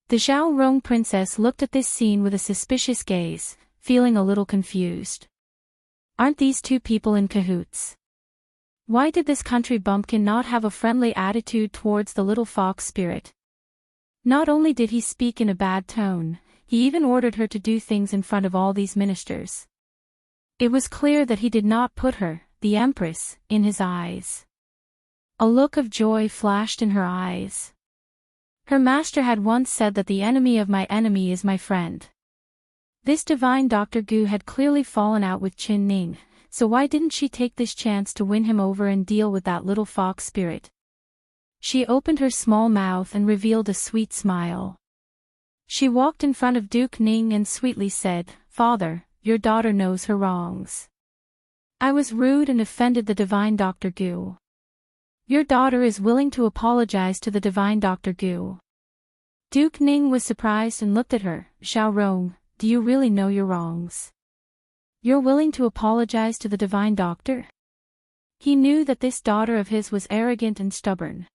The Zhaorong princess looked at this scene with a suspicious gaze, feeling a little confused. Aren't these two people in cahoots? Why did this country bumpkin not have a friendly attitude towards the little fox spirit? Not only did he speak in a bad tone, he even ordered her to do things in front of all these ministers. It was clear that he did not put her, the Empress, in his eyes. A look of joy flashed in her eyes. Her master had once said that the enemy of my enemy is my friend. This divine Dr. Gu had clearly fallen out with Chen Ning, so why didn't she take this chance to win him over and deal with that little fox spirit? She opened her small mouth and revealed a sweet smile. She walked in front of Duke Ning and sweetly said, "Father, your daughter knows her wrongs. I was rude and offended the divine Dr. Gu. Your daughter is willing to apologize to the divine Dr. Gu." Duke Ning was surprised and looked at her. "Zhaorong, do you really know your wrongs? You're willing to apologize to the divine doctor?" He knew that this daughter of his was arrogant and stubborn.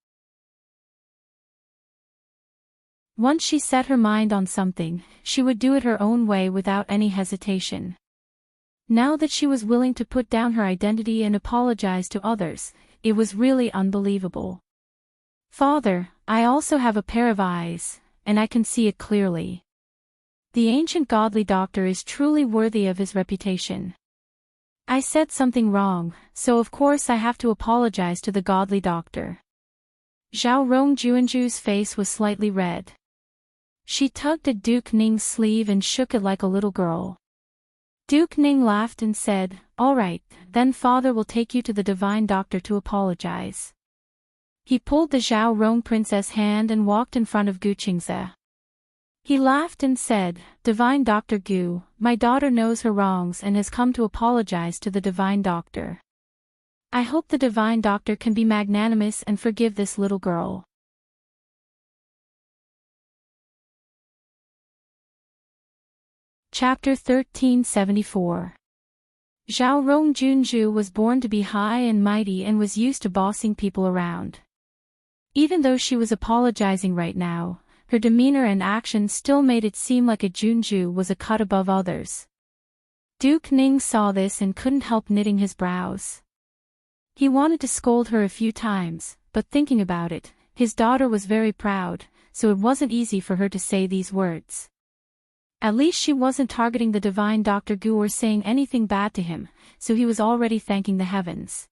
Once she set her mind on something, she would do it her own way without any hesitation. Now that she was willing to put down her identity and apologize to others, it was really unbelievable. "Father, I also have a pair of eyes, and I can see it clearly. The ancient godly doctor is truly worthy of his reputation. I said something wrong, so of course I have to apologize to the godly doctor." Zhaorong Juanju's face was slightly red. She tugged at Duke Ning's sleeve and shook it like a little girl. Duke Ning laughed and said, "All right, then father will take you to the divine doctor to apologize." He pulled the Zhaorong princess' hand and walked in front of Gu Qingze. He laughed and said, "Divine Dr. Gu, my daughter knows her wrongs and has come to apologize to the divine doctor. I hope the divine doctor can be magnanimous and forgive this little girl." Chapter 1374. Zhaorong Junju was born to be high and mighty and was used to bossing people around. Even though she was apologizing right now, her demeanor and actions still made it seem like a Junju was a cut above others. Duke Ning saw this and couldn't help knitting his brows. He wanted to scold her a few times, but thinking about it, his daughter was very proud, so it wasn't easy for her to say these words. At least she wasn't targeting the divine Dr. Gu or saying anything bad to him, so he was already thanking the heavens.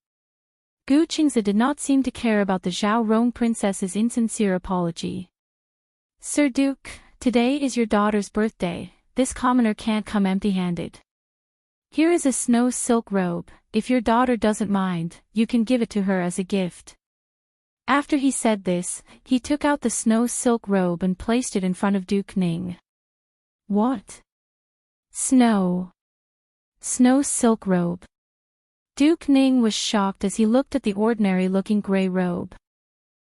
Gu Qingze did not seem to care about the Zhaorong princess's insincere apology. "Sir Duke, today is your daughter's birthday, this commoner can't come empty-handed. Here is a snow silk robe, if your daughter doesn't mind, you can give it to her as a gift." After he said this, he took out the snow silk robe and placed it in front of Duke Ning. "What? Snow silk robe?" Duke Ning was shocked as he looked at the ordinary-looking gray robe.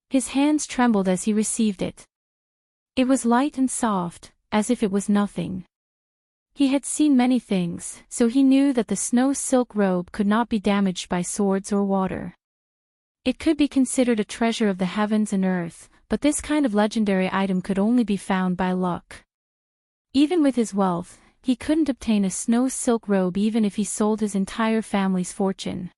His hands trembled as he received it. It was light and soft, as if it was nothing. He had seen many things, so he knew that the snow silk robe could not be damaged by swords or water. It could be considered a treasure of the heavens and earth, but this kind of legendary item could only be found by luck. Even with his wealth, he couldn't obtain a snow silk robe even if he sold his entire family's fortune.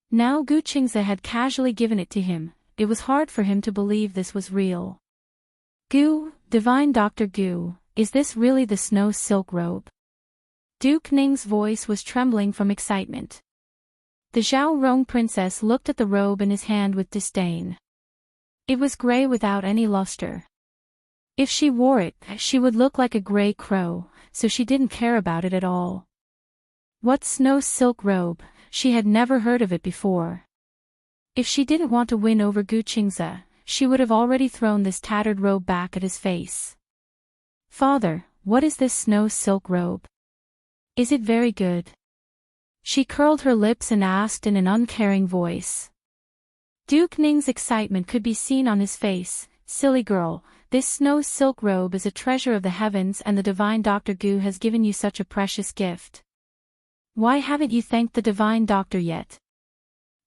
Now Gu Qingze had casually given it to him, it was hard for him to believe this was real. Gu, Divine Dr. Gu, is this really the snow silk robe? Duke Ning's voice was trembling from excitement. The Zhaorong princess looked at the robe in his hand with disdain. It was gray without any luster. If she wore it, she would look like a gray crow, so she didn't care about it at all. What snow silk robe? She had never heard of it before. If she didn't want to win over Gu Qingze, she would have already thrown this tattered robe back at his face. Father, what is this snow silk robe? Is it very good? She curled her lips and asked in an uncaring voice. Duke Ning's excitement could be seen on his face. Silly girl, this snow silk robe is a treasure of the heavens and the divine Dr. Gu has given you such a precious gift. Why haven't you thanked the divine doctor yet?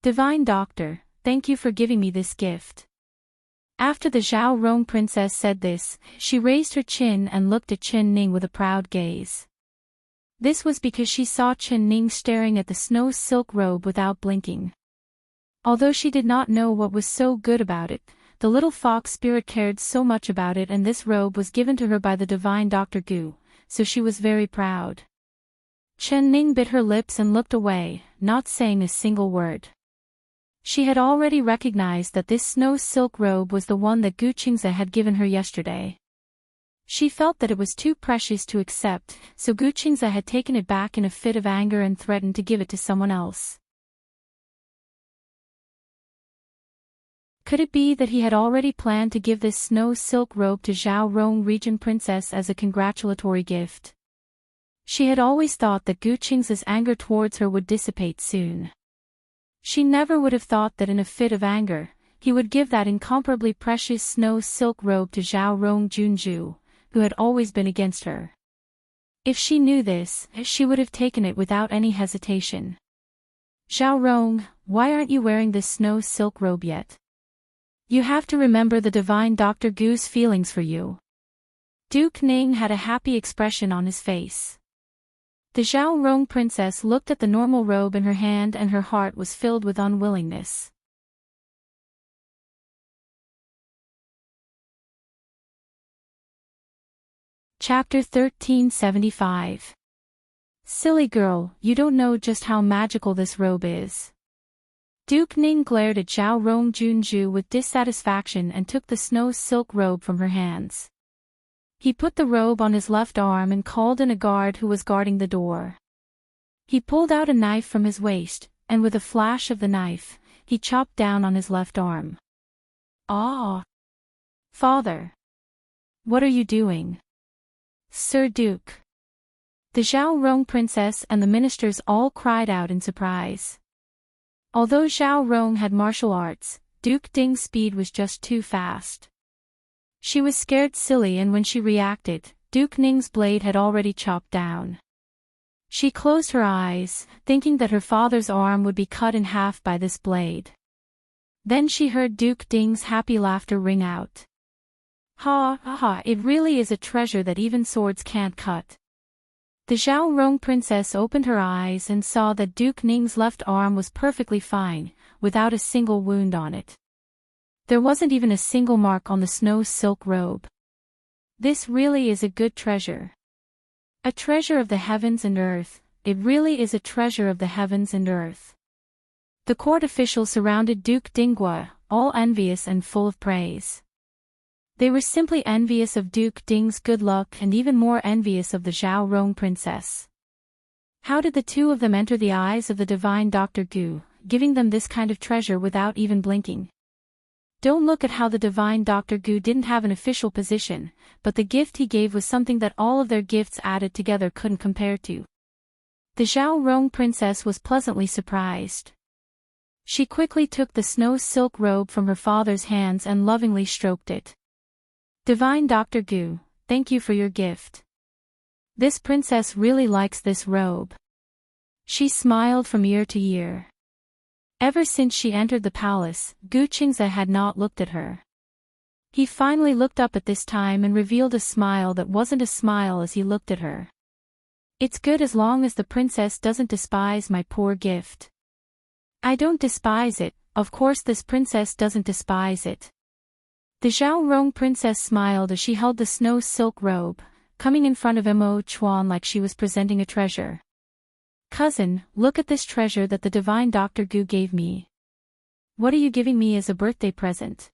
Divine doctor, thank you for giving me this gift. After the Zhaorong princess said this, she raised her chin and looked at Chen Ning with a proud gaze. This was because she saw Chen Ning staring at the snow silk robe without blinking. Although she did not know what was so good about it, the little fox spirit cared so much about it, and this robe was given to her by the divine Dr. Gu, so she was very proud. Chen Ning bit her lips and looked away, not saying a single word. She had already recognized that this snow silk robe was the one that Gu Qingze had given her yesterday. She felt that it was too precious to accept, so Gu Qingze had taken it back in a fit of anger and threatened to give it to someone else. Could it be that he had already planned to give this snow silk robe to Zhaorong region princess as a congratulatory gift? She had always thought that Gu Qingze's anger towards her would dissipate soon. She never would have thought that in a fit of anger, he would give that incomparably precious snow silk robe to Zhaorong Junju, who had always been against her. If she knew this, she would have taken it without any hesitation. Zhaorong, why aren't you wearing this snow silk robe yet? You have to remember the divine Dr. Gu's feelings for you. Duke Ning had a happy expression on his face. The Zhaorong princess looked at the normal robe in her hand and her heart was filled with unwillingness. Chapter 1375. Silly girl, you don't know just how magical this robe is. Duke Ning glared at Zhaorong Junju with dissatisfaction and took the snow silk robe from her hands. He put the robe on his left arm and called in a guard who was guarding the door. He pulled out a knife from his waist, and with a flash of the knife, he chopped down on his left arm. Ah! Father! What are you doing? Sir Duke! The Zhaorong princess and the ministers all cried out in surprise. Although Zhaorong had martial arts, Duke Ding's speed was just too fast. She was scared silly, and when she reacted, Duke Ning's blade had already chopped down. She closed her eyes, thinking that her father's arm would be cut in half by this blade. Then she heard Duke Ding's happy laughter ring out. Ha ha ha, it really is a treasure that even swords can't cut. The Zhaorong princess opened her eyes and saw that Duke Ning's left arm was perfectly fine, without a single wound on it. There wasn't even a single mark on the snow silk robe. This really is a good treasure. A treasure of the heavens and earth, it really is a treasure of the heavens and earth. The court officials surrounded Duke Dinghua, all envious and full of praise. They were simply envious of Duke Ding's good luck and even more envious of the Zhaorong princess. How did the two of them enter the eyes of the divine Dr. Gu, giving them this kind of treasure without even blinking? Don't look at how the divine Dr. Gu didn't have an official position, but the gift he gave was something that all of their gifts added together couldn't compare to. The Zhaorong princess was pleasantly surprised. She quickly took the snow silk robe from her father's hands and lovingly stroked it. Divine Dr. Gu, thank you for your gift. This princess really likes this robe. She smiled from ear to ear. Ever since she entered the palace, Gu Qingze had not looked at her. He finally looked up at this time and revealed a smile that wasn't a smile as he looked at her. It's good as long as the princess doesn't despise my poor gift. I don't despise it, of course this princess doesn't despise it. The Zhao Rong princess smiled as she held the snow silk robe, coming in front of Mo Chuan like she was presenting a treasure. Cousin, look at this treasure that the divine Dr. Gu gave me. What are you giving me as a birthday present?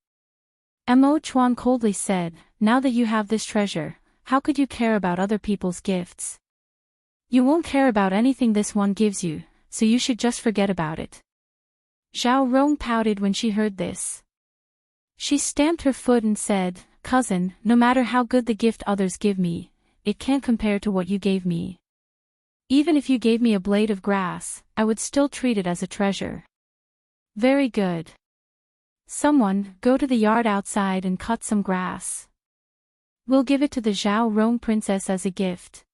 Mo Chuan coldly said, now that you have this treasure, how could you care about other people's gifts? You won't care about anything this one gives you, so you should just forget about it. Zhao Rong pouted when she heard this. She stamped her foot and said, Cousin, no matter how good the gift others give me, it can't compare to what you gave me. Even if you gave me a blade of grass, I would still treat it as a treasure. Very good. Someone, go to the yard outside and cut some grass. We'll give it to the Zhao Rong princess as a gift.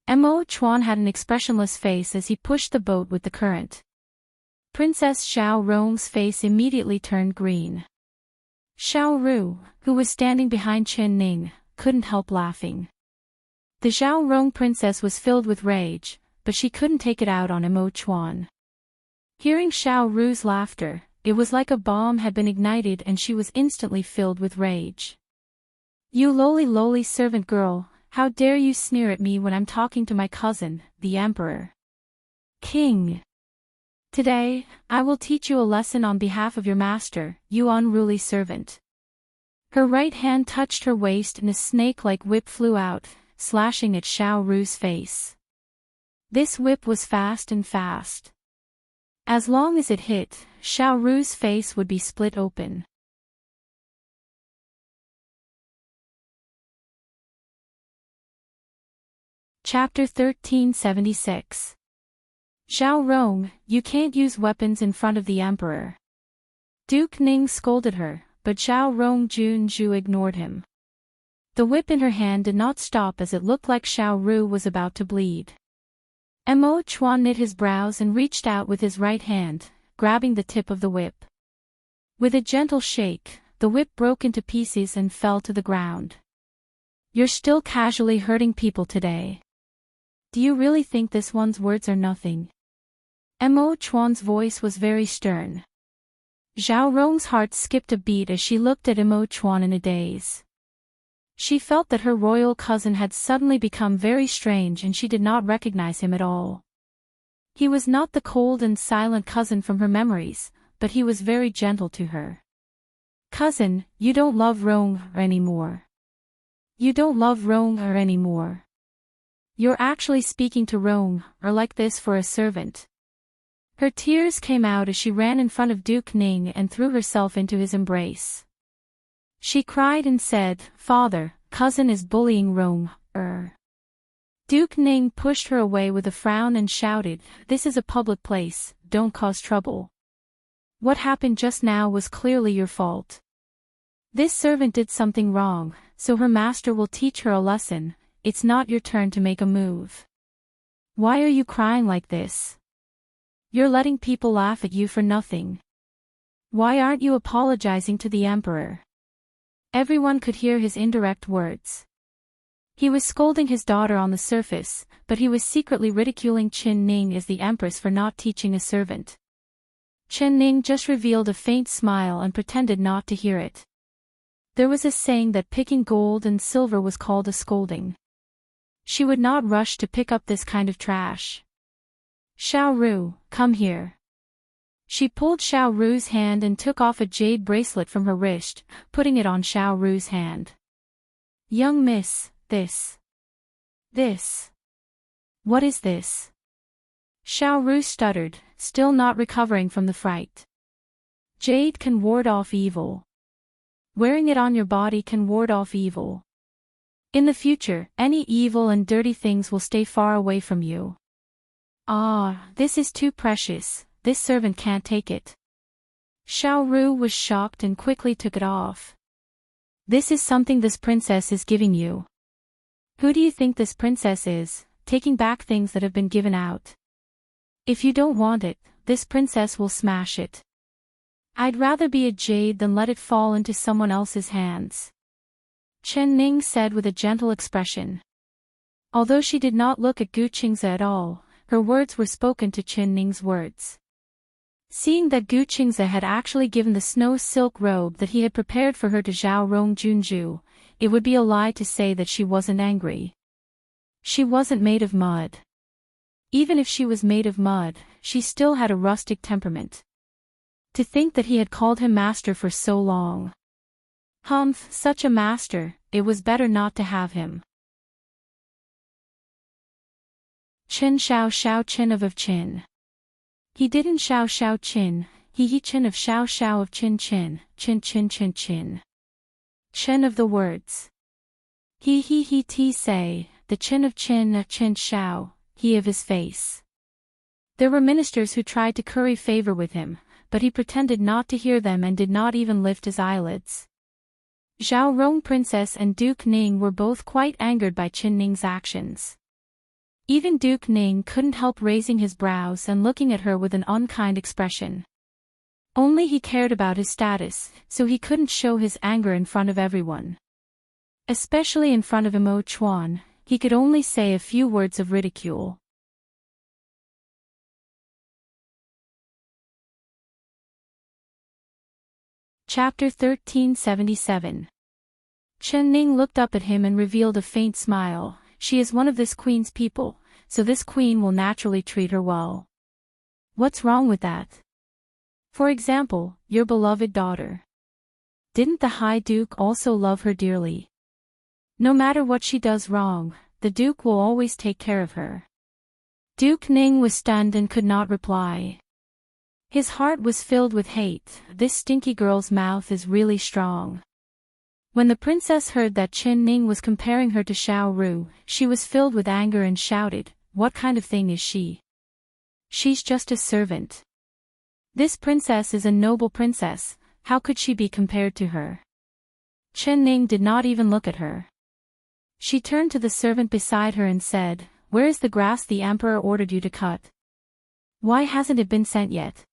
Mo Chuan had an expressionless face as he pushed the boat with the current. Princess Zhao Rong's face immediately turned green. Xiao Ru, who was standing behind Chen Ning, couldn't help laughing. The Zhao Rong princess was filled with rage, but she couldn't take it out on Mo Chuan. Hearing Xiao Ru's laughter, it was like a bomb had been ignited and she was instantly filled with rage. You lowly servant girl, how dare you sneer at me when I'm talking to my cousin, the Emperor? King! Today, I will teach you a lesson on behalf of your master, you unruly servant. Her right hand touched her waist and a snake-like whip flew out, slashing at Xiao Ru's face. This whip was fast and fast. As long as it hit, Xiao Ru's face would be split open. Chapter 1376. Zhao Rong, you can't use weapons in front of the Emperor. Duke Ning scolded her, but Zhao Rong Junju ignored him. The whip in her hand did not stop as it looked like Xiao Ru was about to bleed. Mo Chuan knit his brows and reached out with his right hand, grabbing the tip of the whip. With a gentle shake, the whip broke into pieces and fell to the ground. You're still casually hurting people today. Do you really think this one's words are nothing? Mo Chuan's voice was very stern. Zhao Rong's heart skipped a beat as she looked at Mo Chuan in a daze. She felt that her royal cousin had suddenly become very strange and she did not recognize him at all. He was not the cold and silent cousin from her memories, but he was very gentle to her. Cousin, you don't love Rong anymore. You don't love Rong anymore. You're actually speaking to Rong like this for a servant. Her tears came out as she ran in front of Duke Ning and threw herself into his embrace. She cried and said, Father, cousin is bullying Rong. Duke Ning pushed her away with a frown and shouted, This is a public place, don't cause trouble. What happened just now was clearly your fault. This servant did something wrong, so her master will teach her a lesson. It's not your turn to make a move. Why are you crying like this? You're letting people laugh at you for nothing. Why aren't you apologizing to the Emperor? Everyone could hear his indirect words. He was scolding his daughter on the surface, but he was secretly ridiculing Chen Ning as the Empress for not teaching a servant. Chen Ning just revealed a faint smile and pretended not to hear it. There was a saying that picking gold and silver was called a scolding. She would not rush to pick up this kind of trash. Xiao Ru, come here. She pulled Xiao Ru's hand and took off a jade bracelet from her wrist, putting it on Xiao Ru's hand. Young miss, this. What is this? Xiao Ru stuttered, still not recovering from the fright. Jade can ward off evil. Wearing it on your body can ward off evil. In the future, any evil and dirty things will stay far away from you. Ah, this is too precious, this servant can't take it. Xiao Ru was shocked and quickly took it off. This is something this princess is giving you. Who do you think this princess is, taking back things that have been given out? If you don't want it, this princess will smash it. I'd rather be a jade than let it fall into someone else's hands. Chen Ning said with a gentle expression. Although she did not look at Gu Qingze at all, Her words were spoken to Qin Ning's words. Seeing that Gu Qingze had actually given the snow silk robe that he had prepared for her to Zhao Rong Junju, it would be a lie to say that she wasn't angry. She wasn't made of mud. Even if she was made of mud, she still had a rustic temperament. To think that he had called him master for so long. Humph, such a master, it was better not to have him. Qin Xiao Xiao Qin of Qin. He didn't Xiao Xiao Qin, he Qin of Xiao Xiao of Qin Qin, Qin Qin Qin Qin. Qin of the words. He T say, the Qin of Qin Xiao, he of his face. There were ministers who tried to curry favor with him, but he pretended not to hear them and did not even lift his eyelids. Zhao Rong Princess and Duke Ning were both quite angered by Qin Ning's actions. Even Duke Ning couldn't help raising his brows and looking at her with an unkind expression. Only he cared about his status, so he couldn't show his anger in front of everyone. Especially in front of Imo Chuan, he could only say a few words of ridicule. Chapter 1377. Qin Ning looked up at him and revealed a faint smile. She is one of this queen's people, so this queen will naturally treat her well. What's wrong with that? For example, your beloved daughter. Didn't the High Duke also love her dearly? No matter what she does wrong, the Duke will always take care of her. Duke Ning was stunned and could not reply. His heart was filled with hate. This stinky girl's mouth is really strong. When the princess heard that Qin Ning was comparing her to Xiao Ru, she was filled with anger and shouted, "What kind of thing is she? She's just a servant. This princess is a noble princess, how could she be compared to her?" Qin Ning did not even look at her. She turned to the servant beside her and said, "Where is the grass the emperor ordered you to cut? Why hasn't it been sent yet?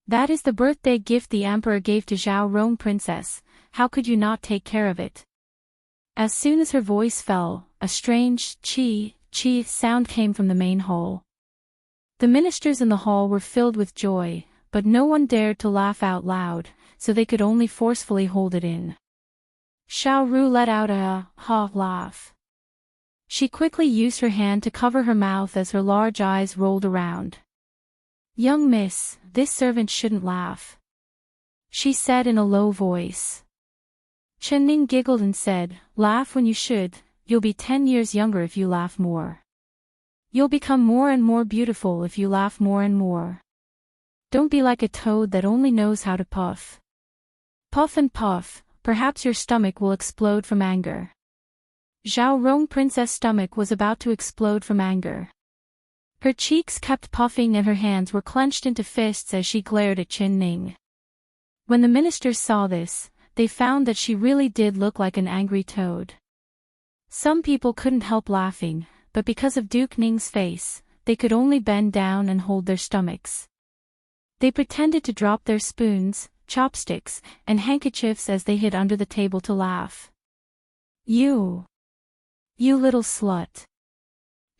That is the birthday gift the emperor gave to Zhao Rong Princess, how could you not take care of it?" As soon as her voice fell, a strange chi sound came from the main hall. The ministers in the hall were filled with joy, but no one dared to laugh out loud, so they could only forcefully hold it in. Xiao Ru let out a ha laugh. She quickly used her hand to cover her mouth as her large eyes rolled around. "Young miss, this servant shouldn't laugh," she said in a low voice. Qin Ning giggled and said, "Laugh when you should, you'll be 10 years younger if you laugh more. You'll become more and more beautiful if you laugh more and more. Don't be like a toad that only knows how to puff. Puff and puff, perhaps your stomach will explode from anger." Zhao Rong Princess' stomach was about to explode from anger. Her cheeks kept puffing and her hands were clenched into fists as she glared at Qin Ning. When the ministers saw this, they found that she really did look like an angry toad. Some people couldn't help laughing, but because of Duke Ning's face, they could only bend down and hold their stomachs. They pretended to drop their spoons, chopsticks, and handkerchiefs as they hid under the table to laugh. You little slut."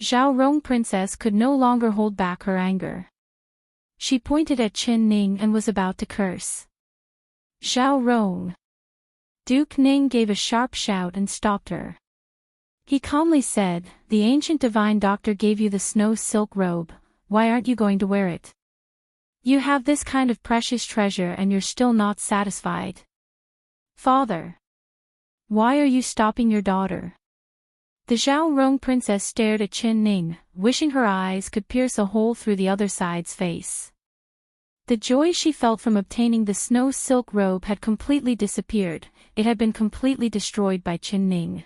Zhao Rong Princess could no longer hold back her anger. She pointed at Qin Ning and was about to curse. "Zhao Rong!" Duke Ning gave a sharp shout and stopped her. He calmly said, "The ancient divine doctor gave you the snow silk robe, why aren't you going to wear it? You have this kind of precious treasure and you're still not satisfied. Father! Why are you stopping your daughter?" The Zhao Rong Princess stared at Qin Ning, wishing her eyes could pierce a hole through the other side's face. The joy she felt from obtaining the snow silk robe had completely disappeared, it had been completely destroyed by Qin Ning.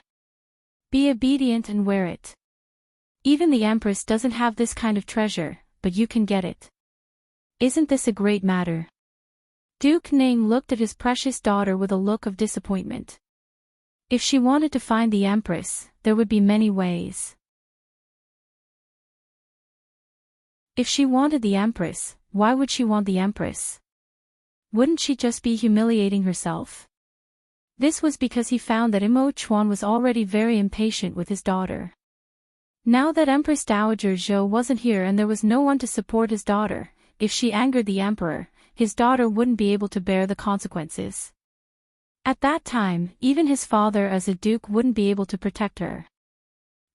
"Be obedient and wear it. Even the Empress doesn't have this kind of treasure, but you can get it. Isn't this a great matter?" Duke Ning looked at his precious daughter with a look of disappointment. If she wanted to find the Empress, there would be many ways. If she wanted the Empress, why would she want the Empress? Wouldn't she just be humiliating herself? This was because he found that Imo Chuan was already very impatient with his daughter. Now that Empress Dowager Zhou wasn't here and there was no one to support his daughter, if she angered the emperor, his daughter wouldn't be able to bear the consequences. At that time, even his father as a duke wouldn't be able to protect her.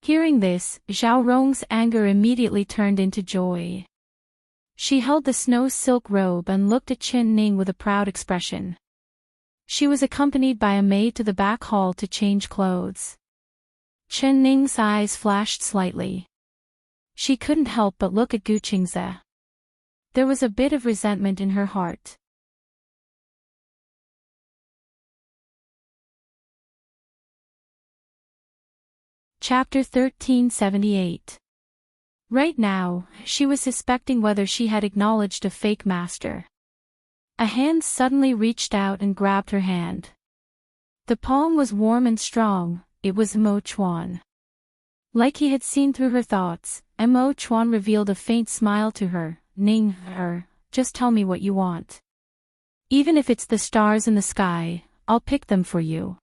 Hearing this, Zhao Rong's anger immediately turned into joy. She held the snow silk robe and looked at Qin Ning with a proud expression. She was accompanied by a maid to the back hall to change clothes. Qin Ning's eyes flashed slightly. She couldn't help but look at Gu Qingze. There was a bit of resentment in her heart. Chapter 1378. Right now, she was suspecting whether she had acknowledged a fake master. A hand suddenly reached out and grabbed her hand. The palm was warm and strong. It was Mo Chuan. Like he had seen through her thoughts, Mo Chuan revealed a faint smile to her. Ning, just tell me what you want. Even if it's the stars in the sky, I'll pick them for you.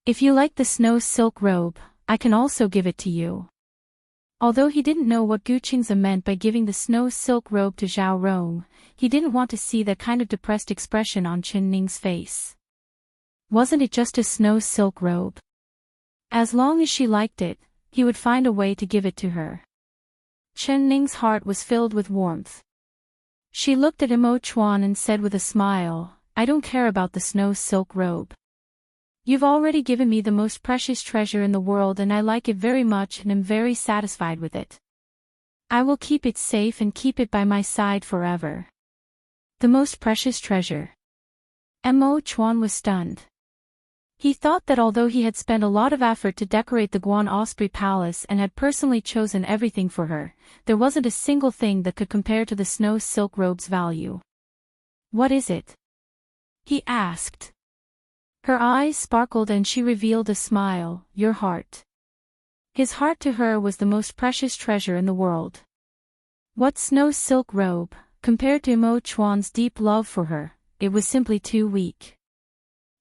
If you like the snow silk robe, I can also give it to you. Although he didn't know what Gu Qingze meant by giving the snow silk robe to Zhao Rong, he didn't want to see that kind of depressed expression on Qin Ning's face. Wasn't it just a snow silk robe? As long as she liked it, he would find a way to give it to her. Qin Ning's heart was filled with warmth. She looked at Mo Chuan and said with a smile, I don't care about the snow silk robe. You've already given me the most precious treasure in the world and I like it very much and am very satisfied with it. I will keep it safe and keep it by my side forever. The most precious treasure. Mo Chuan was stunned. He thought that although he had spent a lot of effort to decorate the Guan Osprey Palace and had personally chosen everything for her, there wasn't a single thing that could compare to the snow silk robe's value. What is it? He asked. Her eyes sparkled and she revealed a smile, your heart. His heart to her was the most precious treasure in the world. What snow silk robe, compared to Mo Chuan's deep love for her, it was simply too weak.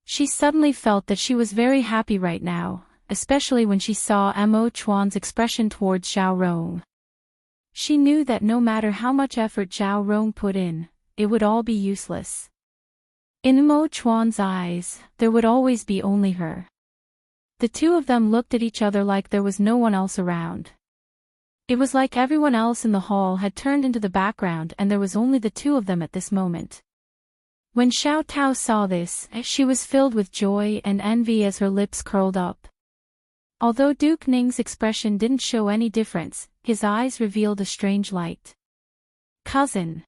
She suddenly felt that she was very happy right now, especially when she saw Mo Chuan's expression towards Zhao Rong. She knew that no matter how much effort Zhao Rong put in, it would all be useless. In Mo Chuan's eyes, there would always be only her. The two of them looked at each other like there was no one else around. It was like everyone else in the hall had turned into the background and there was only the two of them at this moment. When Xiao Tao saw this, she was filled with joy and envy as her lips curled up. Although Duke Ning's expression didn't show any difference, his eyes revealed a strange light. Cousin.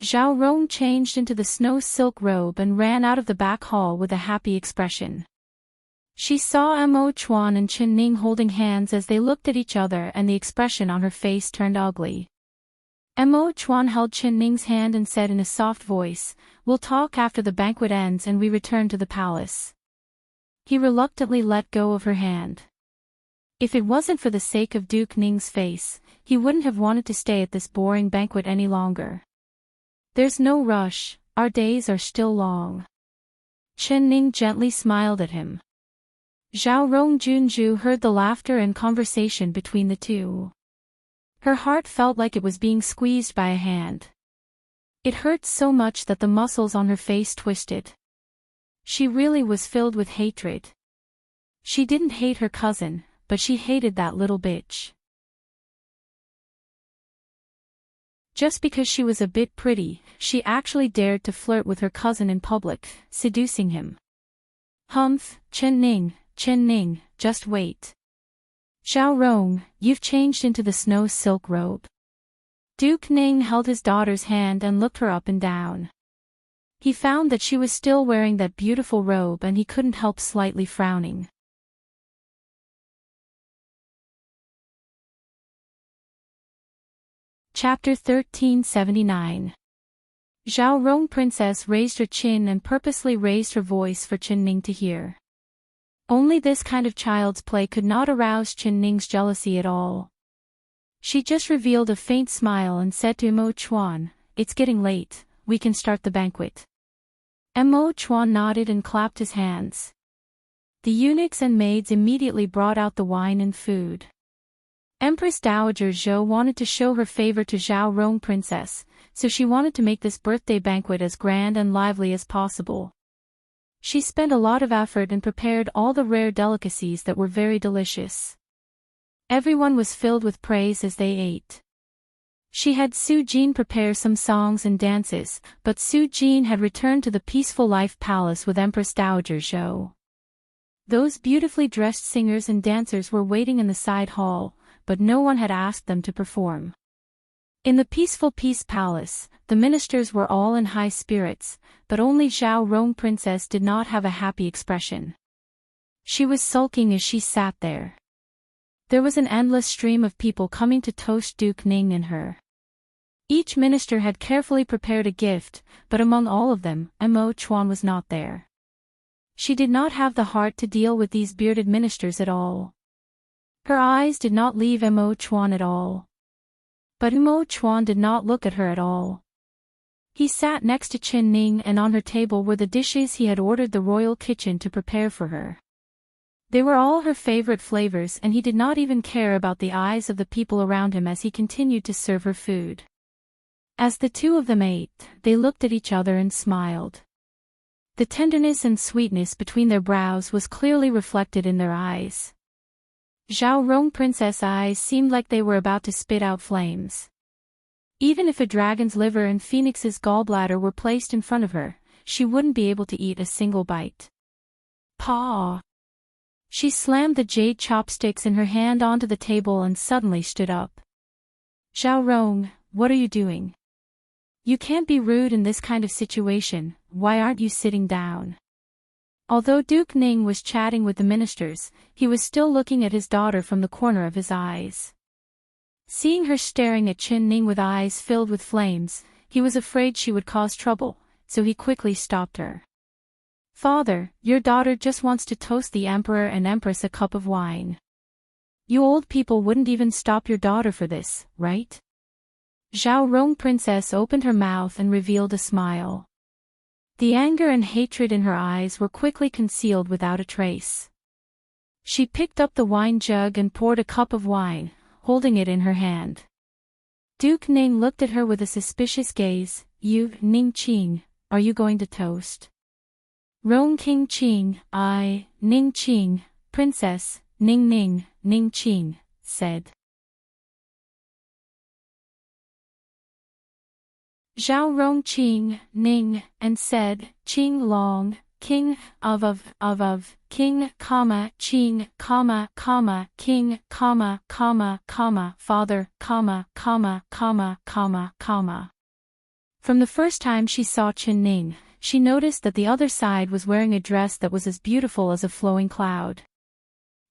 Zhao Rong changed into the snow silk robe and ran out of the back hall with a happy expression. She saw Mo Chuan and Qin Ning holding hands as they looked at each other and the expression on her face turned ugly. Mo Chuan held Qin Ning's hand and said in a soft voice, we'll talk after the banquet ends and we return to the palace. He reluctantly let go of her hand. If it wasn't for the sake of Duke Ning's face, he wouldn't have wanted to stay at this boring banquet any longer. There's no rush, our days are still long. Qin Ning gently smiled at him. Zhao Rong Junju heard the laughter and conversation between the two. Her heart felt like it was being squeezed by a hand. It hurt so much that the muscles on her face twisted. She really was filled with hatred. She didn't hate her cousin, but she hated that little bitch. Just because she was a bit pretty, she actually dared to flirt with her cousin in public, seducing him. Humph, Qin Ning, just wait. Zhao Rong, you've changed into the snow silk robe. Duke Ning held his daughter's hand and looked her up and down. He found that she was still wearing that beautiful robe and he couldn't help slightly frowning. Chapter 1379. Zhao Rong Princess raised her chin and purposely raised her voice for Qin Ning to hear. Only this kind of child's play could not arouse Qin Ning's jealousy at all. She just revealed a faint smile and said to Mo Chuan, it's getting late, we can start the banquet. Mo Chuan nodded and clapped his hands. The eunuchs and maids immediately brought out the wine and food. Empress Dowager Zhou wanted to show her favor to Zhao Rong Princess, so she wanted to make this birthday banquet as grand and lively as possible. She spent a lot of effort and prepared all the rare delicacies that were very delicious. Everyone was filled with praise as they ate. She had Su Jin prepare some songs and dances, but Su Jin had returned to the peaceful life palace with Empress Dowager Zhou. Those beautifully dressed singers and dancers were waiting in the side hall, but no one had asked them to perform. In the peaceful Peace Palace, the ministers were all in high spirits, but only Zhao Rong Princess did not have a happy expression. She was sulking as she sat there. There was an endless stream of people coming to toast Duke Ning and her. Each minister had carefully prepared a gift, but among all of them, Mo Chuan was not there. She did not have the heart to deal with these bearded ministers at all. Her eyes did not leave Mo Chuan at all. But Mo Chuan did not look at her at all. He sat next to Qin Ning, and on her table were the dishes he had ordered the royal kitchen to prepare for her. They were all her favorite flavors, and he did not even care about the eyes of the people around him as he continued to serve her food. As the two of them ate, they looked at each other and smiled. The tenderness and sweetness between their brows was clearly reflected in their eyes. Zhao Rong Princess' eyes seemed like they were about to spit out flames. Even if a dragon's liver and phoenix's gallbladder were placed in front of her, she wouldn't be able to eat a single bite. Paw! She slammed the jade chopsticks in her hand onto the table and suddenly stood up. Zhao Rong, what are you doing? You can't be rude in this kind of situation. Why aren't you sitting down? Although Duke Ning was chatting with the ministers, he was still looking at his daughter from the corner of his eyes. Seeing her staring at Qin Ning with eyes filled with flames, he was afraid she would cause trouble, so he quickly stopped her. Father, your daughter just wants to toast the Emperor and Empress a cup of wine. You old people wouldn't even stop your daughter for this, right? Zhao Rong Princess opened her mouth and revealed a smile. The anger and hatred in her eyes were quickly concealed without a trace. She picked up the wine jug and poured a cup of wine, holding it in her hand. Duke Ning looked at her with a suspicious gaze. You, Ning Qing, are you going to toast? Rong King Qing, I, Ning Qing, Princess, Ning Ning, Ning Qing, said. Zhao Rong Qing, Ning, and said, Qing Long, King, of, King, Qing, King, Father, From the first time she saw Qin Ning, she noticed that the other side was wearing a dress that was as beautiful as a flowing cloud.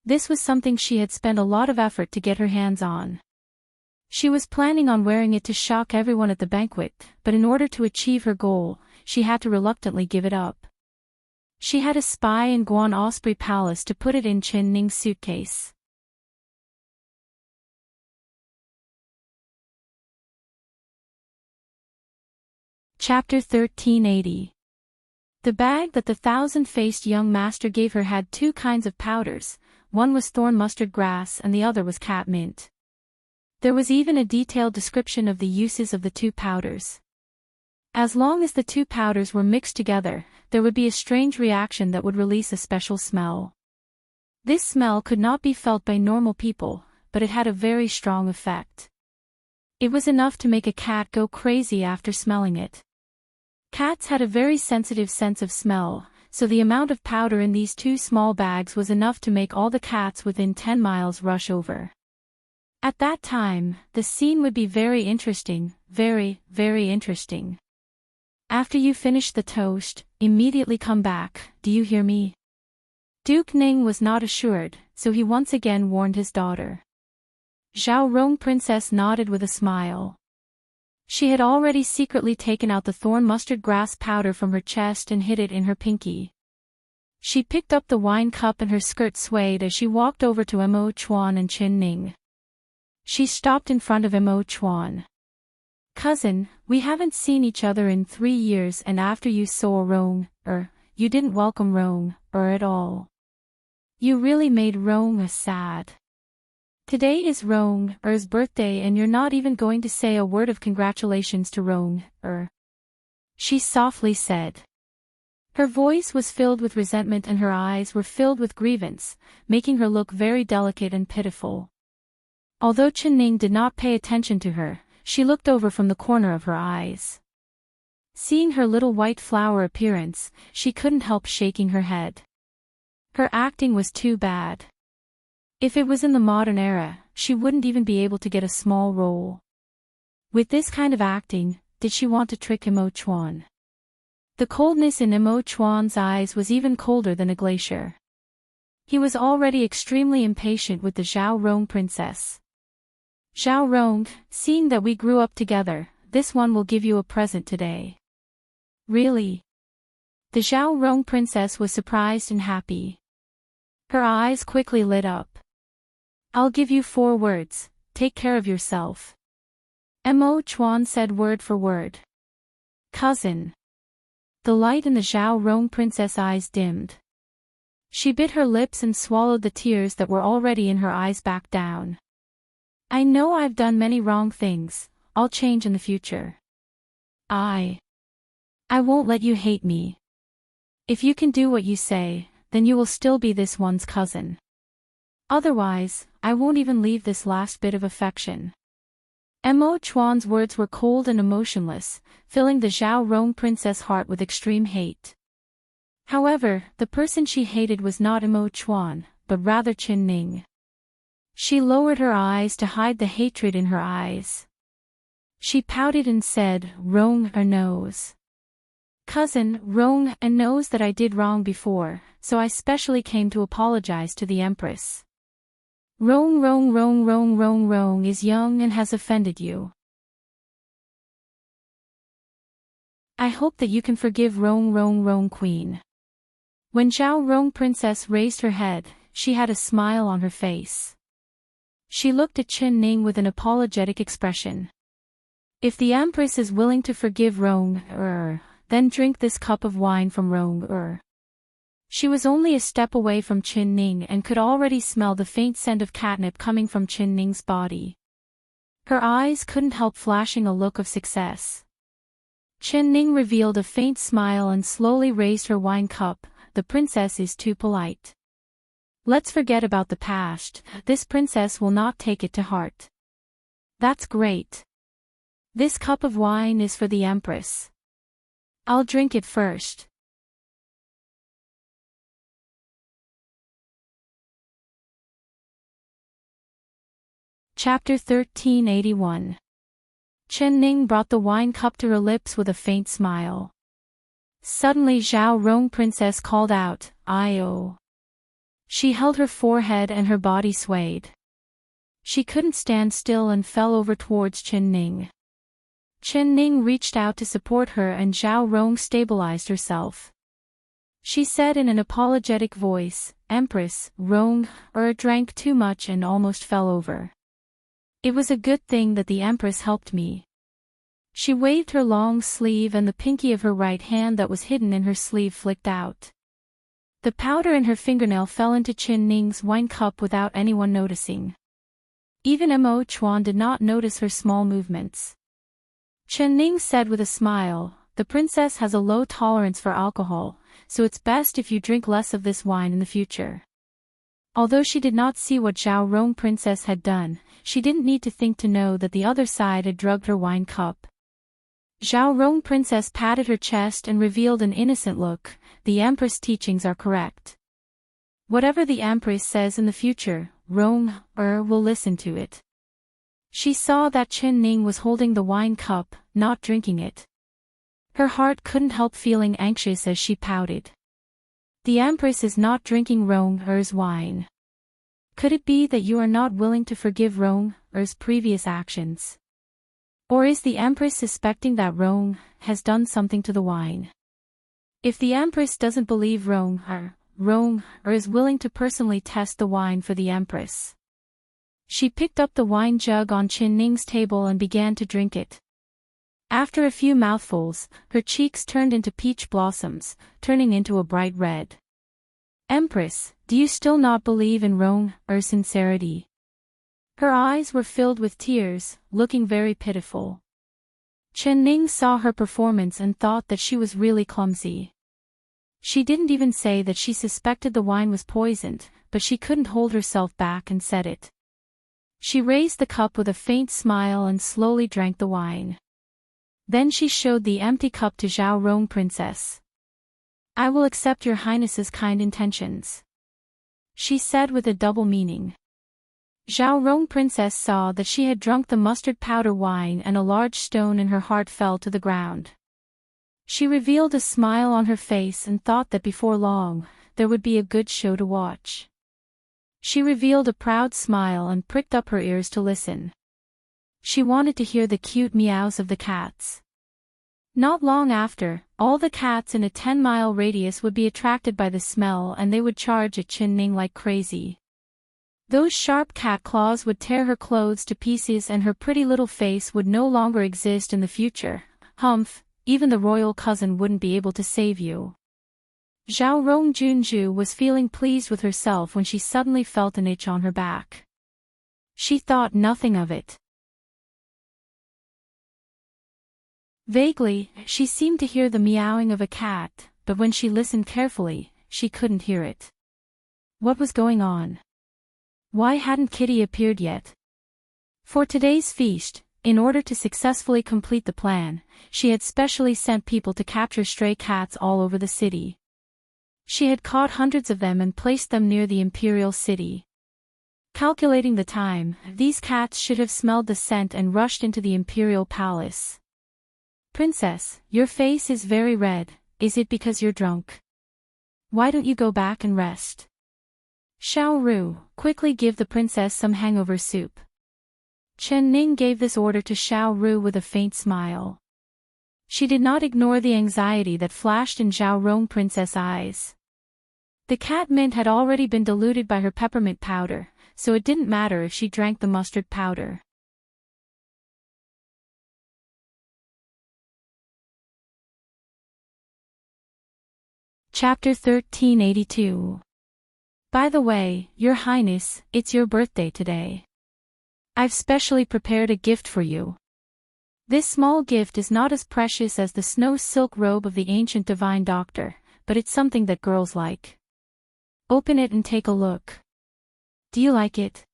This was something she had spent a lot of effort to get her hands on. She was planning on wearing it to shock everyone at the banquet, but in order to achieve her goal, she had to reluctantly give it up. She had a spy in Guan Osprey Palace to put it in Qin Ning's suitcase. Chapter 1380. The bag that the thousand-faced young master gave her had two kinds of powders, one was thorn mustard grass and the other was cat mint. There was even a detailed description of the uses of the two powders. As long as the two powders were mixed together, there would be a strange reaction that would release a special smell. This smell could not be felt by normal people, but it had a very strong effect. It was enough to make a cat go crazy after smelling it. Cats had a very sensitive sense of smell, so the amount of powder in these two small bags was enough to make all the cats within 10 miles rush over. At that time, the scene would be very interesting, very, very interesting. After you finish the toast, immediately come back, do you hear me? Duke Ning was not assured, so he once again warned his daughter. Zhao Rong Princess nodded with a smile. She had already secretly taken out the thorn mustard grass powder from her chest and hid it in her pinky. She picked up the wine cup and her skirt swayed as she walked over to Mo Chuan and Qin Ning. She stopped in front of Mo Chuan. Cousin, we haven't seen each other in 3 years, and after you saw Rong, you didn't welcome Rong, at all. You really made Rong sad. Today is Rong-er's birthday and you're not even going to say a word of congratulations to Rong-er. She softly said. Her voice was filled with resentment and her eyes were filled with grievance, making her look very delicate and pitiful. Although Chen-ning did not pay attention to her, she looked over from the corner of her eyes. Seeing her little white flower appearance, she couldn't help shaking her head. Her acting was too bad. If it was in the modern era, she wouldn't even be able to get a small role. With this kind of acting, did she want to trick Imo Chuan? The coldness in Imo Chuan's eyes was even colder than a glacier. He was already extremely impatient with the Zhao Rong princess. Zhao Rong, seeing that we grew up together, this one will give you a present today. Really? The Zhao Rong princess was surprised and happy. Her eyes quickly lit up. I'll give you 4 words, take care of yourself. Imo Chuan said word for word. Cousin. The light in the Zhao Rong princess' eyes dimmed. She bit her lips and swallowed the tears that were already in her eyes back down. I know I've done many wrong things, I'll change in the future. I won't let you hate me. If you can do what you say, then you will still be this one's cousin. Otherwise, I won't even leave this last bit of affection. Imo Chuan's words were cold and emotionless, filling the Zhao Rong princess' heart with extreme hate. However, the person she hated was not Imo Chuan, but rather Chen-ning. She lowered her eyes to hide the hatred in her eyes. She pouted and said, Rong-er knows. Cousin, Rong-er knows that I did wrong before, so I specially came to apologize to the Empress. Rong is young and has offended you. I hope that you can forgive Rong Queen. When Zhao Rong Princess raised her head, she had a smile on her face. She looked at Chen-ning with an apologetic expression. If the Empress is willing to forgive Rong-er, then drink this cup of wine from Rong-er. She was only a step away from Chen-ning and could already smell the faint scent of catnip coming from Chen-ning's body. Her eyes couldn't help flashing a look of success. Chen-ning revealed a faint smile and slowly raised her wine cup. The princess is too polite. Let's forget about the past, this princess will not take it to heart. That's great. This cup of wine is for the Empress. I'll drink it first. Chapter 1381. Chen-ning brought the wine cup to her lips with a faint smile. Suddenly Zhao Rong Princess called out, "I-oh." She held her forehead and her body swayed. She couldn't stand still and fell over towards Chen-ning. Chen-ning reached out to support her and Zhao Rong stabilized herself. She said in an apologetic voice, Empress, Rong-er drank too much and almost fell over. It was a good thing that the Empress helped me. She waved her long sleeve and the pinky of her right hand that was hidden in her sleeve flicked out. The powder in her fingernail fell into Chen-ning's wine cup without anyone noticing. Even Imo Chuan did not notice her small movements. Chen-ning said with a smile, the princess has a low tolerance for alcohol, so it's best if you drink less of this wine in the future. Although she did not see what Zhao Rong Princess had done, she didn't need to think to know that the other side had drugged her wine cup. Zhao Rong Princess patted her chest and revealed an innocent look, the Empress' teachings are correct. Whatever the Empress says in the future, Rong-er will listen to it. She saw that Chen-ning was holding the wine cup, not drinking it. Her heart couldn't help feeling anxious as she pouted. The Empress is not drinking Rong-er's wine. Could it be that you are not willing to forgive Rong-er's previous actions? Or is the Empress suspecting that Rong has done something to the wine? If the Empress doesn't believe Rong-er is willing to personally test the wine for the Empress. She picked up the wine jug on Chen-ning's table and began to drink it. After a few mouthfuls, her cheeks turned into peach blossoms, turning into a bright red. Empress, do you still not believe in Rong-er's sincerity? Her eyes were filled with tears, looking very pitiful. Chen Ning saw her performance and thought that she was really clumsy. She didn't even say that she suspected the wine was poisoned, but she couldn't hold herself back and said it. She raised the cup with a faint smile and slowly drank the wine. Then she showed the empty cup to Zhao Rong Princess. "I will accept your highness's kind intentions," she said with a double meaning. Zhao Rong Princess saw that she had drunk the mustard powder wine and a large stone in her heart fell to the ground. She revealed a smile on her face and thought that before long, there would be a good show to watch. She revealed a proud smile and pricked up her ears to listen. She wanted to hear the cute meows of the cats. Not long after, all the cats in a 10-mile radius would be attracted by the smell and they would charge at Chen Ning like crazy. Those sharp cat claws would tear her clothes to pieces and her pretty little face would no longer exist in the future. Humph, even the royal cousin wouldn't be able to save you. Zhao Rong Junju was feeling pleased with herself when she suddenly felt an itch on her back. She thought nothing of it. Vaguely, she seemed to hear the meowing of a cat, but when she listened carefully, she couldn't hear it. What was going on? Why hadn't Kitty appeared yet? For today's feast, in order to successfully complete the plan, she had specially sent people to capture stray cats all over the city. She had caught hundreds of them and placed them near the imperial city. Calculating the time, these cats should have smelled the scent and rushed into the imperial palace. "Princess, your face is very red, is it because you're drunk? Why don't you go back and rest? Xiao Ru, quickly give the princess some hangover soup." Chen Ning gave this order to Xiao Ru with a faint smile. She did not ignore the anxiety that flashed in Zhao Rong Princess' eyes. The cat mint had already been diluted by her peppermint powder, so it didn't matter if she drank the mustard powder. Chapter 1382. By the way, Your Highness, it's your birthday today. I've specially prepared a gift for you. This small gift is not as precious as the snow silk robe of the ancient divine doctor, but it's something that girls like. Open it and take a look. Do you like it?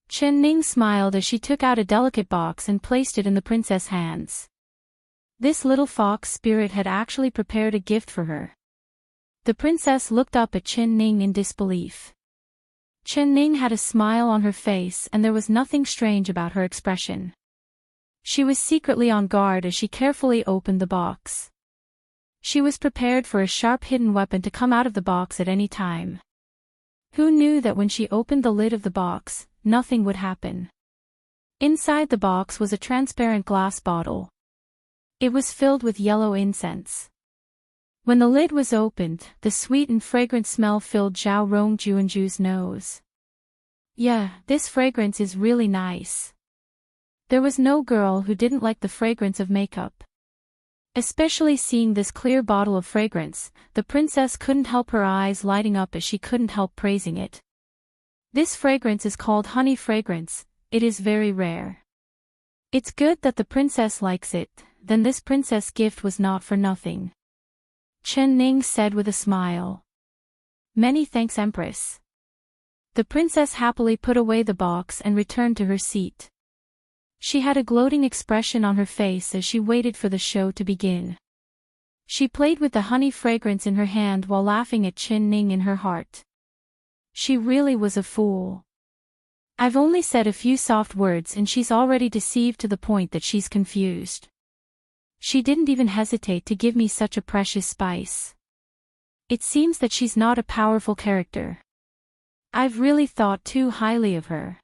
Chen Ning smiled as she took out a delicate box and placed it in the princess' hands. This little fox spirit had actually prepared a gift for her. The princess looked up at Chen Ning in disbelief. Chen Ning had a smile on her face and there was nothing strange about her expression. She was secretly on guard as she carefully opened the box. She was prepared for a sharp hidden weapon to come out of the box at any time. Who knew that when she opened the lid of the box, nothing would happen? Inside the box was a transparent glass bottle. It was filled with yellow incense. When the lid was opened, the sweet and fragrant smell filled Zhao Rong Junju's nose. Yeah, this fragrance is really nice. There was no girl who didn't like the fragrance of makeup. Especially seeing this clear bottle of fragrance, the princess couldn't help her eyes lighting up as she couldn't help praising it. This fragrance is called honey fragrance, it is very rare. It's good that the princess likes it, then this princess gift was not for nothing. Chen Ning said with a smile. Many thanks, Empress. The princess happily put away the box and returned to her seat. She had a gloating expression on her face as she waited for the show to begin. She played with the honey fragrance in her hand while laughing at Chen Ning in her heart. She really was a fool. I've only said a few soft words and she's already deceived to the point that she's confused. She didn't even hesitate to give me such a precious spice. It seems that she's not a powerful character. I've really thought too highly of her.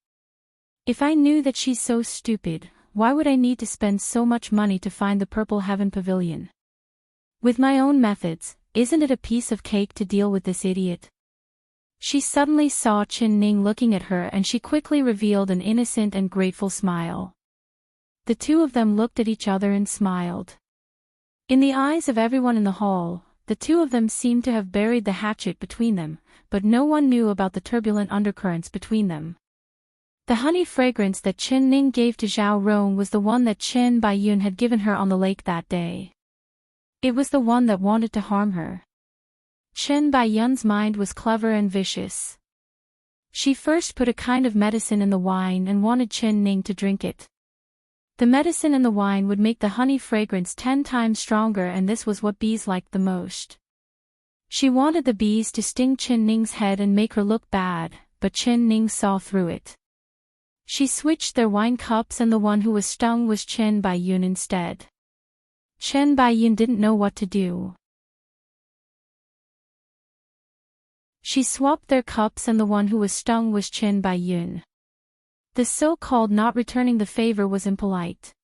If I knew that she's so stupid, why would I need to spend so much money to find the Purple Heaven Pavilion? With my own methods, isn't it a piece of cake to deal with this idiot? She suddenly saw Chen Ning looking at her and she quickly revealed an innocent and grateful smile. The two of them looked at each other and smiled. In the eyes of everyone in the hall, the two of them seemed to have buried the hatchet between them, but no one knew about the turbulent undercurrents between them. The honey fragrance that Chen Ning gave to Zhao Rong was the one that Chen Baiyun had given her on the lake that day. It was the one that wanted to harm her. Chen Baiyun's mind was clever and vicious. She first put a kind of medicine in the wine and wanted Chen Ning to drink it. The medicine in the wine would make the honey fragrance 10 times stronger, and this was what bees liked the most. She wanted the bees to sting Chen Ning's head and make her look bad, but Chen Ning saw through it. She switched their wine cups, and the one who was stung was Chen Baiyun instead. Chen Baiyun didn't know what to do. She swapped their cups, and the one who was stung was Chen Baiyun. The so-called not returning the favor was impolite.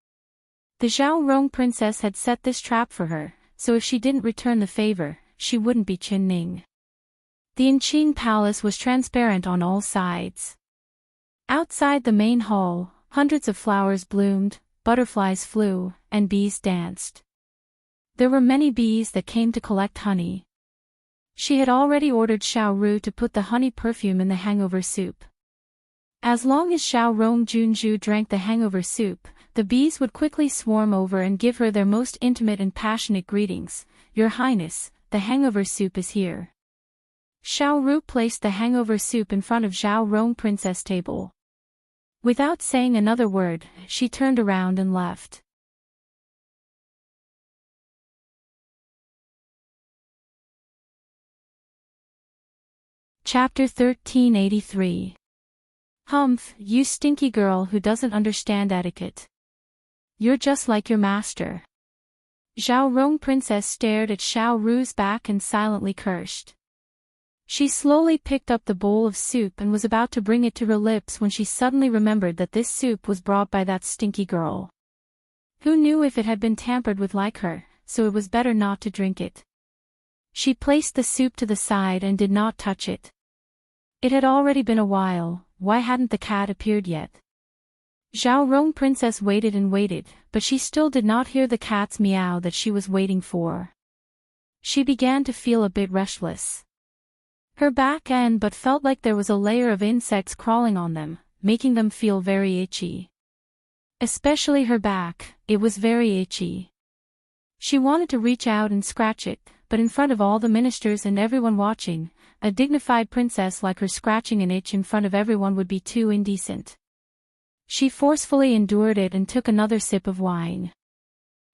The Zhao Rong princess had set this trap for her, so if she didn't return the favor, she wouldn't be Chen Ning. The Enchanting palace was transparent on all sides. Outside the main hall, hundreds of flowers bloomed, butterflies flew, and bees danced. There were many bees that came to collect honey. She had already ordered Xiao Ru to put the honey perfume in the hangover soup. As long as Xiao Rong Junju drank the hangover soup, the bees would quickly swarm over and give her their most intimate and passionate greetings. "Your Highness, the hangover soup is here." Xiao Ru placed the hangover soup in front of Zhao Rong princess table. Without saying another word, she turned around and left. Chapter 1383. Humph, you stinky girl who doesn't understand etiquette. You're just like your master. Zhao Rong princess stared at Xiao Ru's back and silently cursed. She slowly picked up the bowl of soup and was about to bring it to her lips when she suddenly remembered that this soup was brought by that stinky girl. Who knew if it had been tampered with like her, so it was better not to drink it. She placed the soup to the side and did not touch it. It had already been a while, why hadn't the cat appeared yet? Zhao Rong princess waited and waited, but she still did not hear the cat's meow that she was waiting for. She began to feel a bit restless. Her back and butt felt like there was a layer of insects crawling on them, making them feel very itchy. Especially her back, it was very itchy. She wanted to reach out and scratch it, but in front of all the ministers and everyone watching, a dignified princess like her scratching an itch in front of everyone would be too indecent. She forcefully endured it and took another sip of wine.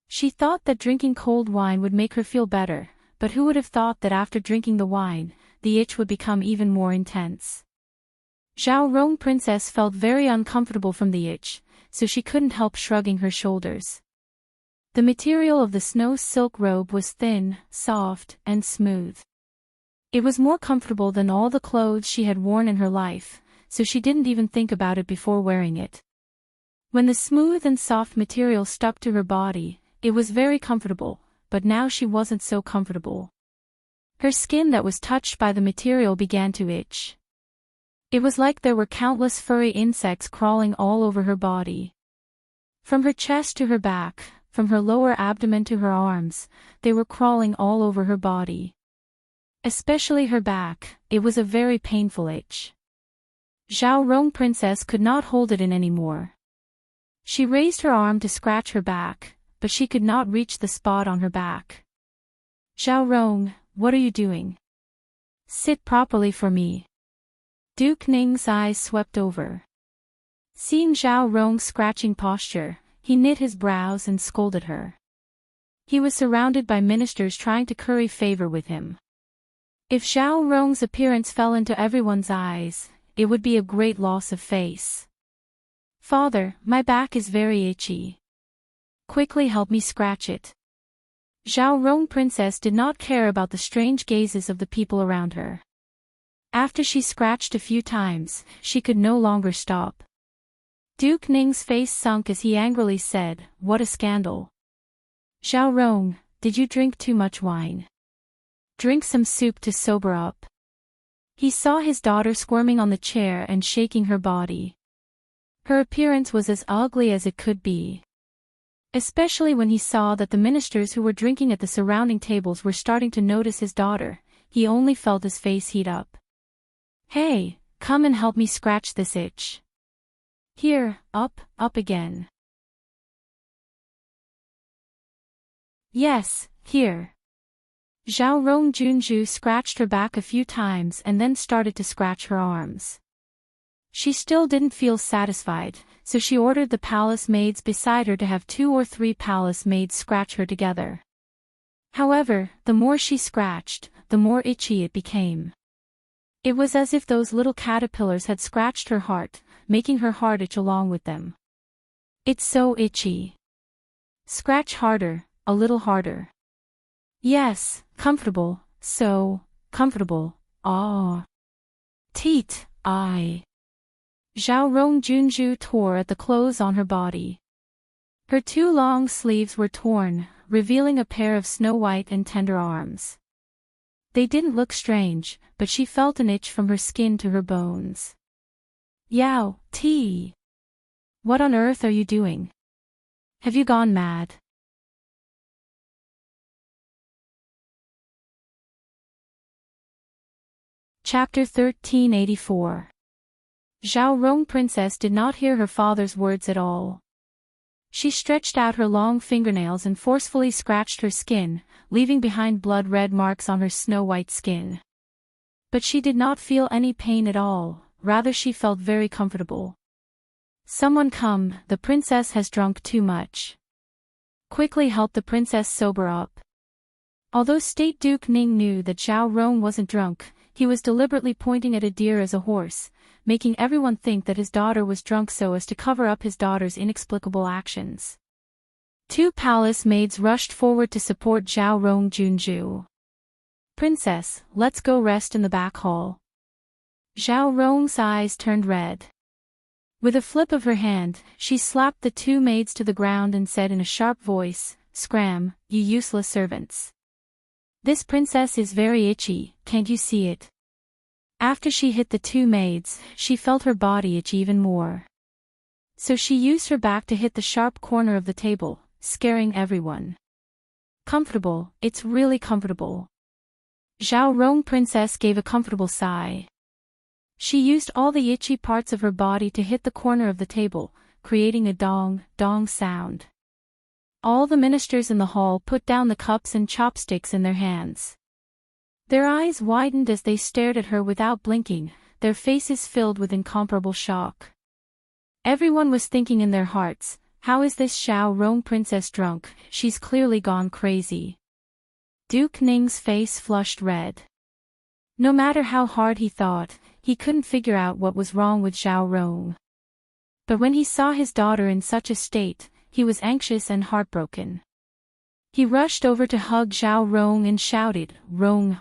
She thought that drinking cold wine would make her feel better, but who would have thought that after drinking the wine, the itch would become even more intense. Zhao Rong princess felt very uncomfortable from the itch, so she couldn't help shrugging her shoulders. The material of the snow silk robe was thin, soft, and smooth. It was more comfortable than all the clothes she had worn in her life, so she didn't even think about it before wearing it. When the smooth and soft material stuck to her body, it was very comfortable, but now she wasn't so comfortable. Her skin that was touched by the material began to itch. It was like there were countless furry insects crawling all over her body. From her chest to her back, from her lower abdomen to her arms, they were crawling all over her body. Especially her back, it was a very painful itch. Zhao Rong princess could not hold it in anymore. She raised her arm to scratch her back, but she could not reach the spot on her back. "Zhao Rong, what are you doing? Sit properly for me." Duke Ning's eyes swept over. Seeing Zhao Rong's scratching posture, he knit his brows and scolded her. He was surrounded by ministers trying to curry favor with him. If Zhao Rong's appearance fell into everyone's eyes, it would be a great loss of face. "Father, my back is very itchy. Quickly help me scratch it." Zhao Rong princess did not care about the strange gazes of the people around her. After she scratched a few times, she could no longer stop. Duke Ning's face sunk as he angrily said, "What a scandal. Zhao Rong, did you drink too much wine? Drink some soup to sober up." He saw his daughter squirming on the chair and shaking her body. Her appearance was as ugly as it could be. Especially when he saw that the ministers who were drinking at the surrounding tables were starting to notice his daughter, he only felt his face heat up. "Hey, come and help me scratch this itch." Here, up again. Yes, here. Zhao Rong Junju scratched her back a few times and then started to scratch her arms. She still didn't feel satisfied, so she ordered the palace maids beside her to have 2 or 3 palace maids scratch her together. However, the more she scratched, the more itchy it became. It was as if those little caterpillars had scratched her heart, making her heart itch along with them. It's so itchy. Scratch harder, a little harder. Yes, comfortable, so comfortable. Ah. Teat, I. Zhao Rong Junju tore at the clothes on her body. Her 2 long sleeves were torn, revealing a pair of snow-white and tender arms. They didn't look strange, but she felt an itch from her skin to her bones. Yao, T. What on earth are you doing? Have you gone mad? Chapter 1384. Zhao Rong Princess did not hear her father's words at all. She stretched out her long fingernails and forcefully scratched her skin, leaving behind blood-red marks on her snow-white skin. But she did not feel any pain at all, rather she felt very comfortable. Someone come, the princess has drunk too much. Quickly help the princess sober up. Although State Duke Ning knew that Zhao Rong wasn't drunk, he was deliberately pointing at a deer as a horse, making everyone think that his daughter was drunk so as to cover up his daughter's inexplicable actions. 2 palace maids rushed forward to support Zhao Rong Junju. Princess, let's go rest in the back hall. Zhao Rong's eyes turned red. With a flip of her hand, she slapped the 2 maids to the ground and said in a sharp voice, "Scram, you useless servants. This princess is very itchy, can't you see it?" After she hit the 2 maids, she felt her body itch even more. So she used her back to hit the sharp corner of the table, scaring everyone. Comfortable, it's really comfortable. Zhao Rong Princess gave a comfortable sigh. She used all the itchy parts of her body to hit the corner of the table, creating a dong, dong sound. All the ministers in the hall put down the cups and chopsticks in their hands. Their eyes widened as they stared at her without blinking, their faces filled with incomparable shock. Everyone was thinking in their hearts, how is this Zhao Rong princess drunk? She's clearly gone crazy. Duke Ning's face flushed red. No matter how hard he thought, he couldn't figure out what was wrong with Zhao Rong. But when he saw his daughter in such a state, he was anxious and heartbroken. He rushed over to hug Zhao Rong and shouted, "Rong,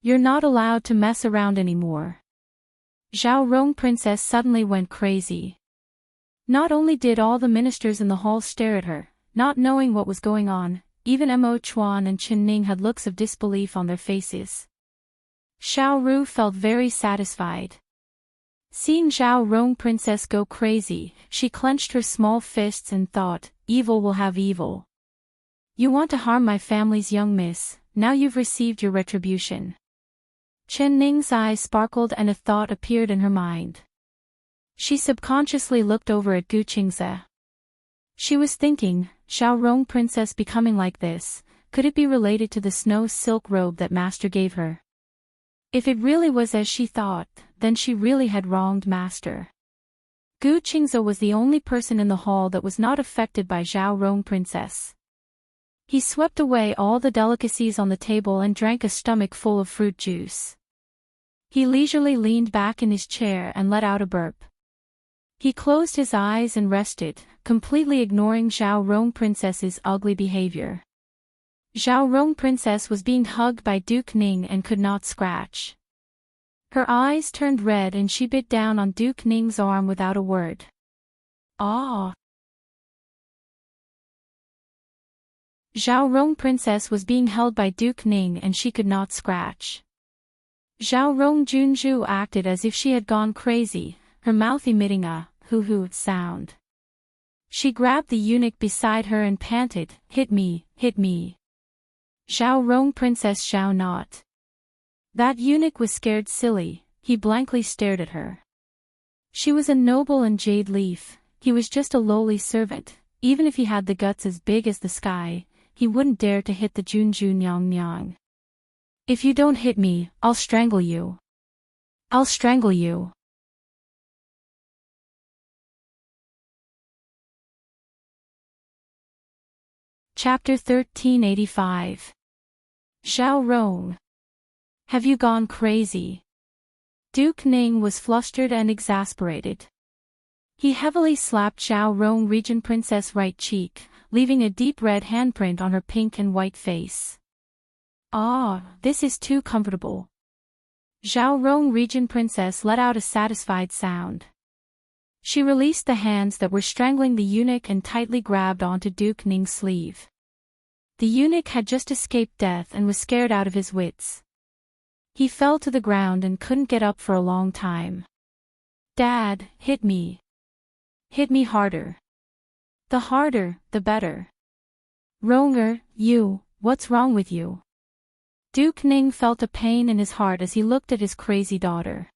you're not allowed to mess around anymore." Zhao Rong princess suddenly went crazy. Not only did all the ministers in the hall stare at her, not knowing what was going on, even Mo Chuan and Chen Ning had looks of disbelief on their faces. Xiao Ru felt very satisfied. Seeing Zhao Rong princess go crazy, she clenched her small fists and thought, evil will have evil. You want to harm my family's young miss, now you've received your retribution. Chen Ning's eyes sparkled and a thought appeared in her mind. She subconsciously looked over at Gu Qingze. She was thinking, Zhao Rong princess becoming like this, could it be related to the snow silk robe that master gave her? If it really was as she thought, then she really had wronged master. Gu Qingze was the only person in the hall that was not affected by Zhao Rong princess. He swept away all the delicacies on the table and drank a stomach full of fruit juice. He leisurely leaned back in his chair and let out a burp. He closed his eyes and rested, completely ignoring Zhao Rong princess's ugly behavior. Zhao Rong princess was being hugged by Duke Ning and could not scratch. Her eyes turned red and she bit down on Duke Ning's arm without a word. Ah! Zhao Rong princess was being held by Duke Ning and she could not scratch. Zhao Rong Junju acted as if she had gone crazy, her mouth emitting a hoo-hoo sound. She grabbed the eunuch beside her and panted, "Hit me, hit me." Zhao Rong princess shall not. That eunuch was scared silly, he blankly stared at her. She was a noble and jade leaf, he was just a lowly servant. Even if he had the guts as big as the sky, he wouldn't dare to hit the Junju Nyang Nyang. If you don't hit me, I'll strangle you. I'll strangle you. Chapter 1385. Zhao Rong. Have you gone crazy? Duke Ning was flustered and exasperated. He heavily slapped Zhao Rong Regent Princess' right cheek, leaving a deep red handprint on her pink and white face. Ah, this is too comfortable. Zhao Rong Regent Princess let out a satisfied sound. She released the hands that were strangling the eunuch and tightly grabbed onto Duke Ning's sleeve. The eunuch had just escaped death and was scared out of his wits. He fell to the ground and couldn't get up for a long time. Dad, hit me. Hit me harder. The harder, the better. Ronger, what's wrong with you? Duke Ning felt a pain in his heart as he looked at his crazy daughter.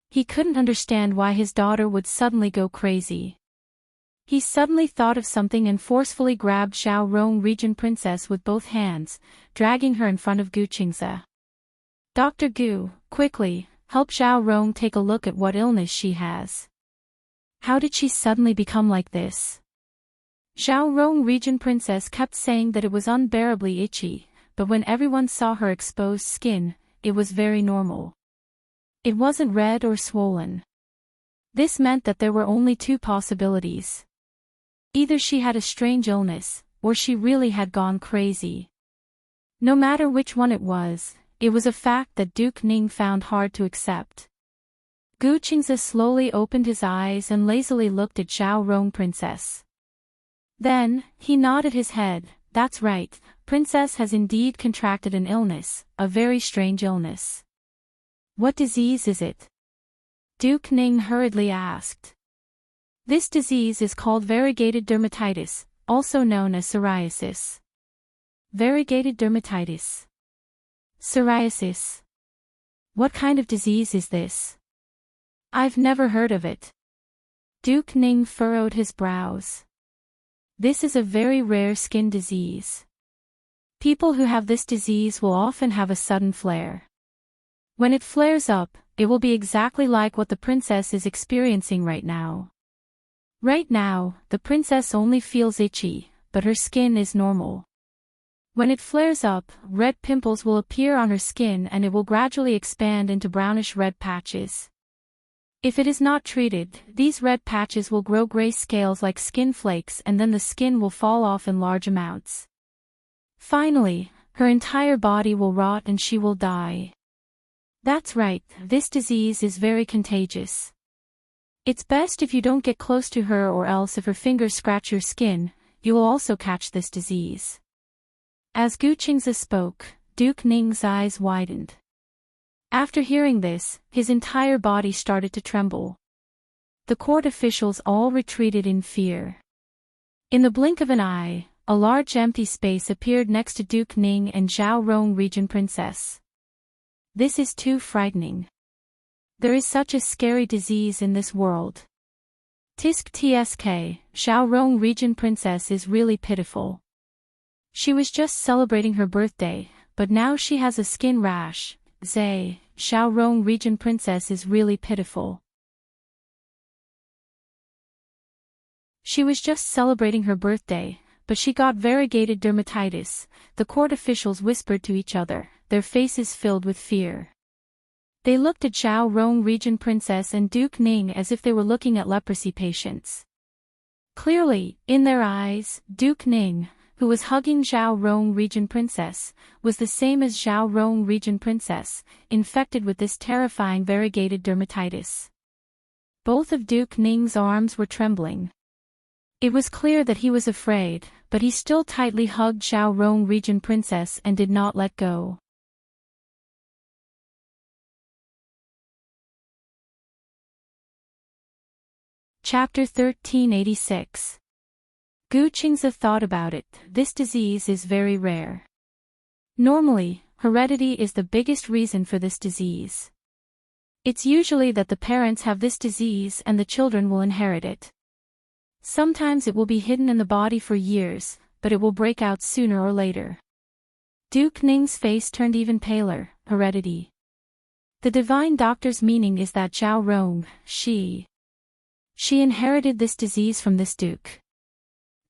He couldn't understand why his daughter would suddenly go crazy. He suddenly thought of something and forcefully grabbed Zhao Rong Regent Princess with both hands, dragging her in front of Gu Qingze. Dr. Gu, quickly, help Zhao Rong take a look at what illness she has. How did she suddenly become like this? Zhao Rong Regent Princess kept saying that it was unbearably itchy, but when everyone saw her exposed skin, it was very normal. It wasn't red or swollen. This meant that there were only two possibilities. Either she had a strange illness, or she really had gone crazy. No matter which one it was a fact that Duke Ning found hard to accept. Gu Qingze slowly opened his eyes and lazily looked at Zhao Rong Princess. Then, he nodded his head. That's right, Princess has indeed contracted an illness, a very strange illness. What disease is it? Duke Ning hurriedly asked. This disease is called variegated dermatitis, also known as psoriasis. Variegated dermatitis. Psoriasis. What kind of disease is this? I've never heard of it. Duke Ning furrowed his brows. This is a very rare skin disease. People who have this disease will often have a sudden flare. When it flares up, it will be exactly like what the princess is experiencing right now. Right now, the princess only feels itchy, but her skin is normal. When it flares up, red pimples will appear on her skin and it will gradually expand into brownish red patches. If it is not treated, these red patches will grow gray scales like skin flakes and then the skin will fall off in large amounts. Finally, her entire body will rot and she will die. That's right, this disease is very contagious. It's best if you don't get close to her, or else if her fingers scratch your skin, you will also catch this disease. As Gu Qingze spoke, Duke Ning's eyes widened. After hearing this, his entire body started to tremble. The court officials all retreated in fear. In the blink of an eye, a large empty space appeared next to Duke Ning and Zhao Rong Regent Princess. This is too frightening. There is such a scary disease in this world. Tisk tsk, Zhao Rong Regent Princess is really pitiful. She was just celebrating her birthday, but now she has a skin rash. Zay, Zhao Rong Regent Princess is really pitiful. She was just celebrating her birthday, but she got variegated dermatitis. The court officials whispered to each other, their faces filled with fear. They looked at Zhao Rong Regent Princess and Duke Ning as if they were looking at leprosy patients. Clearly, in their eyes, Duke Ning, who was hugging Zhao Rong Regent Princess, was the same as Zhao Rong Regent Princess, infected with this terrifying variegated dermatitis. Both of Duke Ning's arms were trembling. It was clear that he was afraid, but he still tightly hugged Zhao Rong Regent Princess and did not let go. Chapter 1386. Gu Qingze thought about it. This disease is very rare. Normally, heredity is the biggest reason for this disease. It's usually that the parents have this disease and the children will inherit it. Sometimes it will be hidden in the body for years, but it will break out sooner or later. Duke Ning's face turned even paler. Heredity. The divine doctor's meaning is that Zhao Rong, she inherited this disease from this duke.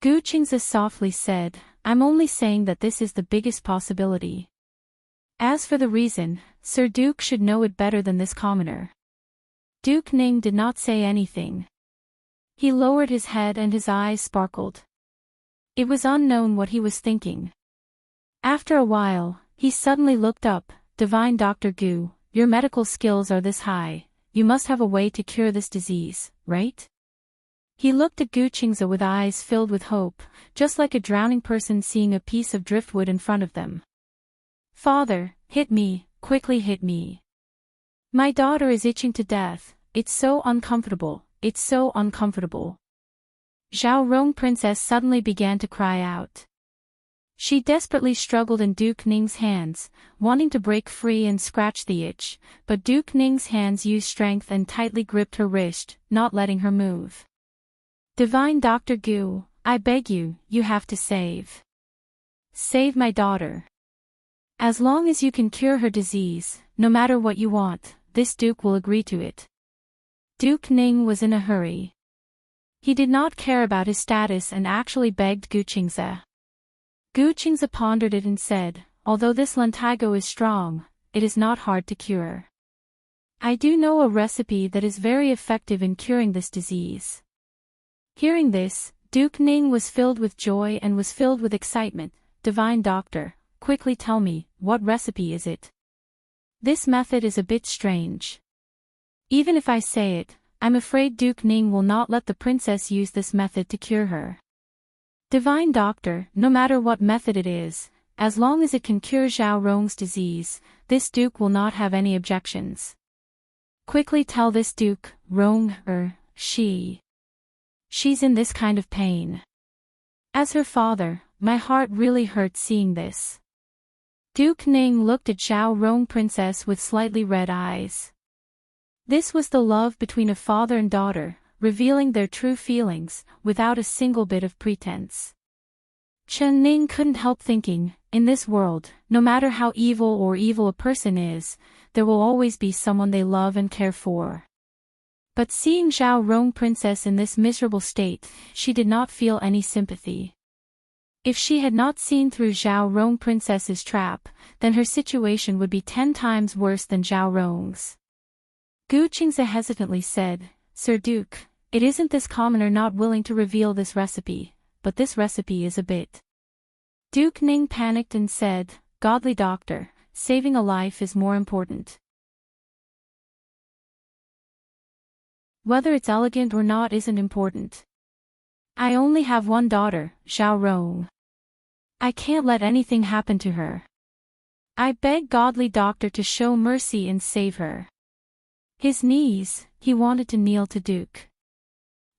Gu Qingzi softly said, I'm only saying that this is the biggest possibility. As for the reason, Sir Duke should know it better than this commoner. Duke Ning did not say anything. He lowered his head and his eyes sparkled. It was unknown what he was thinking. After a while, he suddenly looked up. Divine Dr. Gu, your medical skills are this high, you must have a way to cure this disease, right? He looked at Gu Qingzi with eyes filled with hope, just like a drowning person seeing a piece of driftwood in front of them. Father, hit me, quickly hit me. My daughter is itching to death, it's so uncomfortable, it's so uncomfortable. Zhao Rong Princess suddenly began to cry out. She desperately struggled in Duke Ning's hands, wanting to break free and scratch the itch, but Duke Ning's hands used strength and tightly gripped her wrist, not letting her move. Divine Dr. Gu, I beg you, you have to save my daughter. As long as you can cure her disease, no matter what you want, this duke will agree to it. Duke Ning was in a hurry. He did not care about his status and actually begged Gu Qingzi. Gu Qingzi pondered it and said, although this lentigo is strong, it is not hard to cure. I do know a recipe that is very effective in curing this disease. Hearing this, Duke Ning was filled with joy and was filled with excitement. Divine Doctor, quickly tell me, what recipe is it? This method is a bit strange. Even if I say it, I'm afraid Duke Ning will not let the princess use this method to cure her. Divine Doctor, no matter what method it is, as long as it can cure Zhao Rong's disease, this duke will not have any objections. Quickly tell this duke, Rong, she's in this kind of pain. As her father, my heart really hurts seeing this. Duke Ning looked at Zhao Rong Princess with slightly red eyes. This was the love between a father and daughter, revealing their true feelings, without a single bit of pretense. Chen Ning couldn't help thinking, in this world, no matter how evil a person is, there will always be someone they love and care for. But seeing Zhao Rong Princess in this miserable state, she did not feel any sympathy. If she had not seen through Zhao Rong Princess's trap, then her situation would be 10 times worse than Zhao Rong's. Gu Qingzi hesitantly said, Sir Duke, it isn't this commoner not willing to reveal this recipe, but this recipe is a bit. Duke Ning panicked and said, Godly Doctor, saving a life is more important. Whether it's elegant or not isn't important. I only have one daughter, Zhao Rong. I can't let anything happen to her. I beg Godly Doctor to show mercy and save her. His knees, he wanted to kneel to Duke.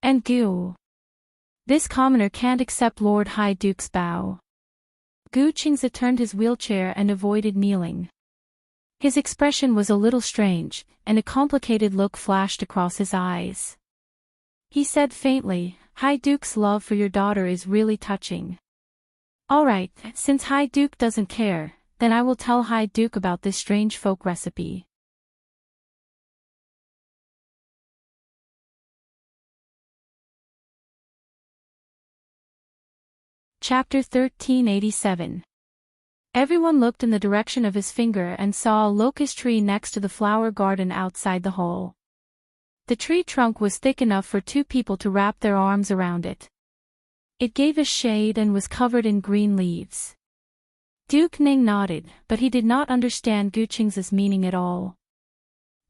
And Gu. This commoner can't accept Lord High Duke's bow. Gu Qingzi turned his wheelchair and avoided kneeling. His expression was a little strange, and a complicated look flashed across his eyes. He said faintly, High Duke's love for your daughter is really touching. All right, since High Duke doesn't care, then I will tell High Duke about this strange folk recipe. Chapter 1387. Everyone looked in the direction of his finger and saw a locust tree next to the flower garden outside the hole. The tree trunk was thick enough for 2 people to wrap their arms around it. It gave a shade and was covered in green leaves. Duke Ning nodded, but he did not understand Gu Qingzi's meaning at all.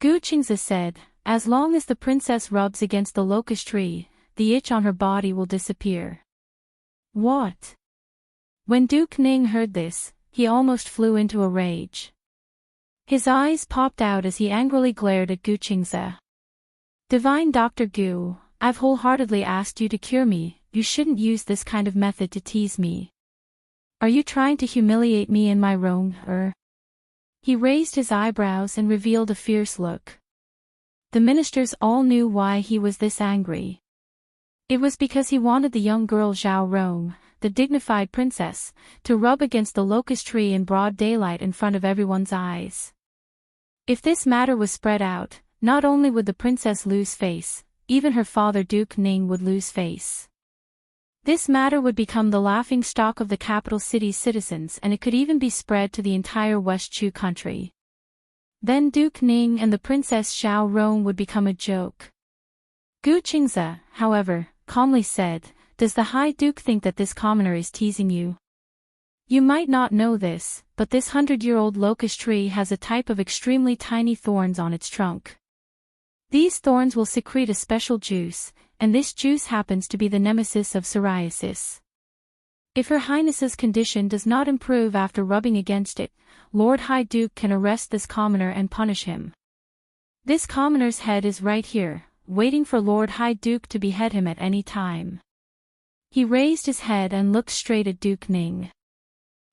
Gu Qingzi said, as long as the princess rubs against the locust tree, the itch on her body will disappear. What? When Duke Ning heard this, he almost flew into a rage. His eyes popped out as he angrily glared at Gu Qingzi. Divine Dr. Gu, I've wholeheartedly asked you to cure me, you shouldn't use this kind of method to tease me. Are you trying to humiliate me in my Rong? He raised his eyebrows and revealed a fierce look. The ministers all knew why he was this angry. It was because he wanted the young girl Zhao Rong, the dignified princess, to rub against the locust tree in broad daylight in front of everyone's eyes. If this matter was spread out, not only would the princess lose face, even her father Duke Ning would lose face. This matter would become the laughingstock of the capital city's citizens, and it could even be spread to the entire West Chu country. Then Duke Ning and the Princess Zhao Rong would become a joke. Gu Qingze, however, calmly said, "Does the High Duke think that this commoner is teasing you? You might not know this, but this 100-year-old locust tree has a type of extremely tiny thorns on its trunk. These thorns will secrete a special juice, and this juice happens to be the nemesis of psoriasis. If Her Highness's condition does not improve after rubbing against it, Lord High Duke can arrest this commoner and punish him. This commoner's head is right here, waiting for Lord High Duke to behead him at any time." He raised his head and looked straight at Duke Ning.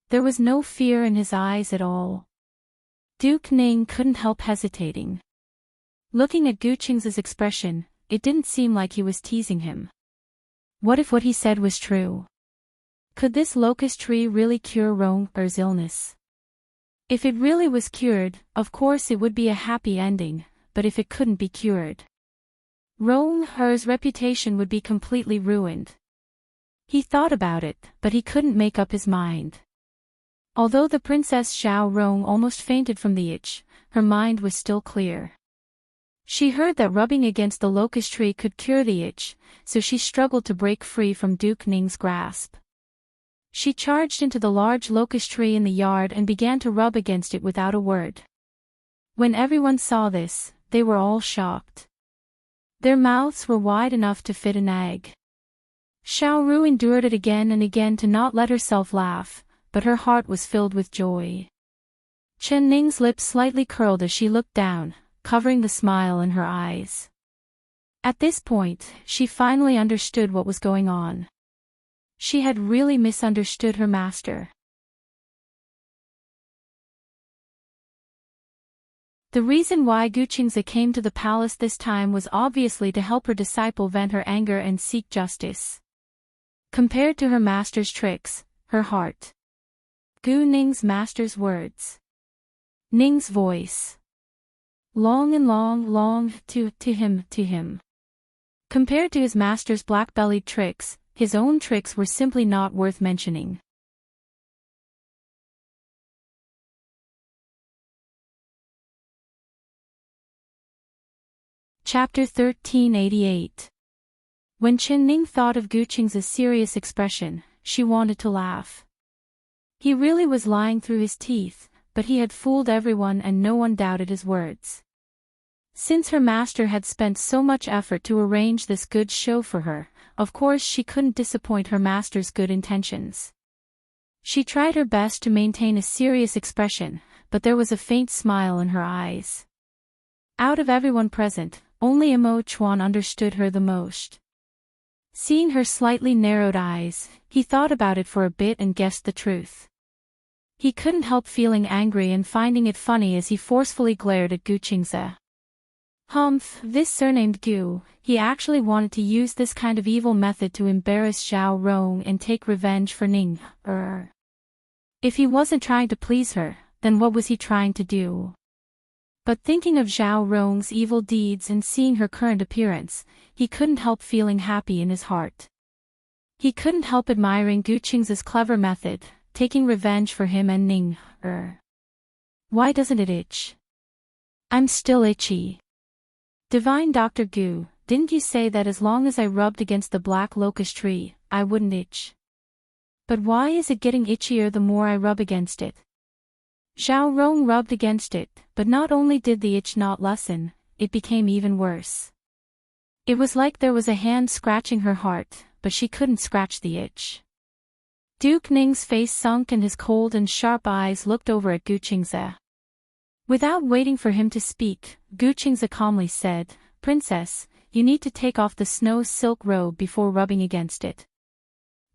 There was no fear in his eyes at all. Duke Ning couldn't help hesitating. Looking at Gu Qingze's expression, it didn't seem like he was teasing him. What if what he said was true? Could this locust tree really cure Rong Er's illness? If it really was cured, of course it would be a happy ending, but if it couldn't be cured, Rong Er's reputation would be completely ruined. He thought about it, but he couldn't make up his mind. Although the Princess Zhao Rong almost fainted from the itch, her mind was still clear. She heard that rubbing against the locust tree could cure the itch, so she struggled to break free from Duke Ning's grasp. She charged into the large locust tree in the yard and began to rub against it without a word. When everyone saw this, they were all shocked. Their mouths were wide enough to fit an egg. Xiaoru endured it again and again to not let herself laugh, but her heart was filled with joy. Chen Ning's lips slightly curled as she looked down, covering the smile in her eyes. At this point, she finally understood what was going on. She had really misunderstood her master. The reason why Gu Qingze came to the palace this time was obviously to help her disciple vent her anger and seek justice. Compared to her master's tricks, her heart. Gu Ning's master's words. Ning's voice. Long and long to him. Compared to his master's black-bellied tricks, his own tricks were simply not worth mentioning. Chapter 1388. When Chen Ning thought of Gu Qingze's serious expression, she wanted to laugh. He really was lying through his teeth, but he had fooled everyone and no one doubted his words. Since her master had spent so much effort to arrange this good show for her, of course she couldn't disappoint her master's good intentions. She tried her best to maintain a serious expression, but there was a faint smile in her eyes. Out of everyone present, only Imo Chuan understood her the most. Seeing her slightly narrowed eyes, he thought about it for a bit and guessed the truth. He couldn't help feeling angry and finding it funny as he forcefully glared at Gu Qingze. Humph, this surnamed Gu, he actually wanted to use this kind of evil method to embarrass Zhao Rong and take revenge for Ning. If he wasn't trying to please her, then what was he trying to do? But thinking of Zhao Rong's evil deeds and seeing her current appearance, he couldn't help feeling happy in his heart. He couldn't help admiring Gu Qingze's clever method, taking revenge for him and Ning. Why doesn't it itch? I'm still itchy. Divine Dr. Gu, didn't you say that as long as I rubbed against the black locust tree, I wouldn't itch? But why is it getting itchier the more I rub against it? Zhao Rong rubbed against it, but not only did the itch not lessen, it became even worse. It was like there was a hand scratching her heart, but she couldn't scratch the itch. Duke Ning's face sunk and his cold and sharp eyes looked over at Gu Qingze. Without waiting for him to speak, Gu Qingze calmly said, "Princess, you need to take off the snow silk robe before rubbing against it.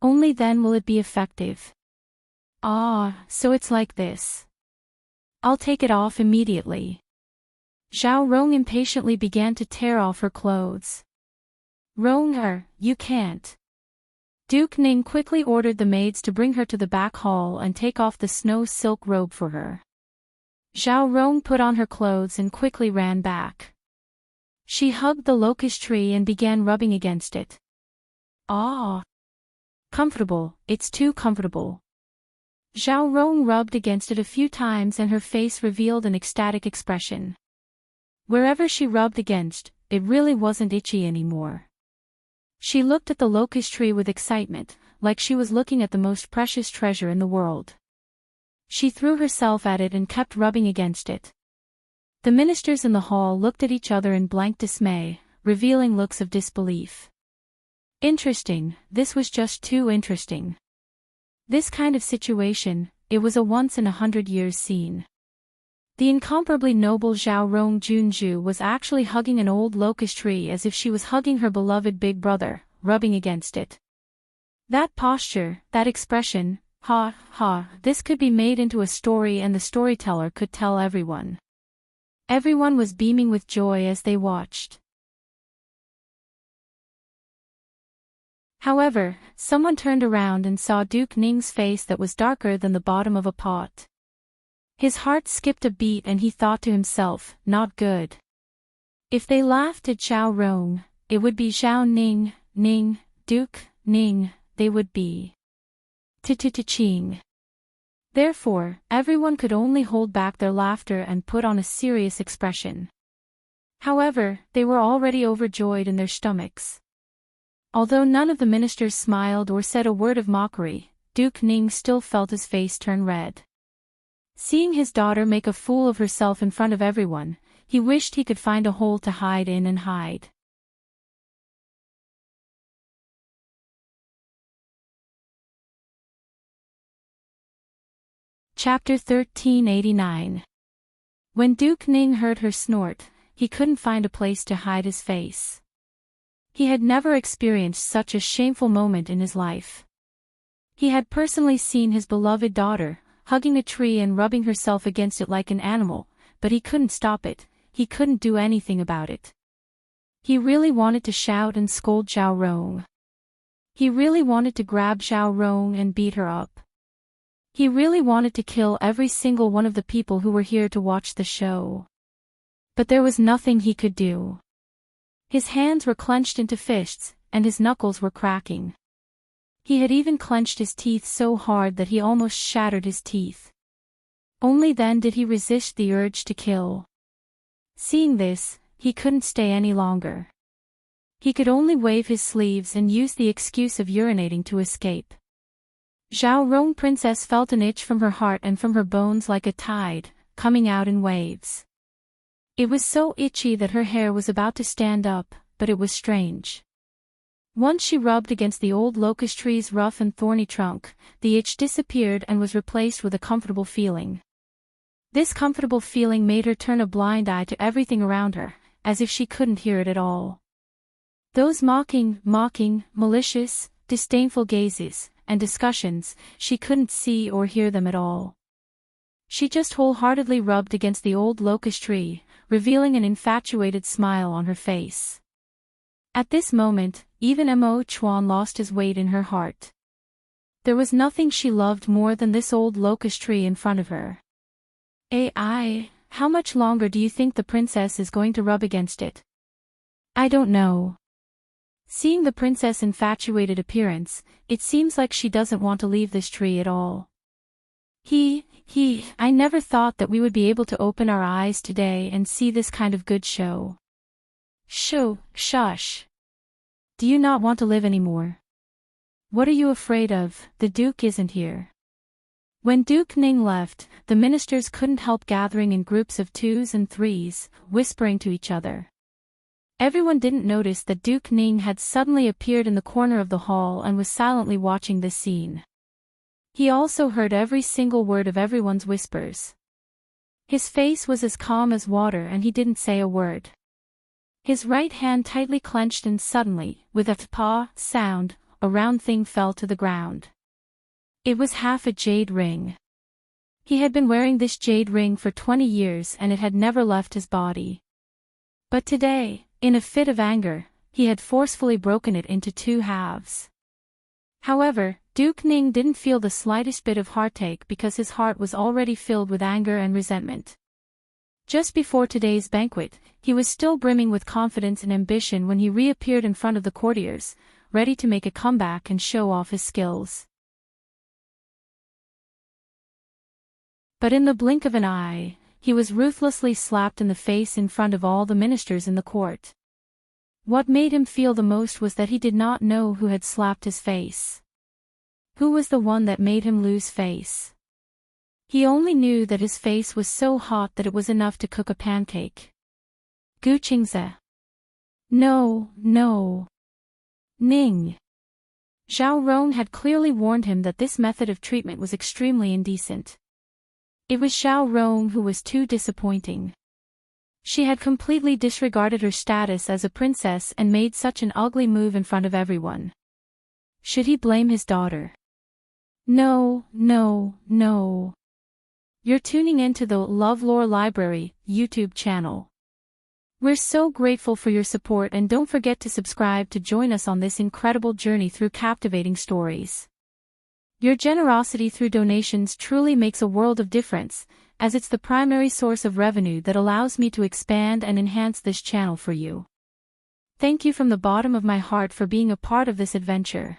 Only then will it be effective." "Ah, so it's like this. I'll take it off immediately." Zhao Rong impatiently began to tear off her clothes. Rong, you can't. Duke Ning quickly ordered the maids to bring her to the back hall and take off the snow silk robe for her. Zhao Rong put on her clothes and quickly ran back. She hugged the locust tree and began rubbing against it. Ah! Comfortable, it's too comfortable. Zhao Rong rubbed against it a few times and her face revealed an ecstatic expression. Wherever she rubbed against, it really wasn't itchy anymore. She looked at the locust tree with excitement, like she was looking at the most precious treasure in the world. She threw herself at it and kept rubbing against it. The ministers in the hall looked at each other in blank dismay, revealing looks of disbelief. Interesting, this was just too interesting. This kind of situation, it was a once-in-100 years scene. The incomparably noble Zhao Rong Junju was actually hugging an old locust tree as if she was hugging her beloved big brother, rubbing against it. That posture, that expression, this could be made into a story and the storyteller could tell everyone. Everyone was beaming with joy as they watched. However, someone turned around and saw Duke Ning's face that was darker than the bottom of a pot. His heart skipped a beat and he thought to himself, not good. If they laughed at Zhao Rong, it would be Zhao Ning, Duke Ning, they would be Ching. Therefore, everyone could only hold back their laughter and put on a serious expression. However, they were already overjoyed in their stomachs. Although none of the ministers smiled or said a word of mockery, Duke Ning still felt his face turn red. Seeing his daughter make a fool of herself in front of everyone, he wished he could find a hole to hide in and hide. Chapter 1389. When Duke Ning heard her snort, he couldn't find a place to hide his face. He had never experienced such a shameful moment in his life. He had personally seen his beloved daughter, hugging a tree and rubbing herself against it like an animal, but he couldn't stop it, he couldn't do anything about it. He really wanted to shout and scold Zhao Rong. He really wanted to grab Zhao Rong and beat her up. He really wanted to kill every single one of the people who were here to watch the show. But there was nothing he could do. His hands were clenched into fists, and his knuckles were cracking. He had even clenched his teeth so hard that he almost shattered his teeth. Only then did he resist the urge to kill. Seeing this, he couldn't stay any longer. He could only wave his sleeves and use the excuse of urinating to escape. Zhao Rong Princess felt an itch from her heart and from her bones like a tide, coming out in waves. It was so itchy that her hair was about to stand up, but it was strange. Once she rubbed against the old locust tree's rough and thorny trunk, the itch disappeared and was replaced with a comfortable feeling. This comfortable feeling made her turn a blind eye to everything around her, as if she couldn't hear it at all. Those mocking, malicious, disdainful gazes, and discussions, she couldn't see or hear them at all. She just wholeheartedly rubbed against the old locust tree, revealing an infatuated smile on her face. At this moment, even Mo Chuan lost his weight in her heart. There was nothing she loved more than this old locust tree in front of her. How much longer do you think the princess is going to rub against it? I don't know. Seeing the princess' infatuated appearance, it seems like she doesn't want to leave this tree at all. I never thought that we would be able to open our eyes today and see this kind of good show. Shush. Do you not want to live anymore? What are you afraid of? The Duke isn't here. When Duke Ning left, the ministers couldn't help gathering in groups of 2s and 3s, whispering to each other. Everyone didn't notice that Duke Ning had suddenly appeared in the corner of the hall and was silently watching this scene. He also heard every single word of everyone's whispers. His face was as calm as water and he didn't say a word. His right hand tightly clenched and suddenly, with a "pa" sound, a round thing fell to the ground. It was half a jade ring. He had been wearing this jade ring for 20 years and it had never left his body. But today, in a fit of anger, he had forcefully broken it into 2 halves. However, Duke Ning didn't feel the slightest bit of heartache because his heart was already filled with anger and resentment. Just before today's banquet, he was still brimming with confidence and ambition when he reappeared in front of the courtiers, ready to make a comeback and show off his skills. But in the blink of an eye, he was ruthlessly slapped in the face in front of all the ministers in the court. What made him feel the most was that he did not know who had slapped his face. Who was the one that made him lose face? He only knew that his face was so hot that it was enough to cook a pancake. Gu Qingze. No, no. Ning. Zhao Rong had clearly warned him that this method of treatment was extremely indecent. It was Zhao Rong who was too disappointing. She had completely disregarded her status as a princess and made such an ugly move in front of everyone. Should he blame his daughter? No, no, no. You're tuning into the LoveLore Library YouTube channel. We're so grateful for your support and don't forget to subscribe to join us on this incredible journey through captivating stories. Your generosity through donations truly makes a world of difference, as it's the primary source of revenue that allows me to expand and enhance this channel for you. Thank you from the bottom of my heart for being a part of this adventure.